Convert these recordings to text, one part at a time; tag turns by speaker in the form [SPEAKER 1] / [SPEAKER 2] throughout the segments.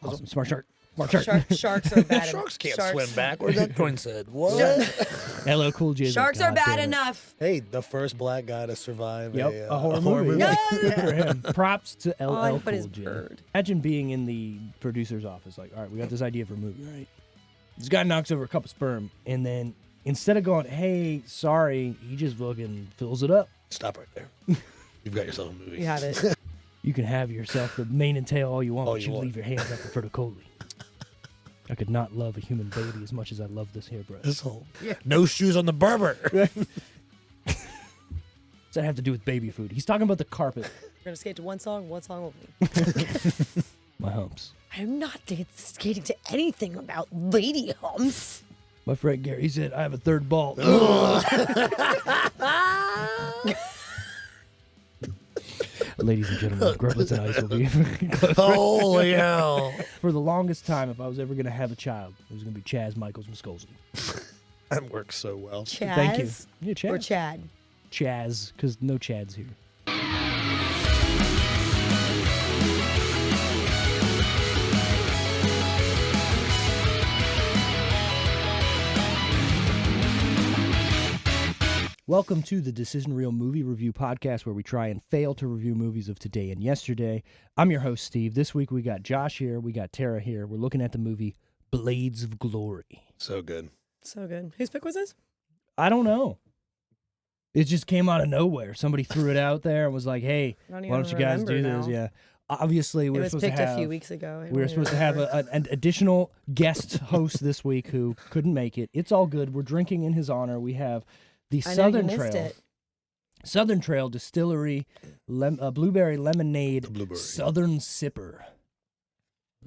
[SPEAKER 1] Awesome. Smart shark. Smart shark.
[SPEAKER 2] Sharks are bad.
[SPEAKER 3] Sharks can't swim backwards. That joint said, what?
[SPEAKER 1] LL Cool J.
[SPEAKER 2] Sharks are bad enough.
[SPEAKER 3] Hey, the first black guy to survive
[SPEAKER 1] A horror movie.
[SPEAKER 2] No.
[SPEAKER 1] Good for him. Props to LL
[SPEAKER 2] but his
[SPEAKER 1] Cool J.
[SPEAKER 2] bird.
[SPEAKER 1] Imagine being in the producer's office, like, all right, we got this idea for a movie, right? This guy knocks over a cup of sperm, and then instead of going, hey, sorry, he just fucking fills it up.
[SPEAKER 3] Stop right there. You've got yourself a movie.
[SPEAKER 2] You have it.
[SPEAKER 1] You can have yourself the mane and tail all you want,
[SPEAKER 3] All
[SPEAKER 1] but
[SPEAKER 3] you
[SPEAKER 1] you
[SPEAKER 3] want.
[SPEAKER 1] leave your hands up for the Coley. I could not love a human baby as much as I love this hairbrush.
[SPEAKER 3] This whole no shoes on the Berber.
[SPEAKER 1] What's that have to do with baby food? He's talking about the carpet.
[SPEAKER 2] We're going to skate to one song only.
[SPEAKER 1] My humps.
[SPEAKER 2] I'm not skating to anything about lady humps.
[SPEAKER 1] My friend Gary said, I have a third ball. Ladies and gentlemen, Grublets and Ice will be close.
[SPEAKER 3] Holy hell.
[SPEAKER 1] For the longest time, if I was ever going to have a child, it was going to be Chaz Michaels Muscolsky.
[SPEAKER 3] That works so well.
[SPEAKER 2] Chaz?
[SPEAKER 1] Thank you. Yeah, Chaz.
[SPEAKER 2] Or Chad?
[SPEAKER 1] Chaz, because no Chads here. Welcome to the Decision Reel Movie Review Podcast, where we try and fail to review movies of today and yesterday. I'm your host, Steve. This week we got Josh here, we got Tara here. We're looking at the movie Blades of Glory.
[SPEAKER 3] So good.
[SPEAKER 2] So good. Whose pick was this?
[SPEAKER 1] I don't know. It just came out of nowhere. Somebody threw it out there and was like, hey,
[SPEAKER 2] I don't
[SPEAKER 1] why don't you guys do this? Yeah. Obviously, we
[SPEAKER 2] It
[SPEAKER 1] were
[SPEAKER 2] was
[SPEAKER 1] supposed to
[SPEAKER 2] picked
[SPEAKER 1] have...
[SPEAKER 2] a few weeks ago.
[SPEAKER 1] We were supposed to have an additional guest host this week who couldn't make it. It's all good. We're drinking in his honor. We have the Southern Trail. Southern Trail Distillery Blueberry Lemonade Southern Sipper.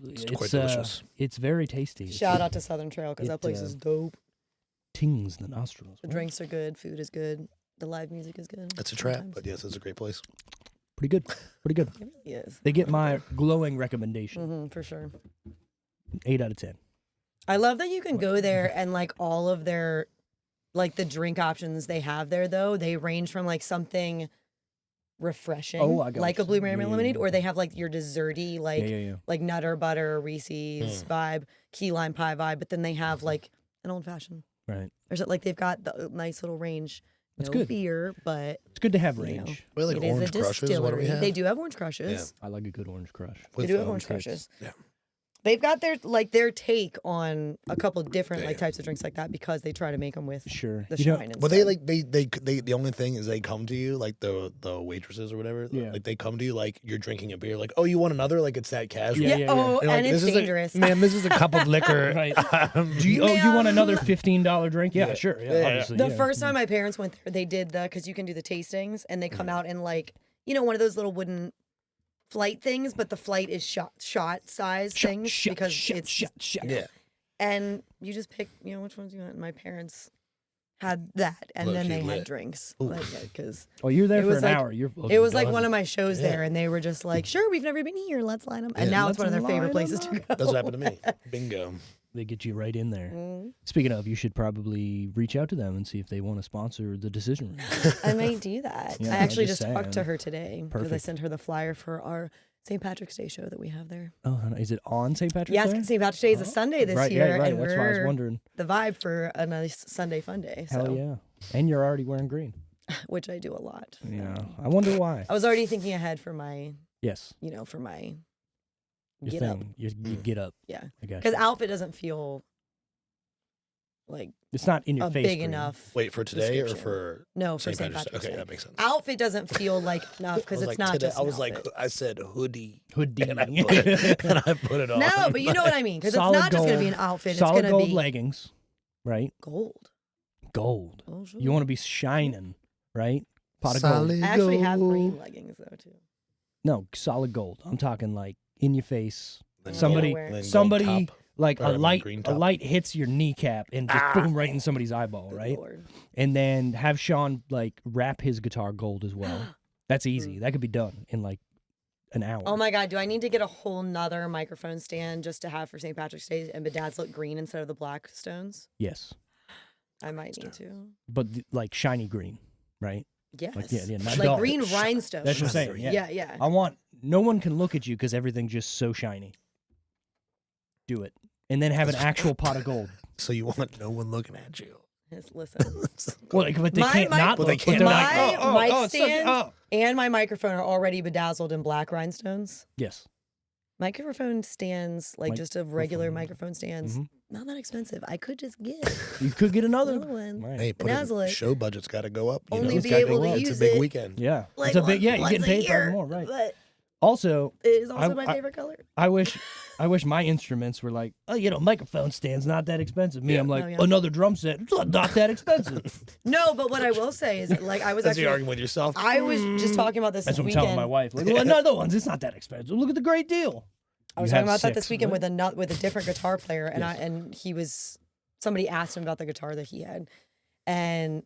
[SPEAKER 3] It's quite delicious.
[SPEAKER 1] It's very tasty.
[SPEAKER 2] Shout out to Southern Trail because that place is dope.
[SPEAKER 1] Tings the nostrils.
[SPEAKER 2] The drinks are good. Food is good. The live music is good.
[SPEAKER 3] That's a trap, but yes, it's a great place.
[SPEAKER 1] Pretty good. Pretty good.
[SPEAKER 2] It really is.
[SPEAKER 1] They get my glowing recommendation.
[SPEAKER 2] Mm-hmm, for sure.
[SPEAKER 1] 8 out of 10.
[SPEAKER 2] I love that you can go there and like all of their, like the drink options they have there though, they range from like something refreshing, like a blueberry lemonade, or they have like your desserty, like like Nutter Butter, Reese's vibe, key lime pie vibe, but then they have like an old fashioned.
[SPEAKER 1] Right.
[SPEAKER 2] Or is it like they've got the nice little range?
[SPEAKER 1] That's
[SPEAKER 2] no
[SPEAKER 1] good.
[SPEAKER 2] Beer, but
[SPEAKER 1] it's good to have range.
[SPEAKER 3] We like
[SPEAKER 2] it is
[SPEAKER 3] orange
[SPEAKER 2] a
[SPEAKER 3] crushes.
[SPEAKER 2] distillery.
[SPEAKER 3] What do we have?
[SPEAKER 2] They do have orange crushes.
[SPEAKER 1] Yeah. I like a good orange crush.
[SPEAKER 2] They do have orange crushes.
[SPEAKER 3] Yeah.
[SPEAKER 2] They've got their take on a couple different like types of drinks like that because they try to make them with the shine.
[SPEAKER 3] Well, they the only thing is they come to you like the waitresses or whatever.
[SPEAKER 1] Yeah.
[SPEAKER 3] Like they come to you like you're drinking a beer. Like, oh, you want another? Like it's that casual.
[SPEAKER 2] Yeah. Oh,
[SPEAKER 3] They're like,
[SPEAKER 2] and it's dangerous.
[SPEAKER 3] Man, this is a cup of liquor.
[SPEAKER 1] Right. Do you want another $15 drink? Yeah, sure. Yeah, obviously.
[SPEAKER 2] The first time my parents went there, they did because you can do the tastings and they come out in like one of those little wooden flight things, but the flight is shot size things because it's
[SPEAKER 3] yeah.
[SPEAKER 2] And you just pick which ones you want. My parents had that, and then they had drinks. Because
[SPEAKER 1] you're there for an hour.
[SPEAKER 2] It was like one of my shows there, and they were just like, "Sure, we've never been here. Let's line them." And now it's one of their favorite places to go.
[SPEAKER 3] That's what happened to me. Bingo.
[SPEAKER 1] They get you right in there. Speaking of, you should probably reach out to them and see if they want to sponsor the Decision Room.
[SPEAKER 2] I might do that.
[SPEAKER 1] Yeah,
[SPEAKER 2] I actually
[SPEAKER 1] just
[SPEAKER 2] talked to her today because I
[SPEAKER 1] Perfect.
[SPEAKER 2] sent her the flyer for our St. Patrick's Day show that we have there.
[SPEAKER 1] Oh, is it on St. Patrick's Day?
[SPEAKER 2] Yes, St. Patrick's Day is a Sunday this year.
[SPEAKER 1] Right.
[SPEAKER 2] And
[SPEAKER 1] That's why I was wondering.
[SPEAKER 2] The vibe for a nice Sunday fun day. So.
[SPEAKER 1] Hell yeah. And you're already wearing green.
[SPEAKER 2] Which I do a lot.
[SPEAKER 1] Yeah. I wonder why.
[SPEAKER 2] I was already thinking ahead for my,
[SPEAKER 1] yes.
[SPEAKER 2] For my
[SPEAKER 1] Your
[SPEAKER 2] get
[SPEAKER 1] thing.
[SPEAKER 2] up.
[SPEAKER 1] You get up.
[SPEAKER 2] Yeah.
[SPEAKER 1] I got
[SPEAKER 2] Because
[SPEAKER 1] you.
[SPEAKER 2] outfit doesn't feel like
[SPEAKER 1] it's not in your face.
[SPEAKER 2] big
[SPEAKER 1] green.
[SPEAKER 2] enough.
[SPEAKER 3] Wait, for today or for
[SPEAKER 2] no, for
[SPEAKER 3] St.
[SPEAKER 2] St.
[SPEAKER 3] Patrick's
[SPEAKER 2] Patrick's
[SPEAKER 3] Day?
[SPEAKER 2] Day.
[SPEAKER 3] Okay, that makes sense.
[SPEAKER 2] Outfit doesn't feel like enough because it's not
[SPEAKER 3] today,
[SPEAKER 2] just
[SPEAKER 3] I was
[SPEAKER 2] outfit.
[SPEAKER 3] like, I said hoodie.
[SPEAKER 1] Hoodie.
[SPEAKER 3] And I put it on.
[SPEAKER 2] No, but you know what I mean. Because it's not just going to be an outfit. It's
[SPEAKER 1] Solid
[SPEAKER 2] going to
[SPEAKER 1] gold
[SPEAKER 2] be
[SPEAKER 1] leggings, right?
[SPEAKER 2] gold.
[SPEAKER 1] Gold.
[SPEAKER 2] Oh, sure.
[SPEAKER 1] You want to be shining, right? Pot of gold.
[SPEAKER 3] Solid
[SPEAKER 2] I actually have
[SPEAKER 3] gold.
[SPEAKER 2] green leggings though too.
[SPEAKER 1] No, solid gold. I'm talking like in your face.
[SPEAKER 3] Then
[SPEAKER 1] Somebody,
[SPEAKER 3] gold- then gold
[SPEAKER 1] somebody,
[SPEAKER 3] top.
[SPEAKER 1] like
[SPEAKER 3] Or, I
[SPEAKER 1] a
[SPEAKER 3] mean,
[SPEAKER 1] light,
[SPEAKER 3] green
[SPEAKER 1] a
[SPEAKER 3] top.
[SPEAKER 1] light hits your kneecap and just boom right in somebody's eyeball,
[SPEAKER 2] Good
[SPEAKER 1] right?
[SPEAKER 2] Lord.
[SPEAKER 1] And then have Sean like wrap his guitar gold as well. That's easy. That could be done in like an hour.
[SPEAKER 2] Oh my God, do I need to get a whole nother microphone stand just to have for St. Patrick's Day and bedazzle it green instead of the black stones?
[SPEAKER 1] Yes,
[SPEAKER 2] I might need to.
[SPEAKER 1] but like shiny green, right?
[SPEAKER 2] Yes.
[SPEAKER 1] Like, yeah, not
[SPEAKER 2] like
[SPEAKER 1] dull.
[SPEAKER 2] green rhinestones.
[SPEAKER 1] That's what I'm saying. Yeah.
[SPEAKER 2] Yeah.
[SPEAKER 1] I want no one can look at you because everything's just so shiny. do it, and then have an actual pot of gold.
[SPEAKER 3] So you want no one looking at you.
[SPEAKER 2] Listen.
[SPEAKER 1] Well, but they can't not look.
[SPEAKER 3] They can't.
[SPEAKER 2] My mic stand and my microphone are already bedazzled in black rhinestones.
[SPEAKER 1] Yes.
[SPEAKER 2] Microphone stands, like just a regular microphone stands, not that expensive. I could just get.
[SPEAKER 1] You could get another
[SPEAKER 2] one.
[SPEAKER 1] Right.
[SPEAKER 3] Hey, show budget's got to go up.
[SPEAKER 2] Only be able to use it.
[SPEAKER 3] It's a big weekend.
[SPEAKER 1] Yeah,
[SPEAKER 2] like
[SPEAKER 1] it's a big. Yeah, you're getting paid for more, right?
[SPEAKER 2] But
[SPEAKER 1] also,
[SPEAKER 2] it is also my favorite color.
[SPEAKER 1] I wish my instruments were like, microphone stand's not that expensive. I'm like, another drum set, it's not that expensive.
[SPEAKER 2] No, but what I will say is, like, I was
[SPEAKER 3] That's
[SPEAKER 2] actually
[SPEAKER 3] arguing with yourself.
[SPEAKER 2] I was just talking about this.
[SPEAKER 1] That's what I'm
[SPEAKER 2] weekend.
[SPEAKER 1] telling my wife. Like, well, another one's, it's not that expensive. Look at the great deal.
[SPEAKER 2] I was talking about that this weekend with a different guitar player, and somebody asked him about the guitar that he had, and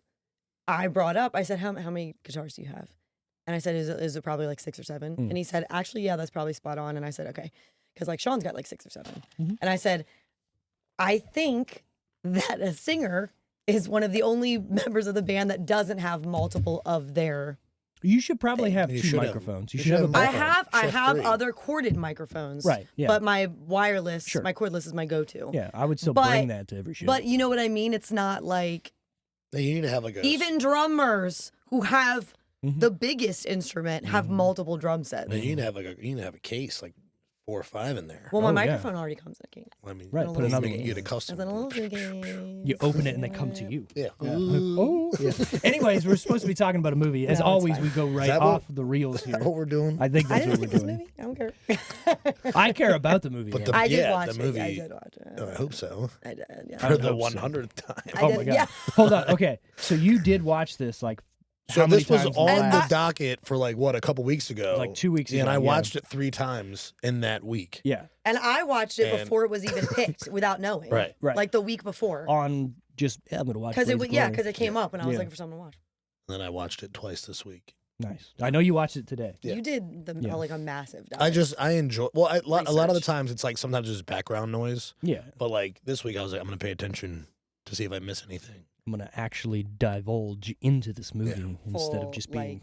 [SPEAKER 2] I brought up, I said, how many guitars do you have? And I said, is it probably like 6 or 7? And he said, actually, yeah, that's probably spot on. And I said, okay, because like Sean's got like 6 or 7. And I said, I think that a singer is one of the only members of the band that doesn't have multiple of their.
[SPEAKER 1] You should probably have 2 microphones. You should have a
[SPEAKER 2] I have other corded microphones.
[SPEAKER 1] Right. Yeah.
[SPEAKER 2] But my wireless, my cordless is my go-to.
[SPEAKER 1] Yeah, I would still bring that to every show.
[SPEAKER 2] But you know what I mean? It's not like.
[SPEAKER 3] You need to have like
[SPEAKER 2] even drummers who have the biggest instrument have multiple drum sets.
[SPEAKER 3] You need to have a case like 4 or 5 in there.
[SPEAKER 2] Well, my microphone already comes in a case.
[SPEAKER 3] I mean,
[SPEAKER 1] right. Put another one.
[SPEAKER 3] You get a custom.
[SPEAKER 1] You open it and they come to you.
[SPEAKER 3] Yeah.
[SPEAKER 1] Oh. Yeah. Anyways, we're supposed to be talking about a movie. As always, we go right off the reels here.
[SPEAKER 3] What we're doing?
[SPEAKER 1] I think that's
[SPEAKER 2] what
[SPEAKER 1] we're
[SPEAKER 2] doing.
[SPEAKER 1] This
[SPEAKER 2] movie. I don't care.
[SPEAKER 1] I care about the movie.
[SPEAKER 3] But
[SPEAKER 2] I did watch
[SPEAKER 3] the movie.
[SPEAKER 2] I did watch it.
[SPEAKER 3] I hope so.
[SPEAKER 2] I did. Yeah.
[SPEAKER 3] For the 100th time.
[SPEAKER 1] Oh my god.
[SPEAKER 2] Yeah.
[SPEAKER 1] Hold on. Okay. So you did watch this like.
[SPEAKER 3] So
[SPEAKER 1] how many
[SPEAKER 3] this was
[SPEAKER 1] times
[SPEAKER 3] on the docket for like a couple weeks ago,
[SPEAKER 1] like 2 weeks ago,
[SPEAKER 3] and I watched it 3 times in that week.
[SPEAKER 1] Yeah,
[SPEAKER 2] and I watched it before it was even picked, without knowing.
[SPEAKER 3] Right.
[SPEAKER 2] Like the week before.
[SPEAKER 1] On just I'm gonna watch
[SPEAKER 2] because it came up and I was looking for something to watch.
[SPEAKER 3] And then I watched it twice this week.
[SPEAKER 1] Nice. I know you watched it today.
[SPEAKER 2] Yeah. You did like a massive.
[SPEAKER 3] I enjoy. Well, a lot of the times it's like sometimes there's background noise.
[SPEAKER 1] Yeah.
[SPEAKER 3] But like this week I was like, I'm gonna pay attention to see if I miss anything.
[SPEAKER 1] I'm gonna actually divulge into this movie instead of just being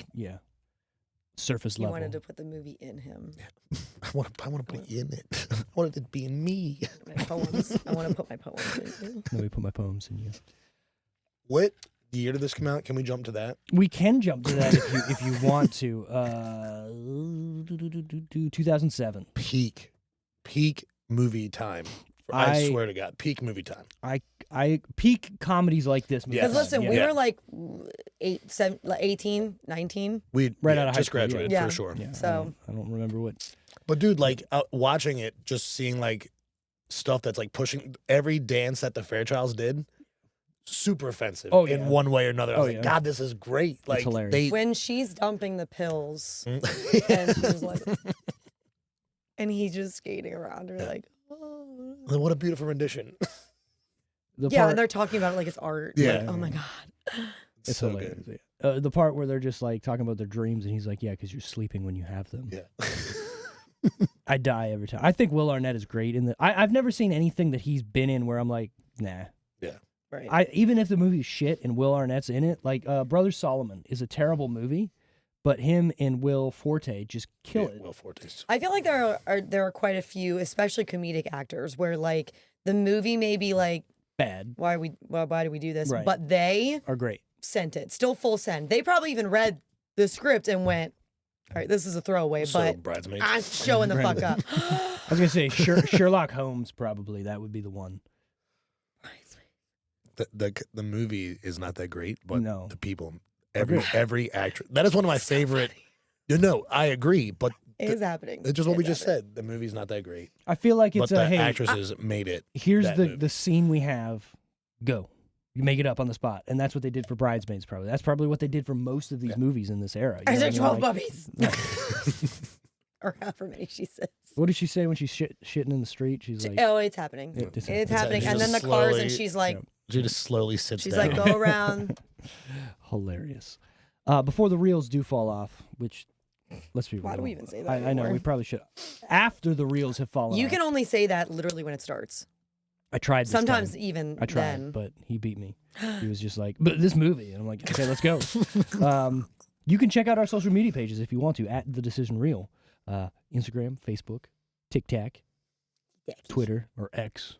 [SPEAKER 1] surface level.
[SPEAKER 2] You wanted to put the movie in him.
[SPEAKER 3] Yeah. I want to put in it. I wanted it to be in me.
[SPEAKER 2] My poems. I want to put my poems in you.
[SPEAKER 1] Let me put my poems in you.
[SPEAKER 3] What year did this come out? Can we jump to that?
[SPEAKER 1] We can jump to that if you want to. 2007.
[SPEAKER 3] Peak movie time. I swear to God, peak movie time.
[SPEAKER 1] I peak comedies like this.
[SPEAKER 2] Because listen, we were like 18, 19.
[SPEAKER 3] We
[SPEAKER 1] right out of high
[SPEAKER 3] just
[SPEAKER 1] school,
[SPEAKER 3] graduated for sure.
[SPEAKER 1] Yeah,
[SPEAKER 2] so
[SPEAKER 1] I don't remember what.
[SPEAKER 3] But dude, like watching it, just seeing like stuff that's like pushing every dance that the Fairchilds did, super offensive in one way or another. I was like, God, this is great. Like
[SPEAKER 1] hilarious.
[SPEAKER 2] When she's dumping the pills, and she's like, and he's just skating around her like.
[SPEAKER 3] What a beautiful rendition.
[SPEAKER 2] And they're talking about it like it's art.
[SPEAKER 3] Yeah.
[SPEAKER 2] Like, oh my God.
[SPEAKER 1] It's
[SPEAKER 3] so
[SPEAKER 1] hilarious.
[SPEAKER 3] good.
[SPEAKER 1] The part where they're just like talking about their dreams and he's like, yeah, because you're sleeping when you have them.
[SPEAKER 3] Yeah.
[SPEAKER 1] I die every time. I think Will Arnett is great in the. I've never seen anything that he's been in where I'm like, nah.
[SPEAKER 3] Yeah.
[SPEAKER 2] Right.
[SPEAKER 1] Even if the movie's shit and Will Arnett's in it, like Brothers Solomon is a terrible movie. But him and Will Forte just kill it.
[SPEAKER 3] Will Forte's.
[SPEAKER 2] I feel like there are quite a few, especially comedic actors, where like the movie may be like
[SPEAKER 1] bad.
[SPEAKER 2] Why do we do this?
[SPEAKER 1] Right.
[SPEAKER 2] But they
[SPEAKER 1] are great.
[SPEAKER 2] Sent it. Still full send. They probably even read the script and went, all right, this is a throwaway, but
[SPEAKER 3] Bridesmaids.
[SPEAKER 2] I'm showing the fuck up.
[SPEAKER 1] I was gonna say Sherlock Holmes probably that would be the one.
[SPEAKER 3] The movie is not that great, but the people. Every actress. That is one of my favorite. No, I agree, but
[SPEAKER 2] it is happening.
[SPEAKER 3] It's just what we just said. The movie's not that great.
[SPEAKER 1] I feel like it's
[SPEAKER 3] but the actresses made it.
[SPEAKER 1] Here's the scene we have. Go. You make it up on the spot, and that's what they did for Bridesmaids. Probably that's probably what they did for most of these movies in this era.
[SPEAKER 2] I said 12 puppies. Or however many she says.
[SPEAKER 1] What did she say when she's shitting in the street? She's like,
[SPEAKER 2] "Oh, it's happening. It's happening." And then the cars, and she's like,
[SPEAKER 3] she just slowly sits
[SPEAKER 2] she's
[SPEAKER 3] down.
[SPEAKER 2] She's like, "Go around."
[SPEAKER 1] Hilarious. Before the reels do fall off, which let's be real.
[SPEAKER 2] Why do we even say that?
[SPEAKER 1] I know we probably should. After the reels have fallen,
[SPEAKER 2] you
[SPEAKER 1] off.
[SPEAKER 2] can only say that literally when it starts.
[SPEAKER 1] I tried.
[SPEAKER 2] Sometimes even
[SPEAKER 1] I tried,
[SPEAKER 2] then.
[SPEAKER 1] but he beat me. He was just like, "But this movie," and I'm like, "Okay, let's go." You can check out our social media pages if you want to at The Decision Reel, Instagram, Facebook, TikTok, Twitter or X,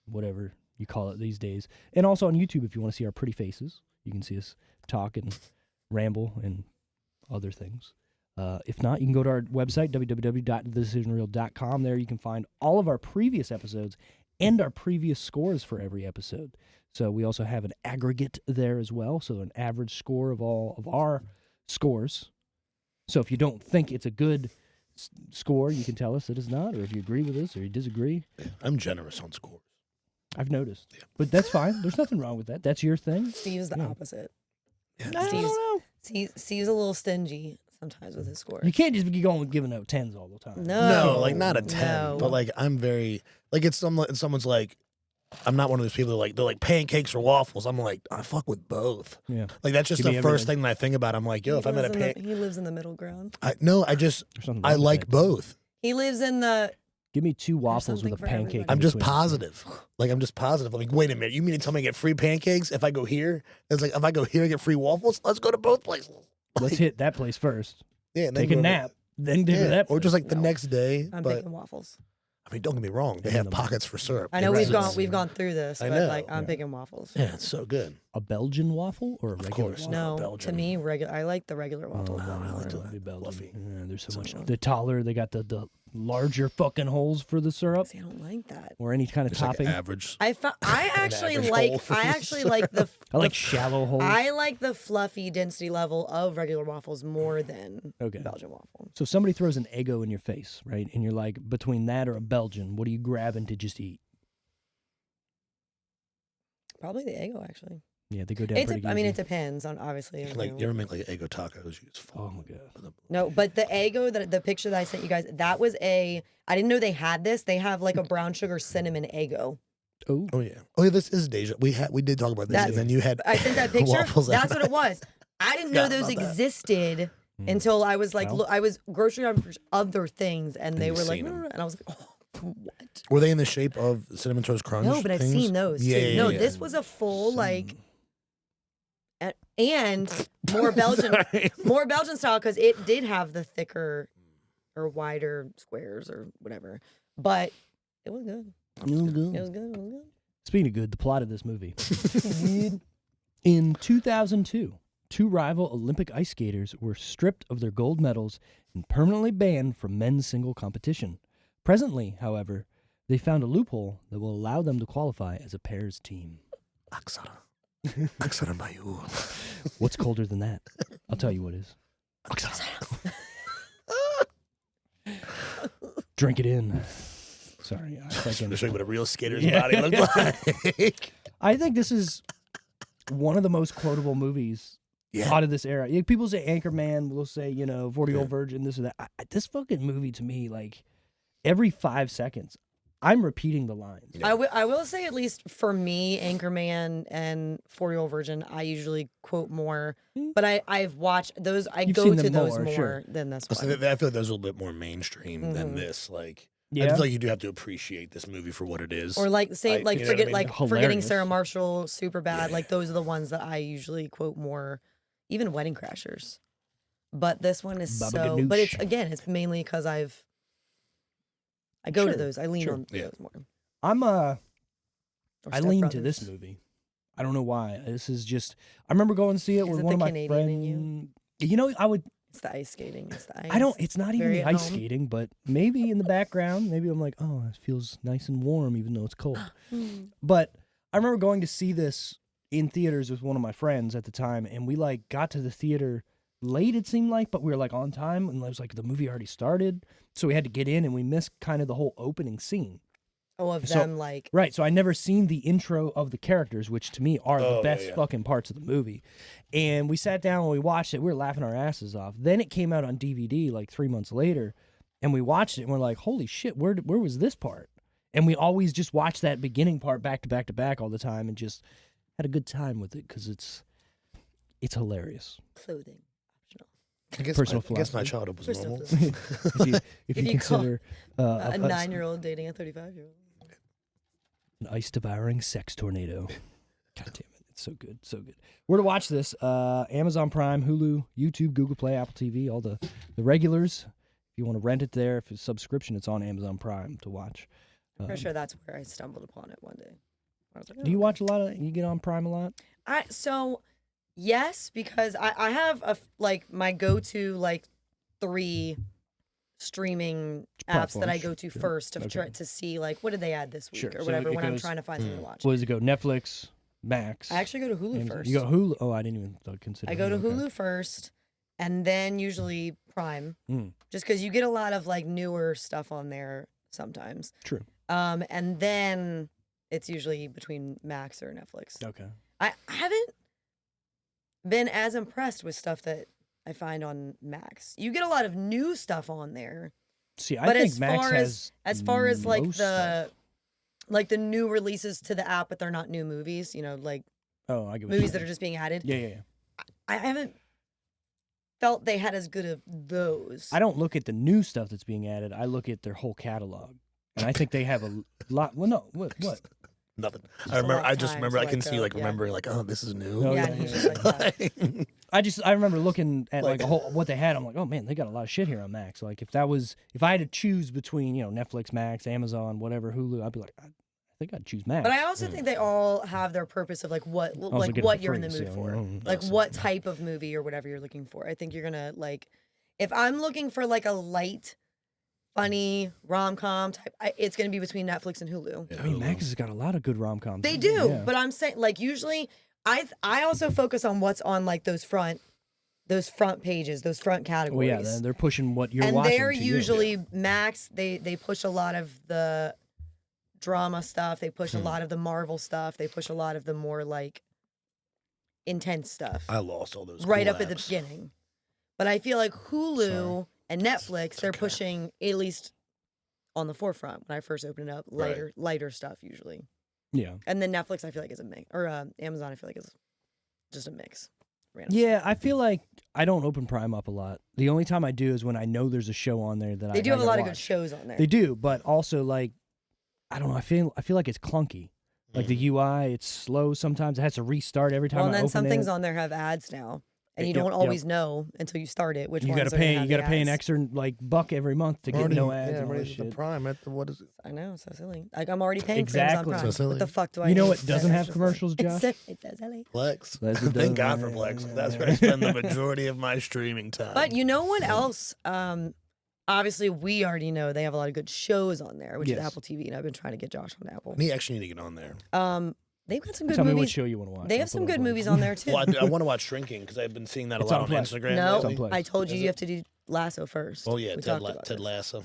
[SPEAKER 1] whatever you call it these days. And also on YouTube if you want to see our pretty faces. You can see us talk and ramble and other things. If not, you can go to our website, www.thedecisionreel.com. There you can find all of our previous episodes and our previous scores for every episode. So we also have an aggregate there as well, so an average score of all of our scores. So if you don't think it's a good score, you can tell us that it's not, or if you agree with us or you disagree.
[SPEAKER 3] Yeah, I'm generous on scores.
[SPEAKER 1] I've noticed. Yeah. But that's fine. There's nothing wrong with that. That's your thing.
[SPEAKER 2] Steve's the opposite.
[SPEAKER 3] Yeah.
[SPEAKER 1] I don't know.
[SPEAKER 2] Steve's a little stingy sometimes with his score.
[SPEAKER 1] You can't just be going giving out 10s all the time.
[SPEAKER 3] No, like not a 10, but like I'm very like it's someone's like I'm not one of those people that they're like pancakes or waffles. I'm like I fuck with both.
[SPEAKER 1] Yeah,
[SPEAKER 3] like that's just the first thing that I think about. I'm like, yo, if I'm at a
[SPEAKER 2] he lives in the middle ground.
[SPEAKER 3] I like both.
[SPEAKER 2] He lives in the.
[SPEAKER 1] Give me 2 waffles with a pancake.
[SPEAKER 3] I'm just positive. Like I'm just positive. I'm like, wait a minute, you mean to tell me I get free pancakes if I go here? It's like if I go here I get free waffles. Let's go to both places.
[SPEAKER 1] Let's hit that place first.
[SPEAKER 3] Yeah,
[SPEAKER 1] take a nap, then do that.
[SPEAKER 3] Or just like the next day.
[SPEAKER 2] I'm picking waffles.
[SPEAKER 3] I mean, don't get me wrong. They have pockets for syrup.
[SPEAKER 2] I know we've gone through this, but like I'm picking waffles.
[SPEAKER 3] Yeah, it's so good.
[SPEAKER 1] A Belgian waffle or a regular waffle?
[SPEAKER 2] No, to me, I like the regular waffle.
[SPEAKER 3] I like the
[SPEAKER 1] Belgian. Yeah, there's so much. The taller, they got the larger fucking holes for the syrup.
[SPEAKER 2] See, I don't like that.
[SPEAKER 1] Or any kind of topping.
[SPEAKER 3] Like average.
[SPEAKER 2] I actually like the.
[SPEAKER 1] I like shallow holes.
[SPEAKER 2] I like the fluffy density level of regular waffles more than Belgian waffle.
[SPEAKER 1] So if somebody throws an Eggo in your face, right, and you're like between that or a Belgian, what are you grabbing to just eat?
[SPEAKER 2] Probably the Eggo, actually.
[SPEAKER 1] Yeah, they go down pretty easy.
[SPEAKER 2] I mean, it depends on obviously.
[SPEAKER 3] You ever make like Eggo tacos?
[SPEAKER 1] Oh my god.
[SPEAKER 2] No, but the Eggo, the picture that I sent you guys, that was I didn't know they had this. They have like a brown sugar cinnamon Eggo.
[SPEAKER 3] Oh yeah. This is Deja. We did talk about this, and then you had.
[SPEAKER 2] I sent that picture. That's what it was. I didn't know those existed until I was like, I was grocery shopping for other things, and they were like, and I was like, oh. What?
[SPEAKER 3] Were they in the shape of Cinnamon Toast Crunch?
[SPEAKER 2] No, but I've seen those too.
[SPEAKER 3] Yeah.
[SPEAKER 2] This was a full like, and more Belgian, more Belgian style because it did have the thicker or wider squares or whatever. But it was good. It was good.
[SPEAKER 1] Speaking of good, the plot of this movie. In 2002, 2 rival Olympic ice skaters were stripped of their gold medals and permanently banned from men's single competition. Presently, however, they found a loophole that will allow them to qualify as a pairs team. What's colder than that? I'll tell you what is. Drink it in. Sorry.
[SPEAKER 3] I'm show you what a real skater's body looks like.
[SPEAKER 1] I think this is one of the most quotable movies out of this era. People say Anchorman, we'll say, 40-Year-Old Virgin, this or that. This fucking movie to me, like, every 5 seconds, I'm repeating the lines.
[SPEAKER 2] I will say, at least for me, Anchorman and 40-Year-Old Virgin, I usually quote more. But I've watched those. You've go to those more than this one.
[SPEAKER 3] I feel like those are a little bit more mainstream than this. Like, I feel like you do have to appreciate this movie for what it is.
[SPEAKER 2] Or forgetting Sarah Marshall, Superbad. Like those are the ones that I usually quote more. Even Wedding Crashers. But this one is but it's mainly because I go to those. I lean on those more.
[SPEAKER 1] I lean to this movie. I don't know why. This is just. I remember going to see it with one of my friends. I would.
[SPEAKER 2] It's the ice skating. It's the ice.
[SPEAKER 1] It's not even the ice skating, but maybe in the background, maybe I'm like, oh, it feels nice and warm, even though it's cold. But I remember going to see this in theaters with one of my friends at the time, and we got to the theater late, it seemed like, but we were on time, and it was the movie already started, so we had to get in, and we missed kind of the whole opening scene. Right, so I never seen the intro of the characters, which to me are the best fucking parts of the movie. And we sat down and we watched it. We were laughing our asses off. Then it came out on DVD 3 months later, and we watched it and we're like, holy shit, where was this part? And we always just watched that beginning part back to back to back all the time and just had a good time with it because it's hilarious.
[SPEAKER 2] Clothing.
[SPEAKER 3] I guess my childhood was normal.
[SPEAKER 1] if you consider
[SPEAKER 2] a 9-year-old dating a 35-year-old.
[SPEAKER 1] An ice-devouring sex tornado. God damn it. It's so good. So good. Where to watch this? Amazon Prime, Hulu, YouTube, Google Play, Apple TV, all the regulars. If you want to rent it there, if it's a subscription, it's on Amazon Prime to watch.
[SPEAKER 2] I'm sure that's where I stumbled upon it one day. I was like,
[SPEAKER 1] do you watch a lot of? You get on Prime a lot?
[SPEAKER 2] Yes, because I have my go-to like 3 streaming apps that I go to first to try to see like what did they add this week or whatever when I'm trying to find something to watch.
[SPEAKER 1] What does it go? Netflix, Max.
[SPEAKER 2] I actually go to Hulu first.
[SPEAKER 1] You go Hulu? Oh, I didn't even consider.
[SPEAKER 2] I go to Hulu first, and then usually Prime, just because you get a lot of like newer stuff on there sometimes.
[SPEAKER 1] True.
[SPEAKER 2] And then it's usually between Max or Netflix.
[SPEAKER 1] Okay.
[SPEAKER 2] I haven't been as impressed with stuff that I find on Max. You get a lot of new stuff on there.
[SPEAKER 1] See, I think Max has
[SPEAKER 2] as far as like the new releases to the app, but they're not new movies. You know, like
[SPEAKER 1] I get
[SPEAKER 2] movies that are just being added.
[SPEAKER 1] Yeah.
[SPEAKER 2] I haven't felt they had as good of those.
[SPEAKER 1] I don't look at the new stuff that's being added. I look at their whole catalog, and I think they have a lot. Well, no, what?
[SPEAKER 3] Nothing. I just remember. I can see remembering like, oh, this is new.
[SPEAKER 2] Oh, yeah. He's just like that.
[SPEAKER 1] I remember looking at like what they had. I'm like, oh man, they got a lot of shit here on Max. Like if I had to choose between Netflix, Max, Amazon, whatever, Hulu, I'd be like, I think I'd choose Max.
[SPEAKER 2] But I also think they all have their purpose of like what you're in the mood for, like what type of movie or whatever you're looking for. I think you're gonna like, if I'm looking for like a light, funny rom-com type, it's going to be between Netflix and Hulu.
[SPEAKER 1] I mean, Max has got a lot of good rom-coms.
[SPEAKER 2] They do, but I'm saying like usually I also focus on what's on like those front pages, those front categories.
[SPEAKER 1] Well, yeah, they're pushing what you're watching.
[SPEAKER 2] And they're usually Max. They push a lot of the drama stuff. They push a lot of the Marvel stuff. They push a lot of the more like intense stuff.
[SPEAKER 3] I lost all those
[SPEAKER 2] right
[SPEAKER 3] cool
[SPEAKER 2] up at the beginning. But I feel like Hulu and Netflix, they're pushing, at least on the forefront when I first opened it up, lighter stuff usually.
[SPEAKER 1] Yeah.
[SPEAKER 2] And then Netflix, I feel like is a mix, or Amazon, I feel like is just a mix.
[SPEAKER 1] Yeah, I feel like I don't open Prime up a lot. The only time I do is when I know there's a show on there that
[SPEAKER 2] they do have a lot of good shows on there.
[SPEAKER 1] They do, but also like I don't know. I feel like it's clunky. Like the UI, it's slow sometimes. It has to restart every time.
[SPEAKER 2] Well, and
[SPEAKER 1] I
[SPEAKER 2] then
[SPEAKER 1] open
[SPEAKER 2] some
[SPEAKER 1] it.
[SPEAKER 2] things on there have ads now. And you don't always know until you start it which
[SPEAKER 1] you
[SPEAKER 2] ones
[SPEAKER 1] gotta pay. You gotta pay an
[SPEAKER 2] ads.
[SPEAKER 1] extra like $1 every month to get no ads.
[SPEAKER 3] Yeah,
[SPEAKER 1] and all
[SPEAKER 3] right.
[SPEAKER 1] that shit.
[SPEAKER 3] The Prime. What is it?
[SPEAKER 2] I know, it's so silly. Like I'm already paying
[SPEAKER 1] Exactly.
[SPEAKER 2] for Amazon Prime.
[SPEAKER 3] So silly.
[SPEAKER 2] What the fuck do I?
[SPEAKER 1] You know
[SPEAKER 2] need
[SPEAKER 1] what doesn't have
[SPEAKER 2] extra
[SPEAKER 1] commercials,
[SPEAKER 2] for?
[SPEAKER 1] Josh?
[SPEAKER 2] It's so silly.
[SPEAKER 3] Plex.
[SPEAKER 1] Yes, it
[SPEAKER 3] Thank
[SPEAKER 1] does.
[SPEAKER 3] God for Plex. That's where I spend the majority of my streaming time.
[SPEAKER 2] But you know what else? Obviously, we already know they have a lot of good shows on there, which is Apple TV, and I've been trying to get Josh on Apple.
[SPEAKER 3] We actually need to get on there.
[SPEAKER 2] They've got some good
[SPEAKER 1] Tell
[SPEAKER 2] movies.
[SPEAKER 1] me what show you want to watch.
[SPEAKER 2] They have some good movies on there too.
[SPEAKER 3] Well, I want to watch Shrinking because I've been seeing that a
[SPEAKER 1] It's
[SPEAKER 3] lot
[SPEAKER 1] on
[SPEAKER 3] on
[SPEAKER 1] Plex.
[SPEAKER 3] Instagram.
[SPEAKER 2] No,
[SPEAKER 3] lately.
[SPEAKER 2] I told you have to do Lasso first.
[SPEAKER 3] Oh yeah,
[SPEAKER 2] We
[SPEAKER 3] Ted,
[SPEAKER 2] talked about
[SPEAKER 3] Ted
[SPEAKER 2] this.
[SPEAKER 3] Lasso.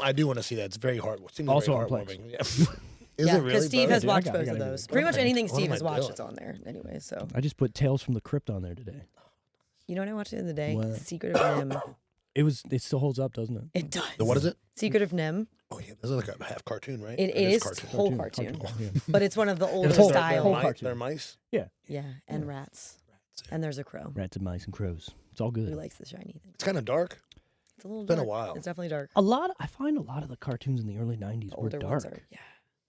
[SPEAKER 3] I do want to see that. It's very hard. It seems
[SPEAKER 1] Also
[SPEAKER 3] very
[SPEAKER 1] on Plex.
[SPEAKER 3] heartwarming. Yeah. Is it really?
[SPEAKER 2] Because Steve
[SPEAKER 3] bro?
[SPEAKER 2] has
[SPEAKER 1] Yeah, I
[SPEAKER 2] watched
[SPEAKER 1] got
[SPEAKER 2] both
[SPEAKER 1] it.
[SPEAKER 2] of those.
[SPEAKER 3] What
[SPEAKER 2] Pretty
[SPEAKER 3] am
[SPEAKER 2] much
[SPEAKER 3] I-
[SPEAKER 2] anything
[SPEAKER 3] what
[SPEAKER 2] Steve
[SPEAKER 3] am
[SPEAKER 2] has
[SPEAKER 3] I
[SPEAKER 2] watched,
[SPEAKER 3] doing?
[SPEAKER 2] it's on there anyway. So
[SPEAKER 1] I just put Tales from the Crypt on there today.
[SPEAKER 2] you know what I watched the other day?
[SPEAKER 1] What?
[SPEAKER 2] Secret of Nim.
[SPEAKER 1] It still holds up, doesn't it?
[SPEAKER 2] It does.
[SPEAKER 3] What is it?
[SPEAKER 2] Secret of Nim.
[SPEAKER 3] Oh yeah, this is like a half cartoon, right?
[SPEAKER 2] It is whole cartoon,
[SPEAKER 1] Yeah.
[SPEAKER 2] but it's one of the older
[SPEAKER 3] They're
[SPEAKER 1] whole
[SPEAKER 2] style.
[SPEAKER 1] whole
[SPEAKER 3] mice.
[SPEAKER 1] cartoon.
[SPEAKER 3] They're mice.
[SPEAKER 1] Yeah.
[SPEAKER 2] Yeah, and rats. And there's a crow.
[SPEAKER 1] Rats and mice and crows. It's all good.
[SPEAKER 2] Who likes the shiny thing?
[SPEAKER 3] It's kind of dark.
[SPEAKER 2] It's a little
[SPEAKER 3] been a
[SPEAKER 2] dark.
[SPEAKER 3] while.
[SPEAKER 2] It's definitely dark.
[SPEAKER 1] I find a lot of the cartoons in the early '90s were
[SPEAKER 2] Older ones
[SPEAKER 1] dark.
[SPEAKER 2] are, yeah.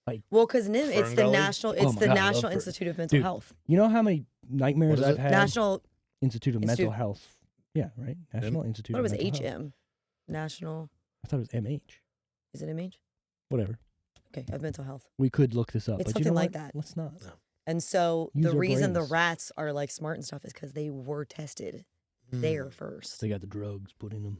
[SPEAKER 1] Like-
[SPEAKER 2] well, because NIM, it's the
[SPEAKER 3] Ferngully?
[SPEAKER 2] national.
[SPEAKER 1] Oh
[SPEAKER 2] It's
[SPEAKER 1] my
[SPEAKER 2] the
[SPEAKER 1] God, I love
[SPEAKER 2] National
[SPEAKER 1] Fern-
[SPEAKER 2] Institute of Mental
[SPEAKER 1] Dude,
[SPEAKER 2] Health.
[SPEAKER 1] You know how many nightmares
[SPEAKER 3] What is
[SPEAKER 1] I've
[SPEAKER 3] it?
[SPEAKER 1] had?
[SPEAKER 2] National.
[SPEAKER 1] Institute of
[SPEAKER 2] Institute-
[SPEAKER 1] Mental Health. Yeah, right. National Institute.
[SPEAKER 2] What
[SPEAKER 1] of
[SPEAKER 2] was
[SPEAKER 1] Mental
[SPEAKER 2] it?
[SPEAKER 1] Health.
[SPEAKER 2] HM. National.
[SPEAKER 1] I thought it was MH.
[SPEAKER 2] Is it MH?
[SPEAKER 1] Whatever.
[SPEAKER 2] Okay, of mental health.
[SPEAKER 1] We could look this up.
[SPEAKER 2] It's
[SPEAKER 1] but you know
[SPEAKER 2] something like
[SPEAKER 1] what?
[SPEAKER 2] that.
[SPEAKER 1] Let's not.
[SPEAKER 2] And so
[SPEAKER 1] Use
[SPEAKER 2] the
[SPEAKER 1] our
[SPEAKER 2] reason the
[SPEAKER 1] brains.
[SPEAKER 2] rats are like smart and stuff is because they were tested there first.
[SPEAKER 1] They got the drugs put in them.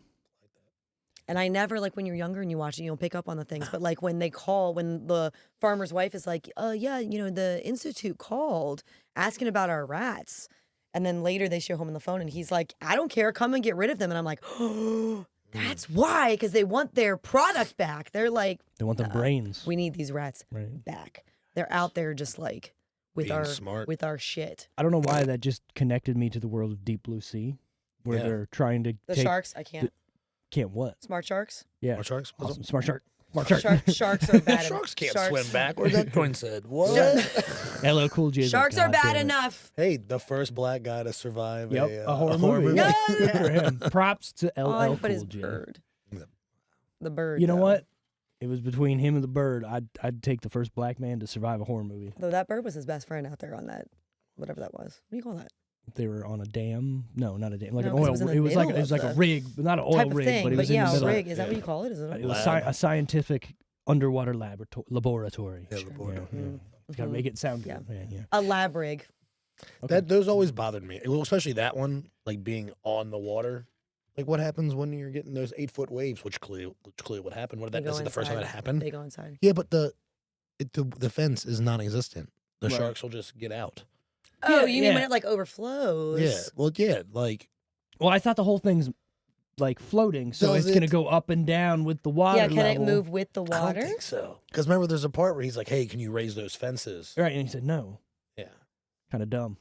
[SPEAKER 2] And I never, like, when you're younger and you watch it, you don't pick up on the things. But, like, when they call, when the farmer's wife is like, yeah, you know, the Institute called asking about our rats. And then later they show him on the phone and he's like, I don't care. Come and get rid of them. And I'm like, oh, that's why. Because they want their product back. They're like,
[SPEAKER 1] They want the brains.
[SPEAKER 2] we need these rats
[SPEAKER 1] Right.
[SPEAKER 2] back. They're out there just like with
[SPEAKER 3] Being
[SPEAKER 2] our
[SPEAKER 3] smart.
[SPEAKER 2] with our shit.
[SPEAKER 1] I don't know why that just connected me to the world of Deep Blue Sea, where
[SPEAKER 3] Yeah.
[SPEAKER 1] they're trying to
[SPEAKER 2] The
[SPEAKER 1] take.
[SPEAKER 2] sharks, I can't.
[SPEAKER 1] Can't what?
[SPEAKER 2] Smart sharks?
[SPEAKER 1] Yeah.
[SPEAKER 3] Smart sharks.
[SPEAKER 1] Awesome. Smart shark. Smart shark.
[SPEAKER 2] Sharks are bad.
[SPEAKER 3] Sharks can't
[SPEAKER 2] Sharks-
[SPEAKER 3] swim backwards. That coin said what?
[SPEAKER 1] LL Cool J.
[SPEAKER 2] Sharks are bad enough.
[SPEAKER 3] Hey, the first black guy to survive
[SPEAKER 1] Yep, a horror movie.
[SPEAKER 2] No!
[SPEAKER 1] Good for him. Props to LL
[SPEAKER 2] Oh,
[SPEAKER 1] Cool
[SPEAKER 2] but his
[SPEAKER 1] J.
[SPEAKER 2] bird.
[SPEAKER 3] Yeah.
[SPEAKER 2] The bird.
[SPEAKER 1] You know
[SPEAKER 2] though.
[SPEAKER 1] what? It was between him and the bird. I'd take the first black man to survive a horror movie.
[SPEAKER 2] Though that bird was his best friend out there on that, whatever that was. What do you call that?
[SPEAKER 1] They were on a dam. No, not a dam. Like
[SPEAKER 2] No,
[SPEAKER 1] an
[SPEAKER 2] 'cause
[SPEAKER 1] oil.
[SPEAKER 2] it was in the
[SPEAKER 1] It was like
[SPEAKER 2] middle
[SPEAKER 1] a
[SPEAKER 2] of
[SPEAKER 1] rig, but not an oil
[SPEAKER 2] Type of
[SPEAKER 1] rig.
[SPEAKER 2] thing.
[SPEAKER 1] But it was in
[SPEAKER 2] yeah,
[SPEAKER 1] the middle.
[SPEAKER 2] rig. Is that what you call it? Is it?
[SPEAKER 1] It was
[SPEAKER 3] Lab.
[SPEAKER 1] a scientific underwater laboratory.
[SPEAKER 3] Yeah, laboratory.
[SPEAKER 1] Gotta make it sound good. Yeah.
[SPEAKER 2] A lab rig.
[SPEAKER 3] Okay. Those always bothered me, especially that one, like being on the water. Like, what happens when you're getting those 8-foot waves? Which clearly what happened. This is the first time it happened.
[SPEAKER 2] They go inside.
[SPEAKER 3] Yeah, but the fence is non-existent. The sharks will just get out.
[SPEAKER 2] Oh, you mean when it like overflows?
[SPEAKER 3] Yeah. Well, yeah. Like,
[SPEAKER 1] well, I thought the whole thing's like floating, so it's gonna go up and down with the water.
[SPEAKER 2] Yeah, can
[SPEAKER 1] level.
[SPEAKER 2] it move with the water?
[SPEAKER 3] I don't think so. Because remember, there's a part where he's like, "Hey, can you raise those fences?"
[SPEAKER 1] Right, and he said no.
[SPEAKER 3] Yeah.
[SPEAKER 1] Kind of dumb.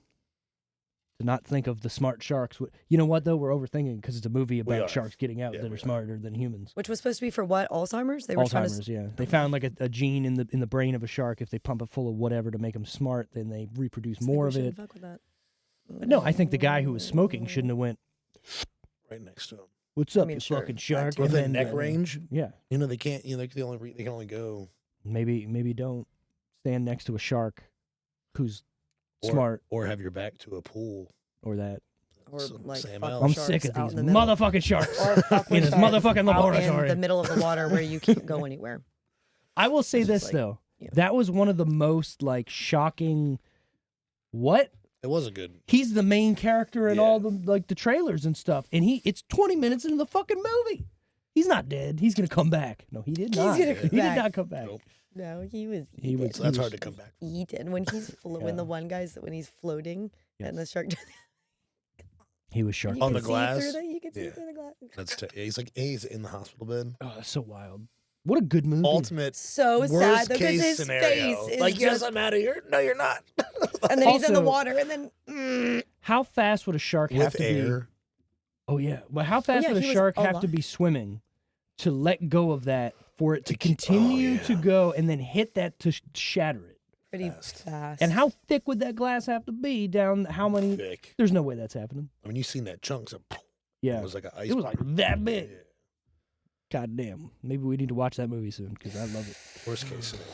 [SPEAKER 1] To not think of the smart sharks. You know what, though? We're overthinking because it's a movie about sharks getting out that are smarter than humans.
[SPEAKER 2] Which was supposed to be for what? Alzheimer's? They were
[SPEAKER 1] Alzheimer's, yeah. They found like a gene in the brain of a shark. If they pump it full of whatever to make them smart, then they reproduce more of it.
[SPEAKER 2] Fuck with that.
[SPEAKER 1] No, I think the guy who was smoking shouldn't have went
[SPEAKER 3] right next to him.
[SPEAKER 1] What's up, you fucking shark?
[SPEAKER 3] Within neck range?
[SPEAKER 1] Yeah.
[SPEAKER 3] You know, they can't, they can only go.
[SPEAKER 1] Maybe don't stand next to a shark who's smart.
[SPEAKER 3] Or have your back to a pool.
[SPEAKER 1] Or that.
[SPEAKER 2] Or like
[SPEAKER 1] I'm sick of these motherfucking sharks in this motherfucking laboratory.
[SPEAKER 2] In the middle of the water where you can't go anywhere.
[SPEAKER 1] I will say this, though. Yeah. That was one of the most, like, shocking... What?
[SPEAKER 3] It was a good...
[SPEAKER 1] He's the main character in all the trailers and stuff. And it's 20 minutes into the fucking movie. He's not dead. He's going to come back. No, he did not. He did not come back.
[SPEAKER 3] Nope.
[SPEAKER 2] No, he was
[SPEAKER 3] That's hard to come back.
[SPEAKER 2] Eaten. When when the one guy's... When he's floating and the shark...
[SPEAKER 1] He was shark
[SPEAKER 3] on the glass.
[SPEAKER 2] You can see through the glass.
[SPEAKER 3] He's in the hospital bed.
[SPEAKER 1] Oh, that's so wild. What a good movie.
[SPEAKER 3] Ultimate.
[SPEAKER 2] So sad though, because his
[SPEAKER 3] scenario.
[SPEAKER 2] face is
[SPEAKER 3] like, yes, I'm out of here. No, you're not.
[SPEAKER 2] And then he's in the water, and then
[SPEAKER 1] how fast would a shark have to be? Oh yeah. Well, how fast would a shark have to be swimming to let go of that for it to continue to go and then hit that to shatter it?
[SPEAKER 2] Pretty fast.
[SPEAKER 1] And how thick would that glass have to be down? How many?
[SPEAKER 3] Thick.
[SPEAKER 1] There's no way that's happening.
[SPEAKER 3] I mean, you've seen that chunk. So
[SPEAKER 1] yeah,
[SPEAKER 3] it was like an ice.
[SPEAKER 1] It was like that big. Yeah. God damn. Maybe we need to watch that movie soon because I love it.
[SPEAKER 3] Worst case scenario.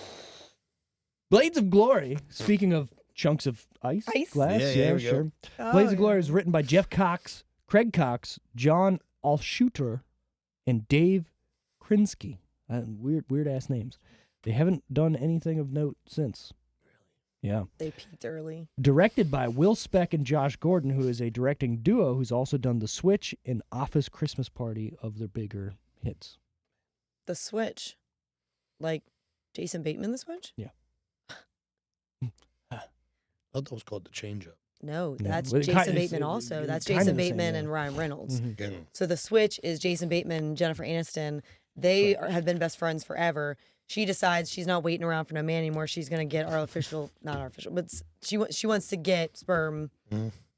[SPEAKER 1] Blades of Glory. Speaking of chunks of ice? Glass? Yeah, sure. Blades of Glory is written by Jeff Cox, Craig Cox, John Alshuter, and Dave Krinsky. Weird ass names. They haven't done anything of note since. Yeah.
[SPEAKER 2] They peaked early.
[SPEAKER 1] Directed by Will Speck and Josh Gordon, who is a directing duo who's also done The Switch and Office Christmas Party of their bigger hits.
[SPEAKER 2] The Switch? Like Jason Bateman, The Switch?
[SPEAKER 1] Yeah.
[SPEAKER 3] I thought that was called The Change Up.
[SPEAKER 2] No, that's Jason Bateman also. That's Jason Bateman and Ryan Reynolds.
[SPEAKER 3] Mm-hmm.
[SPEAKER 2] So The Switch is Jason Bateman and Jennifer Aniston. They have been best friends forever. She decides she's not waiting around for no man anymore. She's going to get not artificial, but she wants to get sperm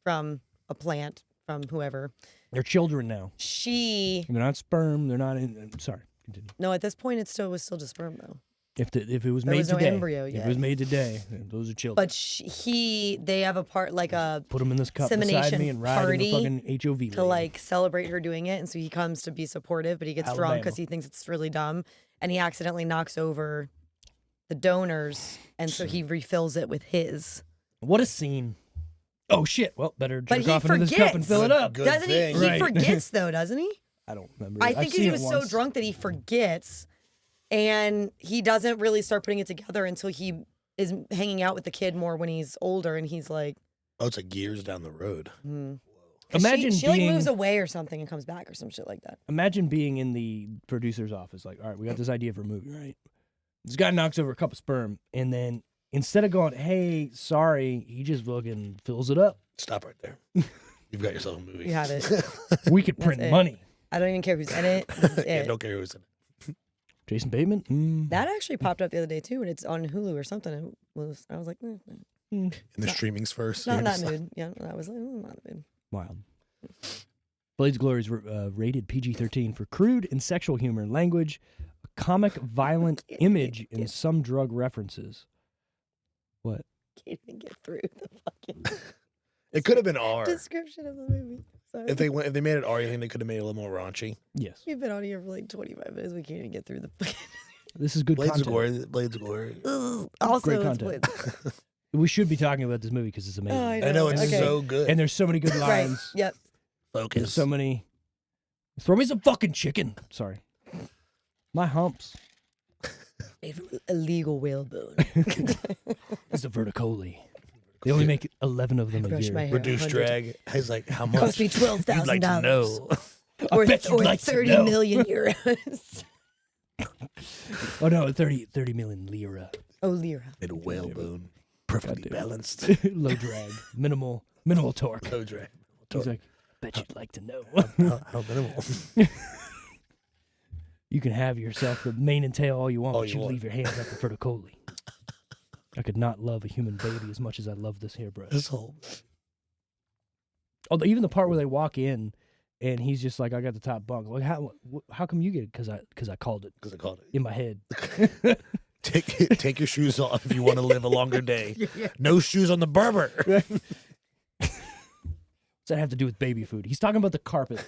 [SPEAKER 2] from a plant, from whoever.
[SPEAKER 1] They're children now.
[SPEAKER 2] They're
[SPEAKER 1] not sperm. They're not in. Sorry, continue.
[SPEAKER 2] No, at this point, it was still just sperm, though.
[SPEAKER 1] If it was
[SPEAKER 2] there
[SPEAKER 1] made
[SPEAKER 2] was
[SPEAKER 1] today,
[SPEAKER 2] no embryo yet.
[SPEAKER 1] If it was made today, those are children.
[SPEAKER 2] But they have a part like a
[SPEAKER 1] put them in this cup beside me and ride in the fucking HOV lane.
[SPEAKER 2] To like celebrate her doing it, and so he comes to be supportive, but he gets drunk because he thinks it's really dumb, and he accidentally knocks over the donors, and so he refills it with his.
[SPEAKER 1] What a scene! Oh shit! Well, better jerk off into this cup and fill it up.
[SPEAKER 2] Doesn't he? He forgets though, doesn't he?
[SPEAKER 1] I don't remember.
[SPEAKER 2] I think he was so drunk that he forgets. And he doesn't really start putting it together until he is hanging out with the kid more when he's older, and he's like,
[SPEAKER 3] "Oh, it's like years down the road."
[SPEAKER 1] Imagine
[SPEAKER 2] she like moves away or something and comes back or some shit like that.
[SPEAKER 1] Imagine being in the producer's office, like, all right, we got this idea for a movie, right? This guy knocks over a cup of sperm, and then instead of going, "Hey, sorry," he just fucking fills it up.
[SPEAKER 3] Stop right there. You've got yourself a movie.
[SPEAKER 2] You had it.
[SPEAKER 1] We could print money.
[SPEAKER 2] I don't even care who's in it.
[SPEAKER 3] Yeah, don't care who's in it.
[SPEAKER 1] Jason Bateman?
[SPEAKER 2] That actually popped up the other day too, and it's on Hulu or something. I was like,
[SPEAKER 3] in the streamings first.
[SPEAKER 2] Not that mood. Yeah, I was like, not a mood.
[SPEAKER 1] Wild. Blades of Glory is rated PG-13 for crude and sexual humor, language, comic, violent image, and some drug references. What?
[SPEAKER 2] Can't even get through the fucking.
[SPEAKER 3] It could have been R.
[SPEAKER 2] Description of the movie. Sorry.
[SPEAKER 3] If they made it R, you think they could have made it a little more raunchy?
[SPEAKER 1] Yes.
[SPEAKER 2] We've been on here for like 25 minutes. We can't even get through the.
[SPEAKER 1] This is good content.
[SPEAKER 3] Blades of Glory.
[SPEAKER 2] Also,
[SPEAKER 1] great content. We should be talking about this movie because it's amazing.
[SPEAKER 3] I know it's so good,
[SPEAKER 1] and there's so many good lines.
[SPEAKER 2] Right. Yep.
[SPEAKER 3] Focus.
[SPEAKER 1] There's so many. Throw me some fucking chicken. Sorry. My humps.
[SPEAKER 2] Made from illegal whalebone.
[SPEAKER 1] It's a verticoli. They only make 11 of them a year.
[SPEAKER 3] Reduced drag. He's like, how much?
[SPEAKER 2] Cost me $12,000.
[SPEAKER 3] You'd like to know.
[SPEAKER 2] Or 30 million euros.
[SPEAKER 1] Oh no, 30 million lira.
[SPEAKER 2] Oh, lira.
[SPEAKER 3] Made a whalebone. Perfectly balanced.
[SPEAKER 1] Low drag. Minimal torque.
[SPEAKER 3] Low drag.
[SPEAKER 1] He's like, bet you'd like to know.
[SPEAKER 3] How minimal?
[SPEAKER 1] You can have yourself the mane and tail all you want,
[SPEAKER 3] All
[SPEAKER 1] but
[SPEAKER 3] you
[SPEAKER 1] you
[SPEAKER 3] want.
[SPEAKER 1] leave your hands at the verticoli. I could not love a human baby as much as I love this hairbrush.
[SPEAKER 3] This whole.
[SPEAKER 1] Although even the part where they walk in, and he's just like, "I got the top bunk." Like, how come you get it? Because I called it.
[SPEAKER 3] Because I called it.
[SPEAKER 1] In my head.
[SPEAKER 3] Take your shoes off if you want to live a longer day. No shoes on the Berber.
[SPEAKER 1] What's that have to do with baby food? He's talking about the carpet.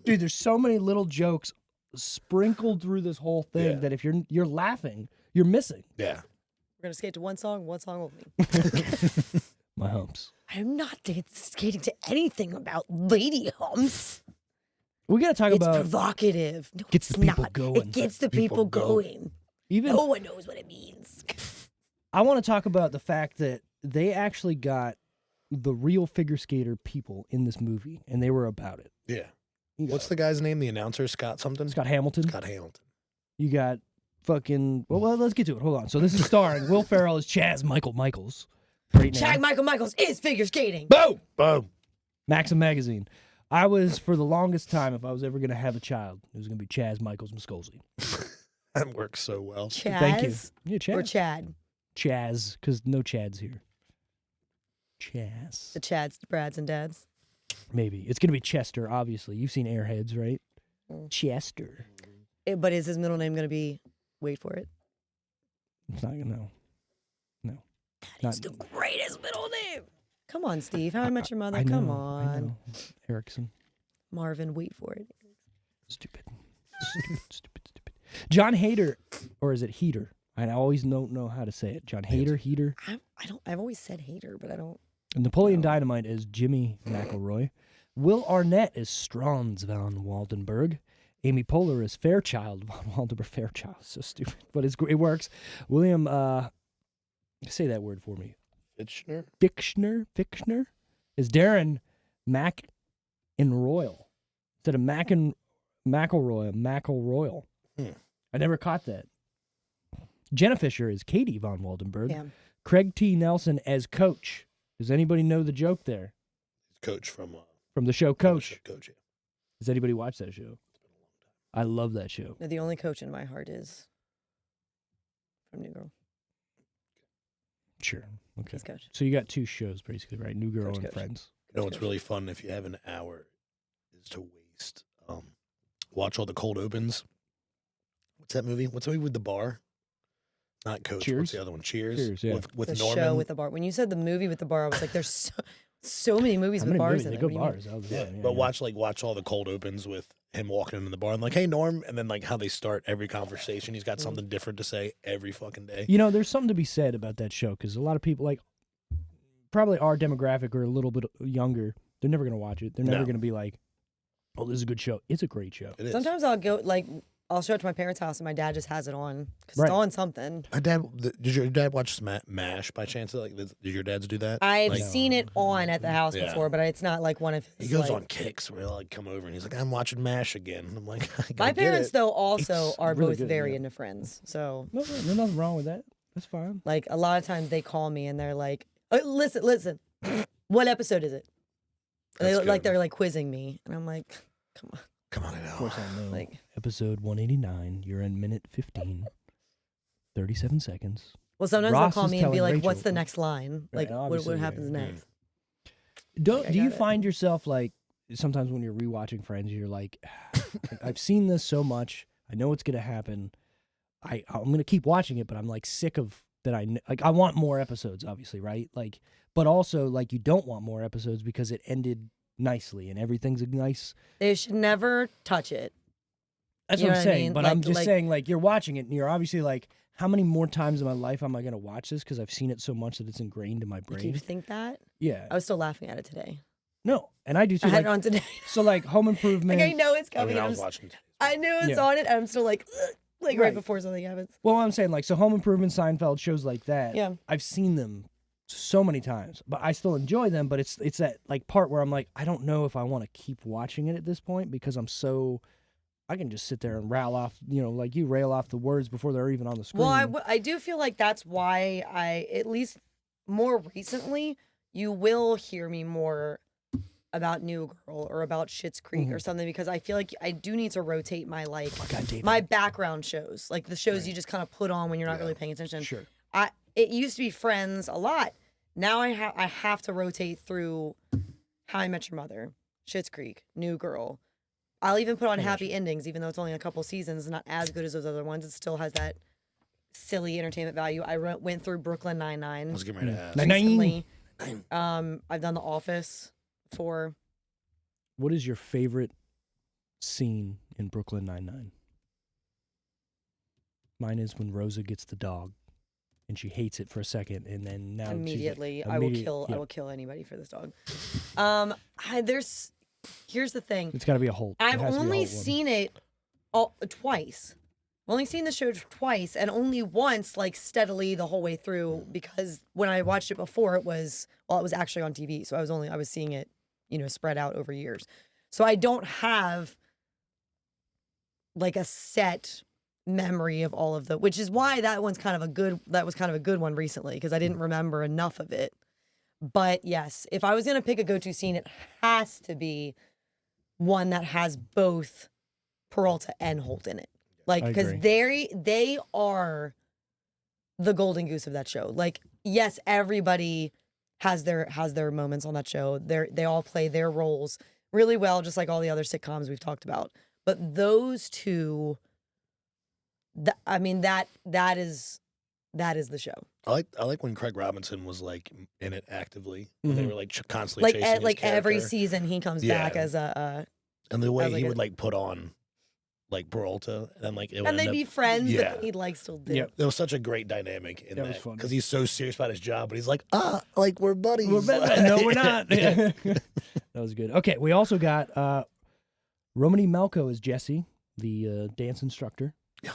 [SPEAKER 1] Dude, there's so many little jokes sprinkled through this whole thing that if you're laughing, you're missing.
[SPEAKER 3] Yeah.
[SPEAKER 2] We're going to skate to one song only.
[SPEAKER 1] My humps.
[SPEAKER 2] I'm not skating to anything about lady humps.
[SPEAKER 1] We got to talk about...
[SPEAKER 2] It's provocative. No,
[SPEAKER 1] gets
[SPEAKER 2] it's
[SPEAKER 1] the people
[SPEAKER 2] not.
[SPEAKER 1] going.
[SPEAKER 2] It gets the people going.
[SPEAKER 1] Even
[SPEAKER 2] no one knows what it means.
[SPEAKER 1] I want to talk about the fact that they actually got the real figure skater people in this movie, and they were about it.
[SPEAKER 3] Yeah. What's the guy's name? The announcer? Scott something?
[SPEAKER 1] Scott Hamilton.
[SPEAKER 3] Scott Hamilton.
[SPEAKER 1] You got fucking... Well, let's get to it. Hold on. So this is starring Will Ferrell as Chaz Michaels. Great name.
[SPEAKER 2] Chaz Michaels is figure skating.
[SPEAKER 1] Boom!
[SPEAKER 3] Boom.
[SPEAKER 1] Maxim Magazine. I was, for the longest time, if I was ever going to have a child, it was going to be Chaz Michaels Muscolzi.
[SPEAKER 3] That works so well.
[SPEAKER 2] Chaz?
[SPEAKER 1] Thank you. Yeah, Chaz.
[SPEAKER 2] Or Chad?
[SPEAKER 1] Chaz, because no Chads here. Chaz.
[SPEAKER 2] The Chads, Brads, and Dads?
[SPEAKER 1] Maybe. It's going to be Chester, obviously. You've seen Airheads, right? Chester.
[SPEAKER 2] But is his middle name going to be, wait for it?
[SPEAKER 1] It's not going to, no.
[SPEAKER 2] That is the greatest middle name. Come on, Steve. How I Met Your Mother?
[SPEAKER 1] I know,
[SPEAKER 2] Come on.
[SPEAKER 1] I know. Erickson.
[SPEAKER 2] Marvin, wait for it.
[SPEAKER 1] Stupid. Stupid. John Hader, or is it Heater? I always don't know how to say it. John Hader, Heater.
[SPEAKER 2] I've always said hater, but I don't.
[SPEAKER 1] Napoleon Dynamite is Jimmy McElroy. Will Arnett is Strauss van Waldenberg. Amy Poehler is Fairchild von Waldenberg. Fairchild, so stupid, but it works. William, say that word for me. Fichtner is Darren McElroy instead of McElroy. I never caught that. Jenna Fischer is Katie von Waldenberg.
[SPEAKER 2] Yeah.
[SPEAKER 1] Craig T. Nelson as Coach. Does anybody know the joke there?
[SPEAKER 3] Coach from
[SPEAKER 1] the show Coach.
[SPEAKER 3] Coach, yeah.
[SPEAKER 1] Does anybody watch that show? I love that show.
[SPEAKER 2] No, the only coach in my heart is from New Girl.
[SPEAKER 1] Sure. Okay.
[SPEAKER 2] He's Coach.
[SPEAKER 1] So you got two shows basically, right? New Girl and
[SPEAKER 2] Coach.
[SPEAKER 1] Friends.
[SPEAKER 3] You know what's really fun if you have an hour is to waste. Watch all the cold opens. What's that movie? What's the movie with the bar? Not Coach.
[SPEAKER 1] Cheers?
[SPEAKER 3] What's the other one? Cheers.
[SPEAKER 1] Cheers, yeah.
[SPEAKER 3] With
[SPEAKER 2] The
[SPEAKER 3] Norman.
[SPEAKER 2] show with the bar. When you said the movie with the bar, I was like, there's so many movies with bars in
[SPEAKER 1] They
[SPEAKER 2] it.
[SPEAKER 1] go
[SPEAKER 2] What do you mean?
[SPEAKER 1] bars. All the
[SPEAKER 3] Yeah,
[SPEAKER 1] time.
[SPEAKER 3] but watch all the cold opens with him walking into the bar and like, hey Norm, and then like how they start every conversation. He's got something different to say every fucking day.
[SPEAKER 1] You know, there's something to be said about that show because a lot of people, like, probably our demographic or a little bit younger, they're never going to watch it. They're never going to be like, oh, this is a good show. It's a great show.
[SPEAKER 3] It is.
[SPEAKER 2] Sometimes I'll go, like, I'll show it to my parents' house and my dad just has it on because it's on something.
[SPEAKER 3] My dad, did your dad watch MASH by chance? Like, did your dads do that?
[SPEAKER 2] I've
[SPEAKER 3] Like,
[SPEAKER 2] seen it on at the house
[SPEAKER 3] Yeah.
[SPEAKER 2] before, but it's not like one of his.
[SPEAKER 3] he goes
[SPEAKER 2] like,
[SPEAKER 3] on kicks where he'll like come over and he's like, I'm watching MASH again. And I'm like,
[SPEAKER 2] My parents, though, also are
[SPEAKER 1] really
[SPEAKER 2] both
[SPEAKER 1] good,
[SPEAKER 2] very
[SPEAKER 1] yeah.
[SPEAKER 2] into Friends. So,
[SPEAKER 1] No, there's nothing wrong with that. That's fine.
[SPEAKER 2] like, a lot of times they call me and they're like, listen, what episode is it? And
[SPEAKER 3] That's
[SPEAKER 2] they're
[SPEAKER 3] good.
[SPEAKER 2] like quizzing me. And I'm like, come on.
[SPEAKER 3] Come on, I know.
[SPEAKER 1] Of course I know.
[SPEAKER 2] Like-
[SPEAKER 1] Episode 189. You're in minute 15. 37 seconds.
[SPEAKER 2] Well, sometimes
[SPEAKER 1] Ross
[SPEAKER 2] they'll call
[SPEAKER 1] is
[SPEAKER 2] me and be
[SPEAKER 1] telling
[SPEAKER 2] like,
[SPEAKER 1] Rachel.
[SPEAKER 2] what's the next line?
[SPEAKER 1] Right,
[SPEAKER 2] Like,
[SPEAKER 1] obviously,
[SPEAKER 2] what
[SPEAKER 1] yeah,
[SPEAKER 2] happens
[SPEAKER 1] yeah.
[SPEAKER 2] next?
[SPEAKER 1] Do
[SPEAKER 2] I
[SPEAKER 1] you
[SPEAKER 2] got it.
[SPEAKER 1] find yourself like sometimes when you're rewatching Friends, you're like, I've seen this so much. I know what's gonna happen. I'm gonna keep watching it, but I'm like sick of that. I want more episodes, obviously, right? Like, but also like you don't want more episodes because it ended nicely and everything's nice.
[SPEAKER 2] They should never touch it.
[SPEAKER 1] That's
[SPEAKER 2] You
[SPEAKER 1] what
[SPEAKER 2] know
[SPEAKER 1] I'm
[SPEAKER 2] what I
[SPEAKER 1] saying.
[SPEAKER 2] mean?
[SPEAKER 1] But I'm
[SPEAKER 2] Like-
[SPEAKER 1] just
[SPEAKER 2] like-
[SPEAKER 1] saying, like you're watching it and you're obviously like, how many more times in my life am I gonna watch this? Because I've seen it so much that it's ingrained in my
[SPEAKER 2] Like,
[SPEAKER 1] brain.
[SPEAKER 2] you think that?
[SPEAKER 1] Yeah.
[SPEAKER 2] I was still laughing at it today.
[SPEAKER 1] No, and I do too.
[SPEAKER 2] I had
[SPEAKER 1] Like,
[SPEAKER 2] it on today.
[SPEAKER 1] so like Home Improvement.
[SPEAKER 2] Like, I know it's
[SPEAKER 3] I
[SPEAKER 2] coming.
[SPEAKER 3] mean, I was watching.
[SPEAKER 2] I knew it's
[SPEAKER 1] Yeah.
[SPEAKER 2] on it. And I'm still like, ugh. like right before something happens.
[SPEAKER 1] Well, I'm saying, like, so Home Improvement, Seinfeld, shows like that.
[SPEAKER 2] Yeah.
[SPEAKER 1] I've seen them so many times, but I still enjoy them. But it's that like part where I'm like, I don't know if I want to keep watching it at this point because I can just sit there and rail off, like you rail off the words before they're even on the screen.
[SPEAKER 2] Well, I do feel like that's why at least more recently, you will hear me more about New Girl or about Schitt's Creek or something, because I feel like I do need to rotate my my background shows, like the shows you just kind of put on when you're not really paying attention.
[SPEAKER 1] Sure.
[SPEAKER 2] It used to be Friends a lot. Now I have to rotate through How I Met Your Mother, Schitt's Creek, New Girl. I'll even put on Happy Endings, even though it's only a couple seasons, not as good as those other ones. It still has that silly entertainment value. I went through Brooklyn Nine-Nine.
[SPEAKER 3] I was getting ready to ask.
[SPEAKER 2] Recently. I've done The Office 4.
[SPEAKER 1] What is your favorite scene in Brooklyn Nine-Nine? Mine is when Rosa gets the dog, and she hates it for a second, and then now
[SPEAKER 2] immediately I will kill anybody for this dog. Here's the thing.
[SPEAKER 1] It's got to be a Holt.
[SPEAKER 2] I've only seen it twice. I've only seen the show twice, and only once, like, steadily the whole way through, because when I watched it before, it was actually on TV, so I was seeing it, spread out over years. So I don't have like a set memory of all of which is why that was kind of a good one recently, because I didn't remember enough of it. But yes, if I was going to pick a go-to scene, it has to be one that has both Peralta and Holt in it. Like, because they are the golden goose of that show. Like, yes, everybody has their moments on that show. They all play their roles really well, just like all the other sitcoms we've talked about. But those two, that is the show.
[SPEAKER 3] I like when Craig Robinson was like in it actively. When they were like constantly chasing his character.
[SPEAKER 2] Every season he comes back as a
[SPEAKER 3] and the way he would like put on like Peralta, and then like
[SPEAKER 2] they'd be friends, but he'd like still do.
[SPEAKER 3] There was such a great dynamic in that
[SPEAKER 1] because
[SPEAKER 3] he's so serious about his job, but he's like, like we're buddies.
[SPEAKER 1] We're better. No, we're not. That was good. Okay, we also got Romany Malco as Jesse, the dance instructor.
[SPEAKER 3] Yeah,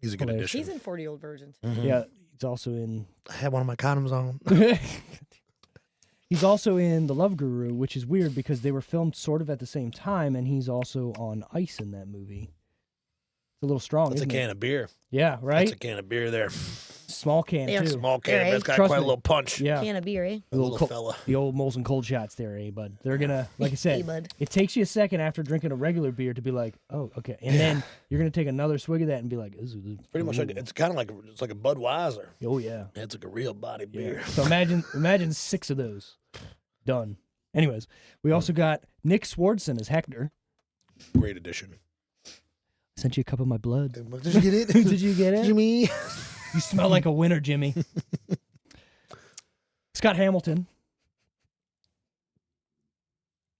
[SPEAKER 3] he's a good addition.
[SPEAKER 2] He's in 40-Year-Old Virgins.
[SPEAKER 1] Mm-hmm. Yeah, he's also in.
[SPEAKER 3] I had one of my condoms on.
[SPEAKER 1] He's also in The Love Guru, which is weird because they were filmed sort of at the same time, and he's also on ice in that movie. It's a little strong.
[SPEAKER 3] That's a can of beer.
[SPEAKER 1] Yeah, right?
[SPEAKER 3] That's a can of beer there.
[SPEAKER 1] Small can, too.
[SPEAKER 3] Small can, but it's got quite a little punch.
[SPEAKER 1] Yeah.
[SPEAKER 2] Can of beer, eh?
[SPEAKER 3] A little fella.
[SPEAKER 1] The old Molson Cold shots there, eh, bud? They're going to, like I said, it takes you a second after drinking a regular beer to be like, oh, okay. And then you're going to take another swig of that and be like, this is
[SPEAKER 3] pretty much like, it's kind of like, it's like a Budweiser.
[SPEAKER 1] Oh, yeah.
[SPEAKER 3] It's like a real body beer.
[SPEAKER 1] So imagine 6 of those. Done. Anyways, we also got Nick Swardson as Hector.
[SPEAKER 3] Great addition.
[SPEAKER 1] I sent you a cup of my blood.
[SPEAKER 3] Did you get it?
[SPEAKER 1] Did you get it?
[SPEAKER 3] Jimmy?
[SPEAKER 1] You smell like a winner, Jimmy. Scott Hamilton.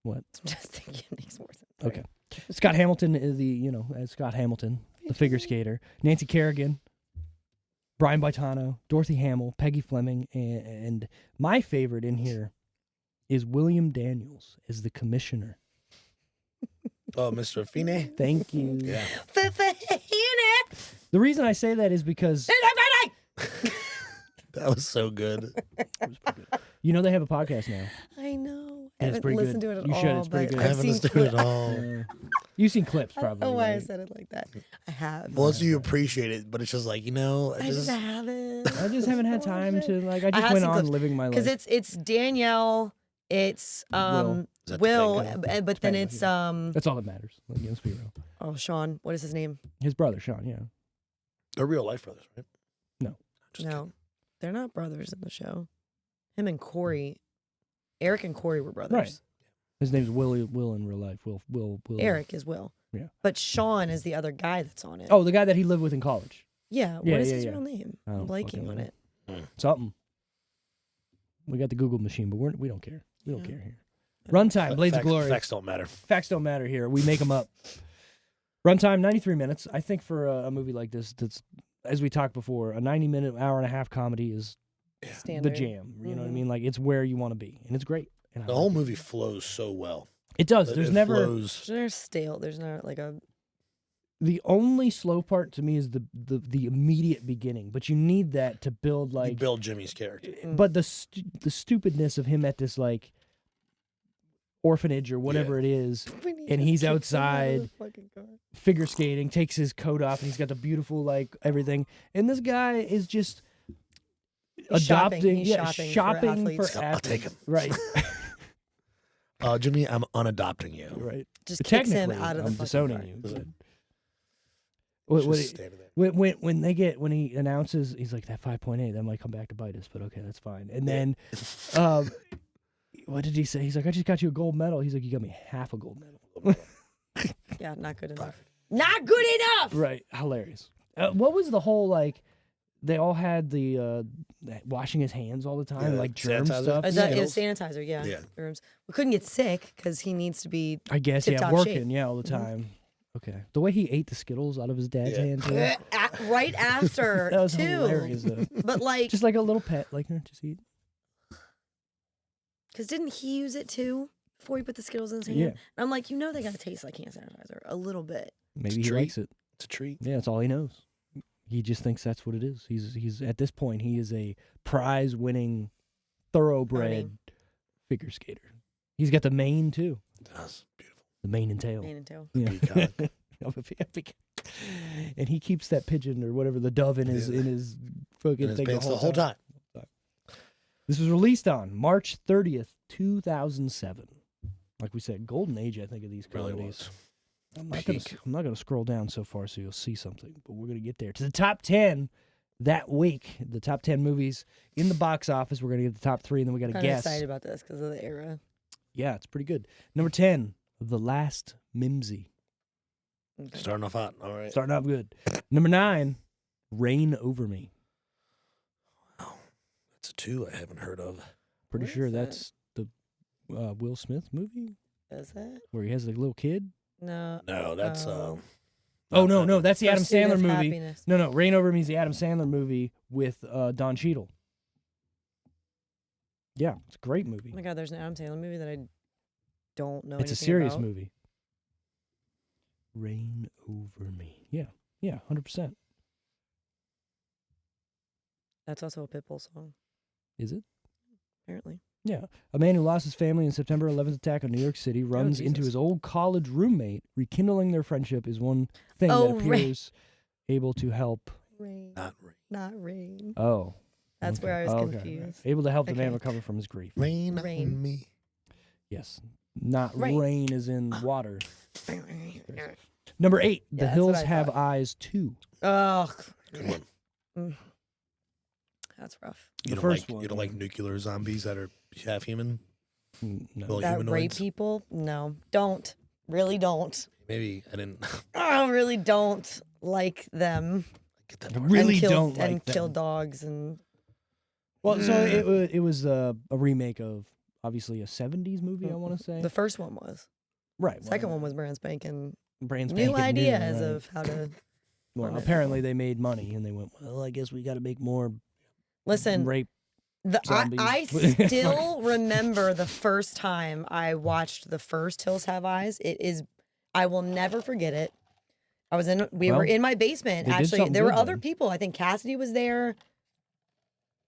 [SPEAKER 1] What?
[SPEAKER 2] Just thinking Nick Swardson.
[SPEAKER 1] Okay. Scott Hamilton is as Scott Hamilton, the figure skater. Nancy Kerrigan. Brian Boitano. Dorothy Hamill. Peggy Fleming. And my favorite in here is William Daniels as the commissioner.
[SPEAKER 3] Oh, Mr. Fine.
[SPEAKER 1] Thank you.
[SPEAKER 3] Yeah.
[SPEAKER 1] The reason I say that is because
[SPEAKER 3] that was so good.
[SPEAKER 1] You know they have a podcast now.
[SPEAKER 2] I know.
[SPEAKER 1] And
[SPEAKER 2] I haven't listened to it at all. You should.
[SPEAKER 1] It's pretty good.
[SPEAKER 3] I haven't listened to it at all.
[SPEAKER 1] You've seen clips, probably.
[SPEAKER 2] Oh, why I said it like that. I have.
[SPEAKER 3] Well, you appreciate it, but it's just like,
[SPEAKER 2] I just haven't.
[SPEAKER 1] I just haven't had time to I just went on living my life.
[SPEAKER 2] Because it's Danielle, it's Will, but then it's
[SPEAKER 1] That's all that matters. Let's be real.
[SPEAKER 2] Oh, Sean. What is his name?
[SPEAKER 1] His brother, Sean. Yeah.
[SPEAKER 3] They're real life brothers, right?
[SPEAKER 1] No.
[SPEAKER 2] No, they're not brothers in the show. Him and Corey, Eric and Corey were brothers.
[SPEAKER 1] Right. His name's Will in real life. Will.
[SPEAKER 2] Eric is Will.
[SPEAKER 1] Yeah.
[SPEAKER 2] But Sean is the other guy that's on it.
[SPEAKER 1] Oh, the guy that he lived with in college.
[SPEAKER 2] Yeah. What is his real name? I'm blanking on it.
[SPEAKER 1] Something. We got the Google machine, but we don't care. We don't care here. Runtime, Blades of Glory.
[SPEAKER 3] Facts don't matter.
[SPEAKER 1] Facts don't matter here. We make them up. Runtime, 93 minutes. I think for a movie like this, that's, as we talked before, a 90-minute, hour-and-a-half comedy is
[SPEAKER 2] Standard.
[SPEAKER 1] the jam. You know what I mean? Like, it's where you want to be, and it's great. And
[SPEAKER 3] the whole movie flows so well.
[SPEAKER 1] It does. There's never...
[SPEAKER 3] Flows.
[SPEAKER 2] There's stale. There's not like a...
[SPEAKER 1] The only slow part to me is the immediate beginning, but you need that to build like
[SPEAKER 3] you build Jimmy's character.
[SPEAKER 1] But the stupidness of him at this like orphanage or whatever it is, and he's outside figure skating, takes his coat off, and he's got the beautiful like everything, and this guy is just shopping for athletes.
[SPEAKER 3] I'll take him.
[SPEAKER 1] Right.
[SPEAKER 3] Jimmy, I'm unadopting you.
[SPEAKER 1] Right.
[SPEAKER 2] Just kicks him out of the
[SPEAKER 1] disowning
[SPEAKER 2] car.
[SPEAKER 1] you. When he announces, he's like, that 5.8, that might come back to bite us, but okay, that's fine. And then, what did he say? He's like, I just got you a gold medal. He's like, you got me half a gold medal.
[SPEAKER 2] Yeah, not good enough. Not good enough!
[SPEAKER 1] Right. Hilarious. What was the whole, like, they all had the washing his hands all the time, like germ stuff.
[SPEAKER 2] Sanitizer, yeah. Germs. We couldn't get sick because he needs to be
[SPEAKER 1] working, shape. All the time. Okay. The way he ate the Skittles out of his dad's hand, too.
[SPEAKER 2] Right after,
[SPEAKER 1] that was
[SPEAKER 2] too.
[SPEAKER 1] Hilarious, though.
[SPEAKER 2] But like...
[SPEAKER 1] Just like a little pet, like, just eat.
[SPEAKER 2] Because didn't he use it, too, before he put the Skittles in his hand?
[SPEAKER 1] Yeah.
[SPEAKER 2] And I'm like, they got to taste like hand sanitizer. A little bit.
[SPEAKER 1] Maybe he likes it.
[SPEAKER 3] It's a treat.
[SPEAKER 1] Yeah, that's all he knows. He just thinks that's what it is. He's at this point, he is a prize-winning, thoroughbred figure skater. He's got the mane, too.
[SPEAKER 3] That's beautiful.
[SPEAKER 1] The mane and tail.
[SPEAKER 2] Mane and tail.
[SPEAKER 1] Yeah. And he keeps that pigeon or whatever, the dove in his fucking thing
[SPEAKER 3] the whole time.
[SPEAKER 1] This was released on March 30th, 2007. Like we said, golden age, I think, of these comedies. I'm not gonna scroll down so far so you'll see something, but we're gonna get there to the top 10 that week. The top 10 movies in the box office. We're gonna get the top 3, and then we gotta guess.
[SPEAKER 2] I'm excited about this because of the era.
[SPEAKER 1] Yeah, it's pretty good. Number 10, The Last Mimsy.
[SPEAKER 3] Okay. Starting off hot. All right.
[SPEAKER 1] Starting off good. Number 9, Reign Over Me.
[SPEAKER 3] Wow, that's a 2 I haven't heard of.
[SPEAKER 1] Pretty sure that's the Will Smith movie.
[SPEAKER 2] Is that
[SPEAKER 1] where he has a little kid?
[SPEAKER 3] No, that's
[SPEAKER 1] no, that's the Adam Sandler movie.
[SPEAKER 2] Happiness.
[SPEAKER 1] No, Reign Over Me is the Adam Sandler movie with Don Cheadle. Yeah, it's a great movie.
[SPEAKER 2] Oh my God, there's an Adam Sandler movie that I don't know.
[SPEAKER 1] It's a serious movie. Reign Over Me. Yeah, 100%.
[SPEAKER 2] That's also a Pitbull song.
[SPEAKER 1] Is it?
[SPEAKER 2] Apparently.
[SPEAKER 1] Yeah. A man who lost his family in September 11th attack on New York City runs into his old college roommate. Rekindling their friendship is one thing that appears able to help.
[SPEAKER 2] Rain.
[SPEAKER 3] Not
[SPEAKER 2] rain.
[SPEAKER 1] Oh.
[SPEAKER 2] That's where I was confused.
[SPEAKER 1] Able to help the man recover from his grief.
[SPEAKER 3] Rain on me.
[SPEAKER 1] Yes. Not rain as in water. Number 8, The Hills Have Eyes 2.
[SPEAKER 2] Oh.
[SPEAKER 3] Good one.
[SPEAKER 2] That's rough.
[SPEAKER 3] You don't like nuclear zombies that are half human?
[SPEAKER 1] No.
[SPEAKER 2] That rape people? No. Don't. Really don't.
[SPEAKER 3] Maybe I didn't.
[SPEAKER 2] I really don't like them.
[SPEAKER 3] Get that
[SPEAKER 1] I really don't like
[SPEAKER 2] and
[SPEAKER 1] them.
[SPEAKER 2] kill dogs and.
[SPEAKER 1] Well, so it was a remake of obviously a 70s movie. I want to say
[SPEAKER 2] the first one was
[SPEAKER 1] right.
[SPEAKER 2] Second one was brand spanking.
[SPEAKER 1] New
[SPEAKER 2] ideas of how to.
[SPEAKER 1] Well, apparently they made money and they went. Well, I guess we got to make more.
[SPEAKER 2] Listen,
[SPEAKER 1] rape.
[SPEAKER 2] I still remember the first time I watched the first Hills Have Eyes. I will never forget it. We were in my basement. Actually, there were other people. I think Cassidy was there.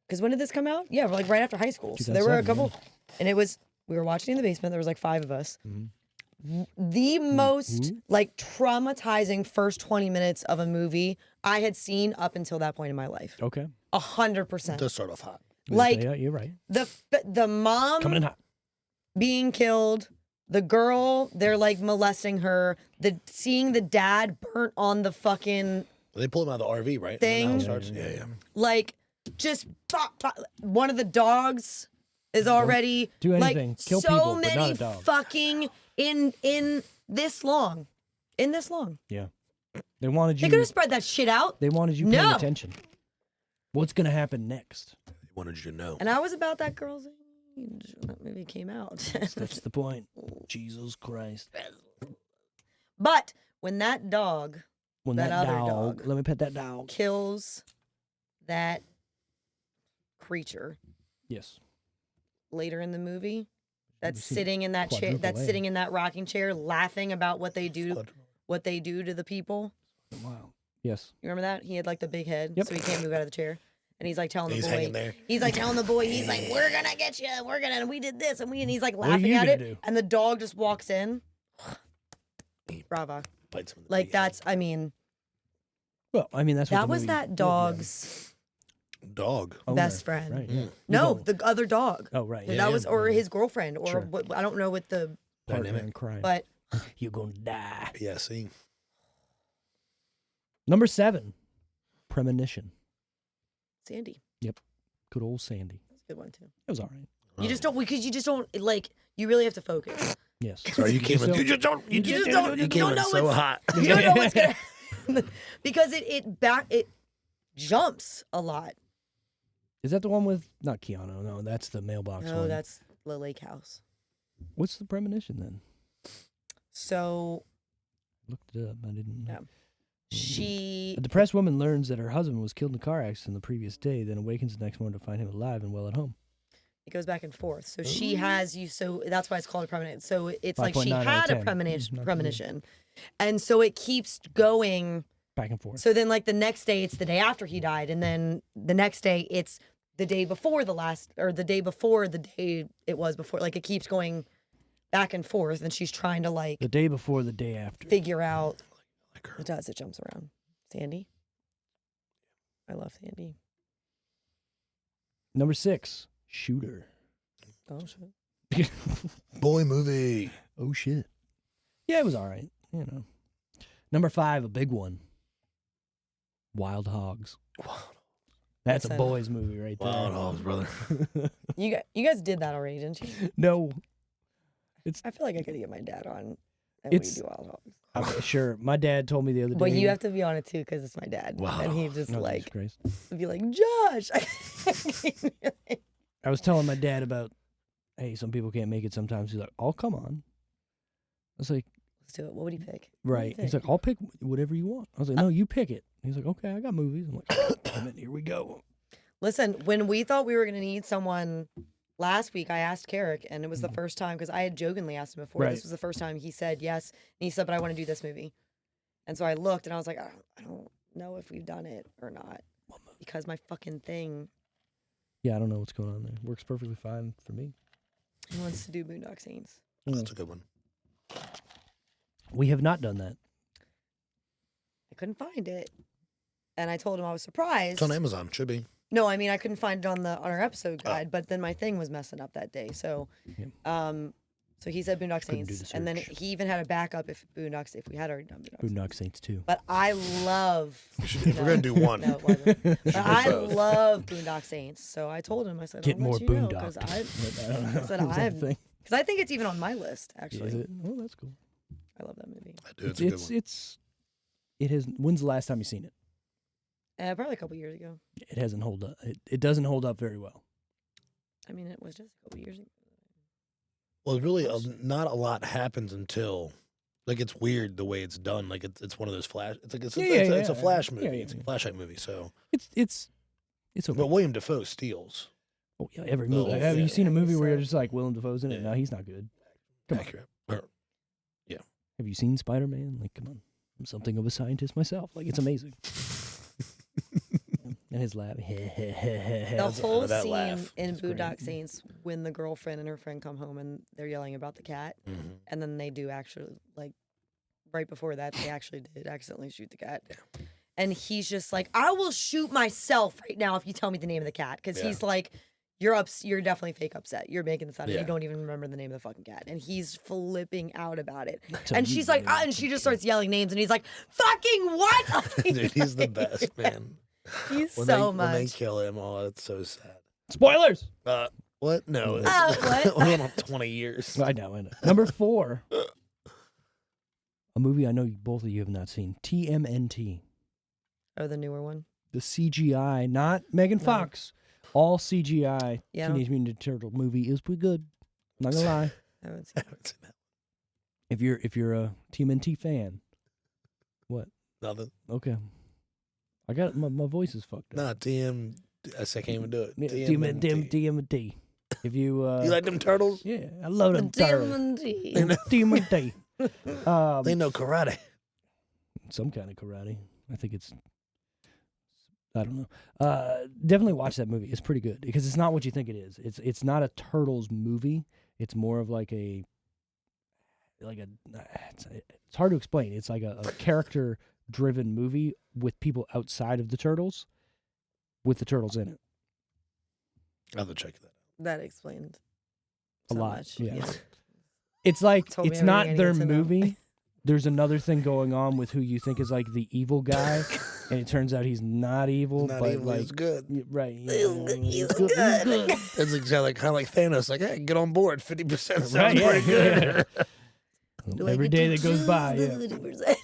[SPEAKER 2] Because when did this come out? Yeah, like right after high school. So there were a couple, and we were watching in the basement. There was like 5 of us. Mm-hmm. The most like traumatizing first 20 minutes of a movie I had seen up until that point in my life.
[SPEAKER 1] Okay.
[SPEAKER 2] 100%.
[SPEAKER 3] It does start off hot.
[SPEAKER 2] Like,
[SPEAKER 1] yeah, you're right.
[SPEAKER 2] The mom
[SPEAKER 1] coming in hot,
[SPEAKER 2] being killed, the girl, they're like molesting her, seeing the dad burnt on the fucking
[SPEAKER 3] they pulled him out of the RV, right?
[SPEAKER 2] Thing.
[SPEAKER 3] Yeah.
[SPEAKER 2] Like, just one of the dogs is already
[SPEAKER 1] do anything.
[SPEAKER 2] Like
[SPEAKER 1] kill
[SPEAKER 2] so
[SPEAKER 1] people,
[SPEAKER 2] many
[SPEAKER 1] but not a dog.
[SPEAKER 2] fucking in this long.
[SPEAKER 1] Yeah. They wanted you.
[SPEAKER 2] They could have spread that shit out.
[SPEAKER 1] They wanted you paying attention. What's gonna happen next?
[SPEAKER 3] They wanted you to know.
[SPEAKER 2] And I was about that girl's age when that movie came out.
[SPEAKER 1] That's the point. Jesus Christ.
[SPEAKER 2] But when that dog, that other dog,
[SPEAKER 1] let me pet that dog,
[SPEAKER 2] kills that creature.
[SPEAKER 1] Yes.
[SPEAKER 2] Later in the movie, that's sitting in that chair, sitting in that rocking chair, laughing about what they do to the people.
[SPEAKER 1] Wow. Yes.
[SPEAKER 2] You remember that? He had like the big head,
[SPEAKER 1] Yep.
[SPEAKER 2] so he can't move out of the chair. And he's like telling the boy.
[SPEAKER 3] Hanging there.
[SPEAKER 2] He's like telling the boy, he's like, we're gonna get you. And we did this, and he's like
[SPEAKER 1] What are
[SPEAKER 2] laughing
[SPEAKER 1] you
[SPEAKER 2] at
[SPEAKER 1] gonna
[SPEAKER 2] it.
[SPEAKER 1] do?
[SPEAKER 2] And the dog just walks in. Bravo. Like that's, I mean.
[SPEAKER 1] Well, I mean, that's what
[SPEAKER 2] that
[SPEAKER 1] the
[SPEAKER 2] was
[SPEAKER 1] movie
[SPEAKER 2] that dog's
[SPEAKER 3] dog
[SPEAKER 2] best friend.
[SPEAKER 1] Right, yeah.
[SPEAKER 2] No, the other dog.
[SPEAKER 1] Oh, right.
[SPEAKER 2] That was, or his girlfriend, or
[SPEAKER 1] Sure.
[SPEAKER 2] what, I don't know what the
[SPEAKER 1] Partner in crime.
[SPEAKER 2] but
[SPEAKER 1] You're gonna die.
[SPEAKER 3] Yeah, see.
[SPEAKER 1] Number 7, Premonition.
[SPEAKER 2] Sandy.
[SPEAKER 1] Yep. Good old Sandy.
[SPEAKER 2] That's a good one too.
[SPEAKER 1] It was all right.
[SPEAKER 2] You just don't, because you just don't, like, you really have to focus.
[SPEAKER 1] Yes.
[SPEAKER 3] Sorry, you came in. You
[SPEAKER 2] just don't know
[SPEAKER 3] so
[SPEAKER 2] what's-
[SPEAKER 3] hot.
[SPEAKER 2] You don't know what's gonna because it jumps a lot.
[SPEAKER 1] Is that the one with not Keanu? No, that's the mailbox
[SPEAKER 2] No,
[SPEAKER 1] one.
[SPEAKER 2] that's the lake house.
[SPEAKER 1] What's the premonition then?
[SPEAKER 2] So
[SPEAKER 1] Looked it up. I didn't.
[SPEAKER 2] Yeah. She
[SPEAKER 1] A depressed woman learns that her husband was killed in a car accident the previous day, then awakens the next morning to find him alive and well at home.
[SPEAKER 2] it goes back and forth. So she has you. So that's why it's called a premonition. So it's like she
[SPEAKER 1] 5.9 out of
[SPEAKER 2] had a
[SPEAKER 1] 10.
[SPEAKER 2] premonition, and so it keeps going.
[SPEAKER 1] Back and forth.
[SPEAKER 2] So then, like the next day, it's the day after he died, and then the next day, it's the day before the last, or the day before the day it was before. Like it keeps going back and forth, and she's trying to like
[SPEAKER 1] The day before, the day after.
[SPEAKER 2] figure out. It does. It jumps around. Sandy. I love Sandy.
[SPEAKER 1] Number 6, Shooter.
[SPEAKER 2] Oh shit.
[SPEAKER 3] Boy movie.
[SPEAKER 1] Oh shit. Yeah, it was all right. You know. Number 5, a big one. Wild Hogs. That's a
[SPEAKER 2] Listen.
[SPEAKER 1] boys movie right there.
[SPEAKER 3] Wild Hogs, brother.
[SPEAKER 2] You guys did that already, didn't you?
[SPEAKER 1] No.
[SPEAKER 2] I feel like I could get my dad on and
[SPEAKER 1] It's-
[SPEAKER 2] we do Wild Hogs.
[SPEAKER 1] Okay, sure. My dad told me the other day.
[SPEAKER 2] But you have to be on it too because it's my dad.
[SPEAKER 3] Wow.
[SPEAKER 2] And he just
[SPEAKER 1] No,
[SPEAKER 2] like
[SPEAKER 1] Christ.
[SPEAKER 2] be like, Josh.
[SPEAKER 1] I was telling my dad about, hey, some people can't make it sometimes. He's like, oh, come on. I was like,
[SPEAKER 2] Let's do it. What would he pick?
[SPEAKER 1] right. He's like, I'll pick whatever you want. I was like, no, you pick it. He's like, okay, I got movies. I'm like, damn it, here we go.
[SPEAKER 2] Listen, when we thought we were going to need someone last week, I asked Carrick, and it was the first time, because I had jokingly asked him before.
[SPEAKER 1] Right.
[SPEAKER 2] This was the first time he said yes. And he said, but I want to do this movie. And so I looked, and I was like, I don't know if we've done it or not. Because my fucking thing.
[SPEAKER 1] Yeah, I don't know what's going on there. Works perfectly fine for me.
[SPEAKER 2] He wants to do Boondock Saints.
[SPEAKER 3] That's a good one.
[SPEAKER 1] We have not done that.
[SPEAKER 2] I couldn't find it. And I told him I was surprised.
[SPEAKER 3] It's on Amazon. Should be.
[SPEAKER 2] No, I mean I couldn't find it on our episode guide, but then my thing was messing up that day. So, so he said Boondock
[SPEAKER 1] Couldn't do
[SPEAKER 2] Saints,
[SPEAKER 1] the
[SPEAKER 2] and then
[SPEAKER 1] search.
[SPEAKER 2] he even had a backup if we had already done Boondock Saints.
[SPEAKER 1] Boondock Saints 2.
[SPEAKER 2] But I love.
[SPEAKER 3] If we're gonna do one,
[SPEAKER 2] No, it wasn't. But I
[SPEAKER 3] both.
[SPEAKER 2] love Boondock Saints, so I told him I said
[SPEAKER 1] Get
[SPEAKER 2] I'll
[SPEAKER 1] more
[SPEAKER 2] let you know, 'cause
[SPEAKER 1] Boondock.
[SPEAKER 2] I
[SPEAKER 1] I don't know.
[SPEAKER 2] said
[SPEAKER 1] Is that a thing?
[SPEAKER 2] because I think it's even on my list actually.
[SPEAKER 1] Is it? Oh, that's cool.
[SPEAKER 2] I love that movie.
[SPEAKER 3] I do. It's a good one.
[SPEAKER 1] It has. When's the last time you seen it?
[SPEAKER 2] Probably a couple years ago.
[SPEAKER 1] It hasn't hold up. It doesn't hold up very well.
[SPEAKER 2] I mean, it was just a couple years ago.
[SPEAKER 3] Well, really, not a lot happens until, like, it's weird the way it's done. Like, it's one of those flash. It's like it's a flash movie.
[SPEAKER 1] Yeah, yeah,
[SPEAKER 3] It's a flashlight movie. So,
[SPEAKER 1] It's okay.
[SPEAKER 3] but William Dafoe steals.
[SPEAKER 1] Oh, yeah, every
[SPEAKER 3] the
[SPEAKER 1] movie.
[SPEAKER 3] whole
[SPEAKER 1] Have you
[SPEAKER 3] thing.
[SPEAKER 1] seen a movie where you're
[SPEAKER 2] So-
[SPEAKER 1] just like Willem Dafoe's in it?
[SPEAKER 3] Yeah.
[SPEAKER 1] No, he's not good. Come on.
[SPEAKER 3] Accurate.
[SPEAKER 1] Have you seen Spider-Man? Like, come on. I'm something of a scientist myself. Like, it's amazing. And his laugh.
[SPEAKER 2] The whole
[SPEAKER 3] that
[SPEAKER 2] scene
[SPEAKER 3] laugh.
[SPEAKER 2] in
[SPEAKER 1] It's great.
[SPEAKER 2] Boondock Saints when the girlfriend and her friend come home and they're yelling about the cat,
[SPEAKER 3] Mhm.
[SPEAKER 2] and then they do actually, like, right before that, they actually did accidentally shoot the cat. And he's just like, I will shoot myself right now if you tell me the name of the cat. Because
[SPEAKER 3] Yeah.
[SPEAKER 2] he's like, you're definitely fake upset. You're making this out of
[SPEAKER 3] Yeah.
[SPEAKER 2] You don't even remember the name of the fucking cat. And he's flipping out about it.
[SPEAKER 1] Tell
[SPEAKER 2] And
[SPEAKER 1] you
[SPEAKER 2] she's
[SPEAKER 1] the
[SPEAKER 2] like,
[SPEAKER 1] name of the
[SPEAKER 2] and she just
[SPEAKER 1] cat.
[SPEAKER 2] starts yelling names. And he's like, fucking what?
[SPEAKER 3] Dude, he's the best, man.
[SPEAKER 2] He's
[SPEAKER 3] When
[SPEAKER 2] so
[SPEAKER 3] they,
[SPEAKER 2] much.
[SPEAKER 3] When they kill him, oh, that's so sad.
[SPEAKER 1] Spoilers!
[SPEAKER 3] What? No.
[SPEAKER 2] What?
[SPEAKER 3] We went on 20 years.
[SPEAKER 1] I know. Number 4. A movie I know both of you have not seen. TMNT.
[SPEAKER 2] Oh, the newer one.
[SPEAKER 1] The CGI, not Megan
[SPEAKER 2] No.
[SPEAKER 1] Fox. All CGI
[SPEAKER 2] Yeah.
[SPEAKER 1] Teenage Mutant Ninja Turtle movie is pretty good. I'm not gonna lie.
[SPEAKER 2] I haven't seen
[SPEAKER 3] I haven't seen that.
[SPEAKER 1] If you're a TMNT fan, what?
[SPEAKER 3] Nothing.
[SPEAKER 1] Okay. I got my voice is fucked up.
[SPEAKER 3] Nah, TM. I can't even do it.
[SPEAKER 1] TMNT. If you
[SPEAKER 3] You like them turtles?
[SPEAKER 1] yeah, I love them turtles.
[SPEAKER 2] TMNT.
[SPEAKER 1] TMNT.
[SPEAKER 3] They know karate.
[SPEAKER 1] some kind of karate. I think it's. I don't know. Definitely watch that movie. It's pretty good because it's not what you think it is. It's not a Turtles movie. It's more of like a. It's hard to explain. It's like a character-driven movie with people outside of the Turtles, with the Turtles in it.
[SPEAKER 3] I'll have to check that out.
[SPEAKER 2] That explained
[SPEAKER 1] a
[SPEAKER 2] so
[SPEAKER 1] lot.
[SPEAKER 2] Much.
[SPEAKER 1] Yeah. It's like it's not their movie. There's another thing going on with who you think is like the evil guy, and it turns out he's not evil.
[SPEAKER 3] Not
[SPEAKER 1] but
[SPEAKER 3] evil,
[SPEAKER 1] like
[SPEAKER 3] he's good.
[SPEAKER 1] Right?
[SPEAKER 2] He's good. He's good.
[SPEAKER 3] It's exactly kind of like Thanos. Like, hey, get on board. 50% sounds
[SPEAKER 1] Right,
[SPEAKER 3] pretty good.
[SPEAKER 1] Every day that goes by. Yeah.
[SPEAKER 2] 50%.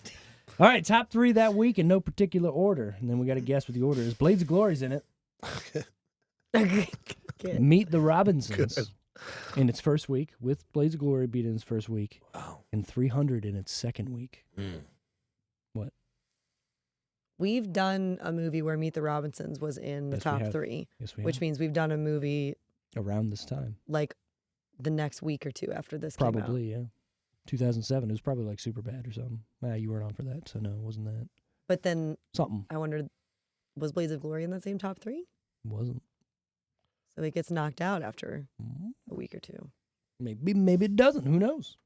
[SPEAKER 1] All right, top 3 that week in no particular order, and then we got to guess what the order is. Blades of Glory's in it.
[SPEAKER 2] Okay. Good.
[SPEAKER 1] Meet the Robinsons
[SPEAKER 3] Good.
[SPEAKER 1] in its first week, with Blades of Glory beat in its first week,
[SPEAKER 3] Wow.
[SPEAKER 1] and 300 in its second week. What?
[SPEAKER 2] We've done a movie where Meet the Robinsons was in the
[SPEAKER 1] Yes, we
[SPEAKER 2] top
[SPEAKER 1] have.
[SPEAKER 2] 3,
[SPEAKER 1] Yes, we
[SPEAKER 2] which
[SPEAKER 1] have.
[SPEAKER 2] means we've done a movie
[SPEAKER 1] Around this time.
[SPEAKER 2] like the next week or two after this came out.
[SPEAKER 1] Probably, yeah. 2007. It was probably like Superbad or something. You weren't on for that, so no, it wasn't that.
[SPEAKER 2] But then
[SPEAKER 1] Something.
[SPEAKER 2] I wondered, was Blades of Glory in that same top 3?
[SPEAKER 1] It wasn't.
[SPEAKER 2] So it gets knocked out after a week or two.
[SPEAKER 1] Maybe it doesn't. Who knows?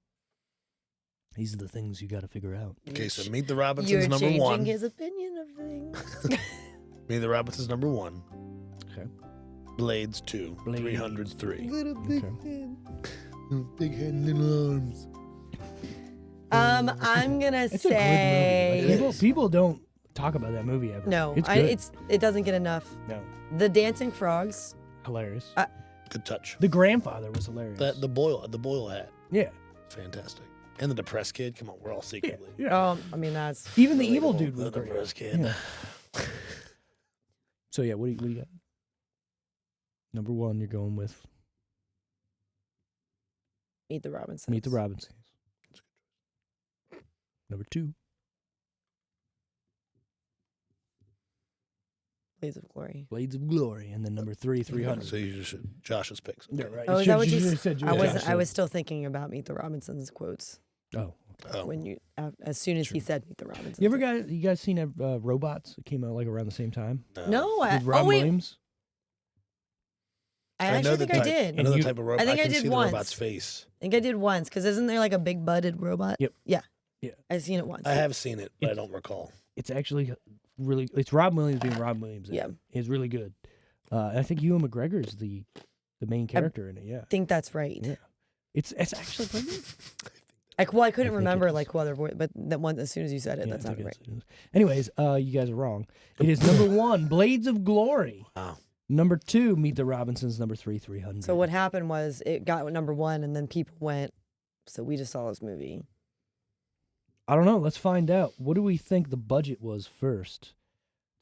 [SPEAKER 1] These are the things you got to figure out.
[SPEAKER 3] Okay, so Meet the Robinsons
[SPEAKER 2] You're
[SPEAKER 3] number
[SPEAKER 2] changing
[SPEAKER 3] 1.
[SPEAKER 2] his opinion of things.
[SPEAKER 3] Meet the Robinsons number 1.
[SPEAKER 1] Okay.
[SPEAKER 3] Blades 2.
[SPEAKER 1] Blades.
[SPEAKER 3] 303.
[SPEAKER 2] Little
[SPEAKER 1] big
[SPEAKER 2] head.
[SPEAKER 3] Big head, little arms.
[SPEAKER 2] I'm gonna
[SPEAKER 1] It's
[SPEAKER 2] say
[SPEAKER 1] a good movie. Like, people don't talk about that movie ever.
[SPEAKER 2] no.
[SPEAKER 1] It's good.
[SPEAKER 2] It doesn't get enough.
[SPEAKER 1] No.
[SPEAKER 2] The Dancing Frogs.
[SPEAKER 1] Hilarious.
[SPEAKER 3] Good touch.
[SPEAKER 1] The grandfather was hilarious.
[SPEAKER 3] The Boyle hat.
[SPEAKER 1] Yeah.
[SPEAKER 3] Fantastic. And the depressed kid. Come on, we're all secretly.
[SPEAKER 1] Yeah.
[SPEAKER 2] I mean that's
[SPEAKER 1] Even the evil
[SPEAKER 2] relatable.
[SPEAKER 1] dude was
[SPEAKER 3] The
[SPEAKER 1] great.
[SPEAKER 3] depressed kid.
[SPEAKER 1] Yeah. So yeah, what do you got? Number 1, you're going with
[SPEAKER 2] Meet the Robinsons.
[SPEAKER 1] Meet the Robinsons. Number 2,
[SPEAKER 2] Blades of Glory.
[SPEAKER 1] Blades of Glory, and then number 3, 300.
[SPEAKER 3] So you just should Josh's picks.
[SPEAKER 1] Yeah, right.
[SPEAKER 2] Oh, is that what you
[SPEAKER 1] said?
[SPEAKER 2] I was still thinking about Meet the Robinsons quotes
[SPEAKER 1] Oh.
[SPEAKER 2] when you as soon as he said Meet the Robinsons.
[SPEAKER 1] You guys seen Robots? It came out like around the same time.
[SPEAKER 2] No,
[SPEAKER 1] With Robin Williams.
[SPEAKER 2] I actually think I did.
[SPEAKER 3] I know the
[SPEAKER 1] you-
[SPEAKER 3] type of robot.
[SPEAKER 2] I think I
[SPEAKER 3] can
[SPEAKER 2] did
[SPEAKER 3] see
[SPEAKER 2] once.
[SPEAKER 3] the robot's face.
[SPEAKER 2] I think I did once because isn't there like a big butted robot?
[SPEAKER 1] Yep.
[SPEAKER 2] Yeah.
[SPEAKER 1] Yeah.
[SPEAKER 2] I've seen it once.
[SPEAKER 3] I have seen it, but I don't recall.
[SPEAKER 1] It's actually really. It's Robin Williams being Robin Williams.
[SPEAKER 2] Yeah.
[SPEAKER 1] It's really good. And I think Ewan McGregor's the main character in it. Yeah.
[SPEAKER 2] I think that's right.
[SPEAKER 1] Yeah. It's actually pretty good.
[SPEAKER 2] I couldn't
[SPEAKER 1] think
[SPEAKER 2] remember
[SPEAKER 1] it is.
[SPEAKER 2] like who other voice, but that one as soon as you said it,
[SPEAKER 1] Yeah,
[SPEAKER 2] that
[SPEAKER 1] I think
[SPEAKER 2] sounded right.
[SPEAKER 1] it's- Anyways, you guys are wrong. It is number 1, Blades of Glory.
[SPEAKER 3] Wow.
[SPEAKER 1] Number 2, Meet the Robinsons. Number 3, 300.
[SPEAKER 2] So what happened was it got number 1, and then people went. So we just saw this movie.
[SPEAKER 1] I don't know. Let's find out. What do we think the budget was first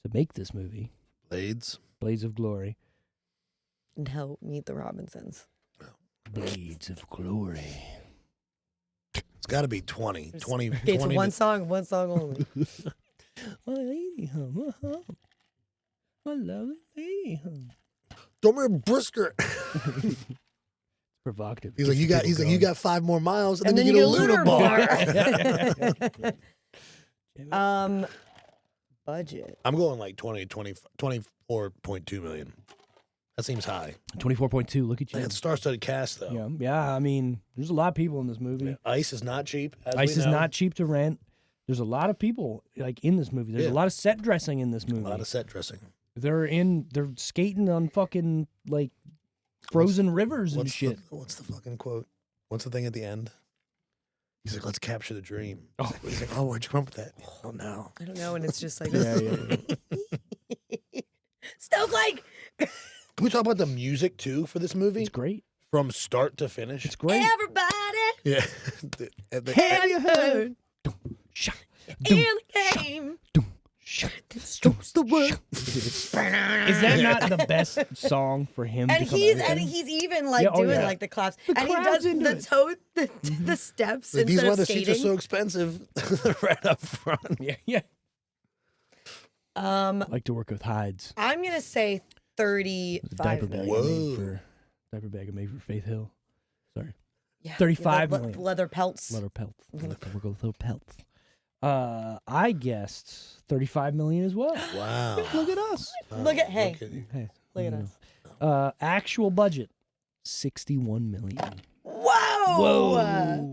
[SPEAKER 1] to make this movie?
[SPEAKER 3] Blades.
[SPEAKER 1] Blades of Glory.
[SPEAKER 2] No, Meet the Robinsons.
[SPEAKER 1] Blades of Glory.
[SPEAKER 3] It's got to be 20. 20.
[SPEAKER 2] Okay, it's
[SPEAKER 3] 20
[SPEAKER 2] one song only.
[SPEAKER 1] My lady hum, my lovely lady hum.
[SPEAKER 3] Don't remember Brisker.
[SPEAKER 1] Provocative.
[SPEAKER 3] He's like, you got 5 more miles, and then you
[SPEAKER 2] you
[SPEAKER 3] get a lunar bar.
[SPEAKER 2] Budget.
[SPEAKER 3] I'm going like 24.2 million. That seems high.
[SPEAKER 1] 24.2. Look at you.
[SPEAKER 3] It's a star-studded cast, though.
[SPEAKER 1] Yeah. I mean, there's a lot of people in this movie.
[SPEAKER 3] Yeah. Ice is not cheap.
[SPEAKER 1] Ice is not cheap to rent. There's a lot of people like in this movie. There's a lot of set dressing in this movie.
[SPEAKER 3] A lot of set dressing.
[SPEAKER 1] They're skating on fucking like frozen rivers and shit.
[SPEAKER 3] What's the fucking quote? What's the thing at the end? He's like, let's capture the dream. He's like, where'd you come up with that? Oh, no.
[SPEAKER 2] I don't know, and it's just like
[SPEAKER 1] Yeah.
[SPEAKER 2] Snowflake.
[SPEAKER 3] Can we talk about the music, too, for this movie?
[SPEAKER 1] It's great.
[SPEAKER 3] From start to finish?
[SPEAKER 1] It's great.
[SPEAKER 2] Everybody
[SPEAKER 3] Yeah.
[SPEAKER 2] have you heard in the game. Strokes the world.
[SPEAKER 1] Is that not the best song for him
[SPEAKER 2] And
[SPEAKER 1] to come
[SPEAKER 2] he's
[SPEAKER 1] out
[SPEAKER 2] and
[SPEAKER 1] with?
[SPEAKER 2] he's even like doing like the claps, and he
[SPEAKER 1] crowd's
[SPEAKER 2] does
[SPEAKER 1] into
[SPEAKER 2] the
[SPEAKER 1] it.
[SPEAKER 2] toe, the steps
[SPEAKER 3] These
[SPEAKER 2] instead
[SPEAKER 3] why
[SPEAKER 2] of
[SPEAKER 3] the
[SPEAKER 2] skating.
[SPEAKER 3] seats are so expensive right up front.
[SPEAKER 1] Yeah.
[SPEAKER 2] I
[SPEAKER 1] like to work with hides.
[SPEAKER 2] I'm gonna say
[SPEAKER 1] Diaper
[SPEAKER 2] 35
[SPEAKER 1] bag
[SPEAKER 2] million.
[SPEAKER 1] I made for Faith Hill. Sorry.
[SPEAKER 2] Yeah,
[SPEAKER 1] 35
[SPEAKER 2] the
[SPEAKER 1] million.
[SPEAKER 2] leather pelts.
[SPEAKER 1] Leather pelts. I like to work with little pelts. I guessed 35 million as well.
[SPEAKER 3] Wow.
[SPEAKER 1] Look at us.
[SPEAKER 2] Look at us.
[SPEAKER 1] Actual budget 61 million.
[SPEAKER 2] Whoa!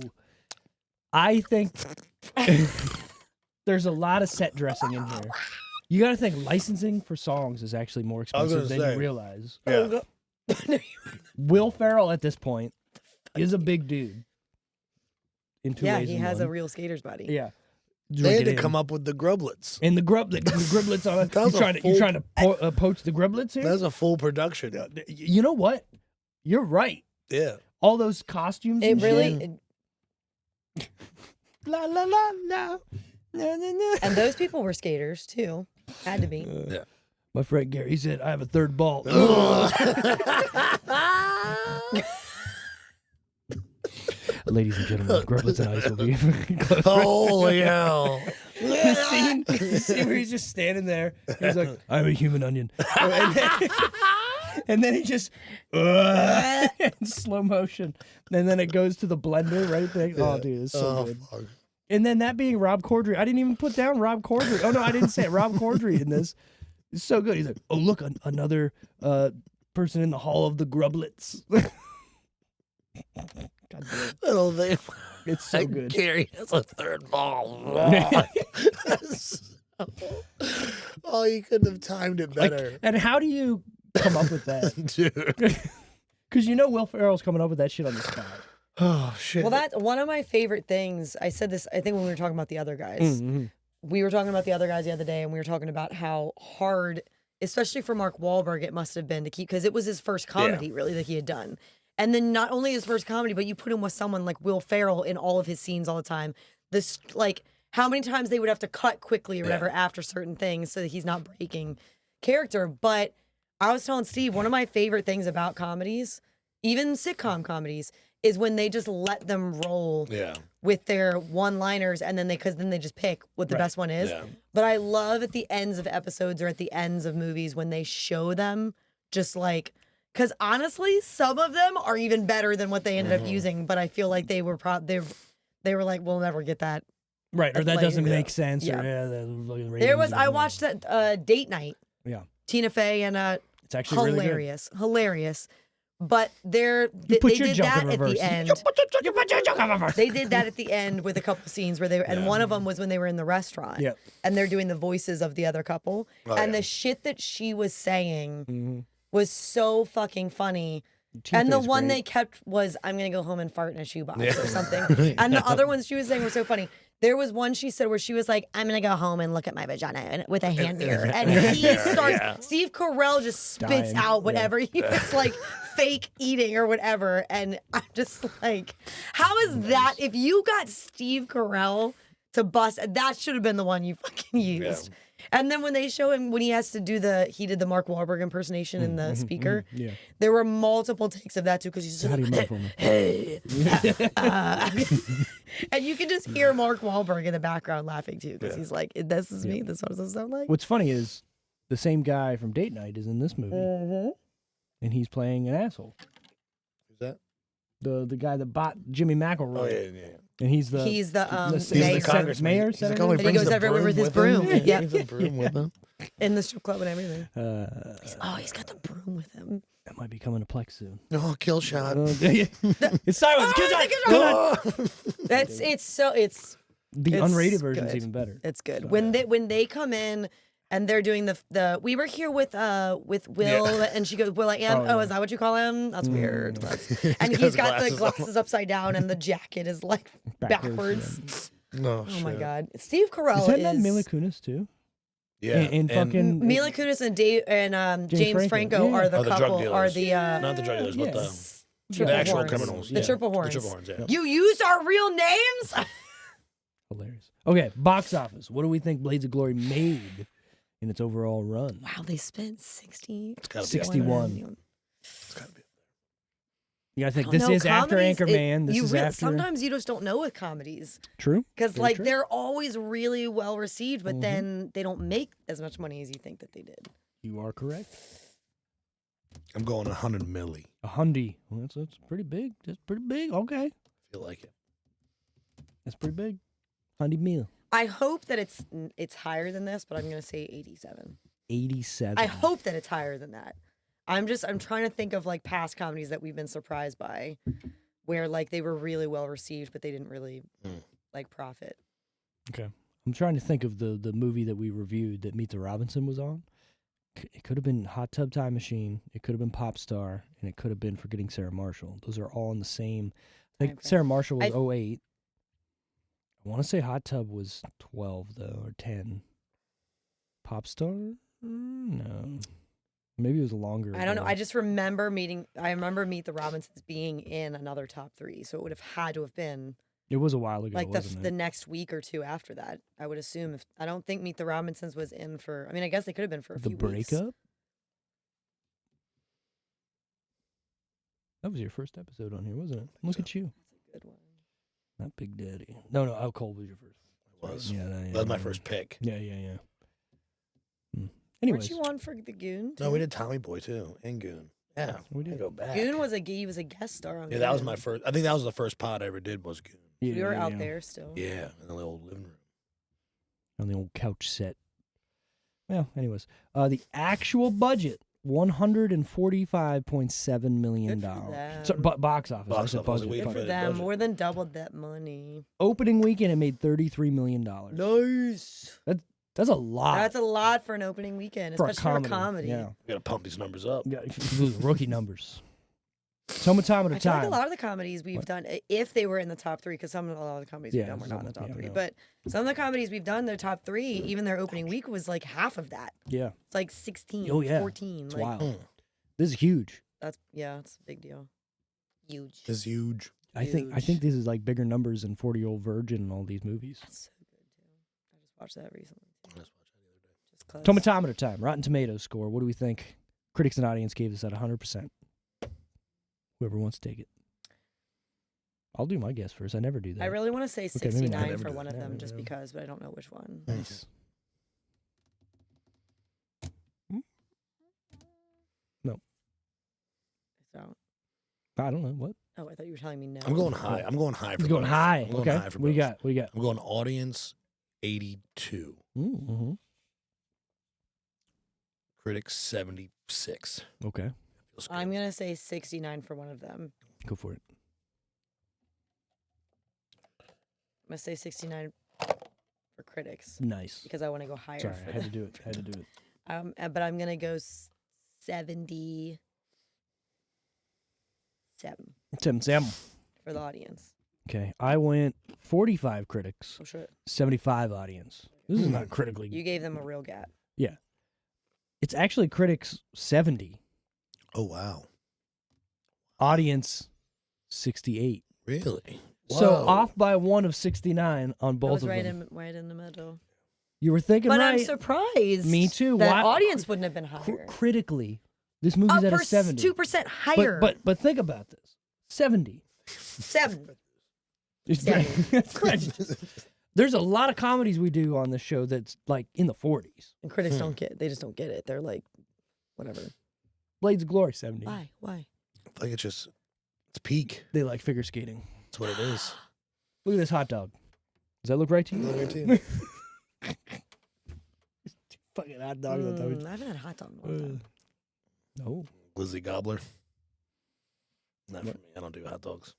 [SPEAKER 1] I think there's a lot of set dressing in here. You got to think licensing for songs is actually more expensive than you realize.
[SPEAKER 3] Yeah.
[SPEAKER 1] Will Ferrell at this point is a big dude. In two ways
[SPEAKER 2] he has a real skater's body.
[SPEAKER 1] Yeah.
[SPEAKER 3] They had to come up with the grublets.
[SPEAKER 1] And the grublets on it. You trying to poach the grublets here?
[SPEAKER 3] That's a full production.
[SPEAKER 1] You know what? You're right.
[SPEAKER 3] Yeah.
[SPEAKER 1] All those costumes.
[SPEAKER 2] It really.
[SPEAKER 1] La la la la.
[SPEAKER 2] And those people were skaters too. Had to be.
[SPEAKER 3] Yeah.
[SPEAKER 1] My friend Gary said, I have a third ball. Ladies and gentlemen, Grublets and Ice will be close.
[SPEAKER 3] Holy hell.
[SPEAKER 1] The scene where he's just standing there. He's like, I'm a human onion. And then he just in slow motion. And then it goes to the blender right there. Yeah. Oh, dude, it's so good. Fuck. And then that being Rob Corddry. I didn't even put down Rob Corddry. Oh, no, I didn't say it. Rob Corddry in this. It's so good. He's like, oh, look, another person in the Hall of the Grublets. God damn.
[SPEAKER 3] Little thing.
[SPEAKER 1] It's so good.
[SPEAKER 3] Gary has a third ball. Oh, you couldn't have timed it better.
[SPEAKER 1] Like, and how do you come up with that?
[SPEAKER 3] Dude.
[SPEAKER 1] Because Will Ferrell's coming up with that shit on the spot.
[SPEAKER 3] Oh, shit.
[SPEAKER 2] Well, that's one of my favorite things. I said this, I think, when we were talking about the other guys.
[SPEAKER 1] Mm-hmm.
[SPEAKER 2] We were talking about the other guys the other day, and we were talking about how hard, especially for Mark Wahlberg, it must have been to keep, because it was his first comedy, really, that he had done. And then not only his first comedy, but you put him with someone like Will Ferrell in all of his scenes all the time. This, like, how many times they would have to cut quickly or whatever after certain things so that he's not breaking character. But I was telling Steve, one of my favorite things about comedies, even sitcom comedies, is when they just let them roll with their one-liners, and then because then they just pick what the best one is. Yeah. But I love at the ends of episodes or at the ends of movies when they show them just like, because honestly, some of them are even better than what they ended up using. But I feel like they were they were like, we'll never get that.
[SPEAKER 1] Right, or that like, doesn't make sense.
[SPEAKER 2] Yeah.
[SPEAKER 1] Or,
[SPEAKER 2] there was, I watched that Date Night.
[SPEAKER 1] Yeah.
[SPEAKER 2] Tina Fey and
[SPEAKER 1] it's actually
[SPEAKER 2] hilarious. Really good. Hilarious. But they did that at the end. They did that at the end with a couple scenes where they were, and one of them was when they were in the restaurant.
[SPEAKER 1] Yeah.
[SPEAKER 2] And they're doing the voices of the other couple. And the shit that she was saying was so fucking funny. And the one they kept was, I'm going to go home and fart in a shoebox or something. And the other ones she was saying were so funny. There was one she said where she was like, I'm going to go home and look at my vagina with a hand mirror. And he starts, Steve Carell just spits out whatever he was like fake eating or whatever. And I'm just like, how is that? If you got Steve Carell to bust, that should have been the one you fucking used. Yeah. And then when they show him, when he has to do he did the Mark Wahlberg impersonation in the speaker. Yeah. There were multiple takes of that too, because he's just like, hey. And you can just hear Mark Wahlberg in the background laughing too, because he's like, this is me. This is what it sounds like.
[SPEAKER 1] What's funny is the same guy from Date Night is in this movie. Mm-hmm. And he's playing an asshole.
[SPEAKER 3] Who's that?
[SPEAKER 1] The guy that bought Jimmy McElroy.
[SPEAKER 3] Oh, yeah.
[SPEAKER 1] And he's the
[SPEAKER 3] congressman.
[SPEAKER 1] Mayor.
[SPEAKER 2] And he goes everywhere with his broom.
[SPEAKER 3] Yeah. He brings a broom with him.
[SPEAKER 2] In the strip club and everything. He's got the broom with him.
[SPEAKER 1] That might be coming to Plex soon.
[SPEAKER 3] Oh, kill shot.
[SPEAKER 1] It's silence. Kill shot.
[SPEAKER 2] It's
[SPEAKER 1] the unrated version's even better.
[SPEAKER 2] It's good. So, when they come in and they're doing the we were here with Will and she goes, Will I am? Oh, is that what you call him? That's weird. And he's got the glasses upside down and the jacket is like backwards.
[SPEAKER 3] Oh
[SPEAKER 2] my God. Steve Carell
[SPEAKER 1] is that Mila Kunis too?
[SPEAKER 3] Yeah.
[SPEAKER 1] And fucking
[SPEAKER 2] Mila Kunis and James Franco are the couple.
[SPEAKER 3] Not the drug dealers, but the actual criminals.
[SPEAKER 2] The triple horns.
[SPEAKER 3] The triple horns, yeah.
[SPEAKER 2] You used our real names?
[SPEAKER 1] Hilarious. Okay, box office. What do we think Blades of Glory made in its overall run?
[SPEAKER 2] Wow, they spent 61.
[SPEAKER 1] It's gotta be. You gotta think this is after Anchorman. This is after.
[SPEAKER 2] Sometimes you just don't know with comedies.
[SPEAKER 1] True.
[SPEAKER 2] Because they're always really well received, but then they don't make as much money as you think that they did.
[SPEAKER 1] You are correct.
[SPEAKER 3] I'm going 100 milli.
[SPEAKER 1] 100. Well, that's pretty big. That's pretty big. Okay.
[SPEAKER 3] I feel like it.
[SPEAKER 1] That's pretty big. 100 mil.
[SPEAKER 2] I hope that it's higher than this, but I'm gonna say 87.
[SPEAKER 1] 87.
[SPEAKER 2] I hope that it's higher than that. I'm trying to think of like past comedies that we've been surprised by, where like they were really well received, but they didn't really like profit.
[SPEAKER 1] Okay, I'm trying to think of the movie that we reviewed that Meet the Robinson was on. It could have been Hot Tub Time Machine. It could have been Pop Star, and it could have been Forgetting Sarah Marshall. Those are all in the same. I think Sarah Marshall was 08. I want to say Hot Tub was 12 though, or 10. Pop Star? No. Maybe it was longer.
[SPEAKER 2] I don't know. I just remember Meet the Robinsons being in another top 3, so it would have had to have been.
[SPEAKER 1] It was a while ago,
[SPEAKER 2] like
[SPEAKER 1] wasn't
[SPEAKER 2] the next week or two after that. I would assume. I don't think Meet the Robinsons was in for. I mean, I guess they could have been for a few weeks.
[SPEAKER 1] The Breakup. That was your first episode on here, wasn't it? Look at you.
[SPEAKER 2] That's a good one.
[SPEAKER 1] Not Big Daddy. No. How cold was your first?
[SPEAKER 3] It was.
[SPEAKER 1] Yeah,
[SPEAKER 3] that was my first pick.
[SPEAKER 1] Yeah. Anyways.
[SPEAKER 2] Weren't you on for the Goon?
[SPEAKER 3] No, we did Tommy Boy too, and Goon. Yeah,
[SPEAKER 1] we did
[SPEAKER 3] go back.
[SPEAKER 2] Goon was a guest star on.
[SPEAKER 3] Yeah, that was my first. I think that was the first pod I ever did. Was Goon.
[SPEAKER 2] Yeah, we were out there still.
[SPEAKER 3] Yeah, in the little living room.
[SPEAKER 1] On the old couch set. Well, anyways, the actual budget $145.7 million. So, box office.
[SPEAKER 3] Box office.
[SPEAKER 1] Budget.
[SPEAKER 2] Good for them. More than doubled that money.
[SPEAKER 1] Opening weekend, it made $33 million.
[SPEAKER 2] Nice.
[SPEAKER 1] That's a lot.
[SPEAKER 2] That's a lot for an opening weekend, especially for a comedy.
[SPEAKER 1] Yeah.
[SPEAKER 3] We gotta pump these numbers up.
[SPEAKER 1] Yeah, rookie numbers. Time at a time.
[SPEAKER 2] Like a lot of the comedies we've done, if they were in the top 3, because a lot of the comedies we've done were not in the top 3, but some of the comedies we've done, their top 3, even their opening week was like half of that.
[SPEAKER 1] Yeah.
[SPEAKER 2] It's like 16, 14.
[SPEAKER 1] It's
[SPEAKER 2] like,
[SPEAKER 1] wild. This is huge.
[SPEAKER 2] It's a big deal. Huge.
[SPEAKER 3] It's huge.
[SPEAKER 1] I think this is like bigger numbers than 40-Year-Old Virgin and all these movies.
[SPEAKER 2] That's so good too. I just watched that recently.
[SPEAKER 3] I just watched that the other day.
[SPEAKER 2] Just cause.
[SPEAKER 1] Tomatometer time. Rotten Tomatoes score. What do we think? Critics and audience gave this at 100%. Whoever wants to take it. I'll do my guess first. I never do that.
[SPEAKER 2] I really want to say 69 for one of them, just because, but I don't know which one.
[SPEAKER 1] Nice. No.
[SPEAKER 2] So.
[SPEAKER 1] I don't know what.
[SPEAKER 2] Oh, I thought you were telling me no.
[SPEAKER 3] I'm going high. I'm going high.
[SPEAKER 1] You're going high. Okay.
[SPEAKER 3] High for
[SPEAKER 1] what do you got?
[SPEAKER 3] I'm going audience 82.
[SPEAKER 1] Mm-hmm.
[SPEAKER 3] Critics 76.
[SPEAKER 1] Okay.
[SPEAKER 2] I'm gonna say 69 for one of them.
[SPEAKER 1] Go for it.
[SPEAKER 2] I'm gonna say 69 for critics.
[SPEAKER 1] Nice.
[SPEAKER 2] Because I want to go higher.
[SPEAKER 1] Sorry, I had to do it.
[SPEAKER 2] But I'm gonna go 77 for the audience.
[SPEAKER 1] Okay, I went 45 critics.
[SPEAKER 2] Oh shit.
[SPEAKER 1] 75 audience. This is not critically.
[SPEAKER 2] You gave them a real gap.
[SPEAKER 1] Yeah. It's actually critics 70.
[SPEAKER 3] Oh wow.
[SPEAKER 1] Audience 68.
[SPEAKER 3] Really? Whoa.
[SPEAKER 1] So off by one of 69 on both of them.
[SPEAKER 2] Right in the middle.
[SPEAKER 1] You were thinking
[SPEAKER 2] but
[SPEAKER 1] right.
[SPEAKER 2] I'm surprised.
[SPEAKER 1] Me too.
[SPEAKER 2] That audience wouldn't have been higher.
[SPEAKER 1] Critically, this movie's at a 70.
[SPEAKER 2] 2% higher.
[SPEAKER 1] But think about this. 70.
[SPEAKER 2] 7.
[SPEAKER 1] There's a lot of comedies we do on this show that's like in the 40s.
[SPEAKER 2] And critics they just don't get it. They're like, whatever.
[SPEAKER 1] Blades of Glory, 70.
[SPEAKER 2] Why?
[SPEAKER 3] I think it's peak.
[SPEAKER 1] They like figure skating.
[SPEAKER 3] That's what it is.
[SPEAKER 1] Look at this hot dog. Does that look right to you?
[SPEAKER 3] Look right to you.
[SPEAKER 1] Fucking hot dog.
[SPEAKER 2] I haven't had a hot dog in a long time.
[SPEAKER 1] No.
[SPEAKER 3] Glizzy Gobbler. Not for me. I don't do hot dogs.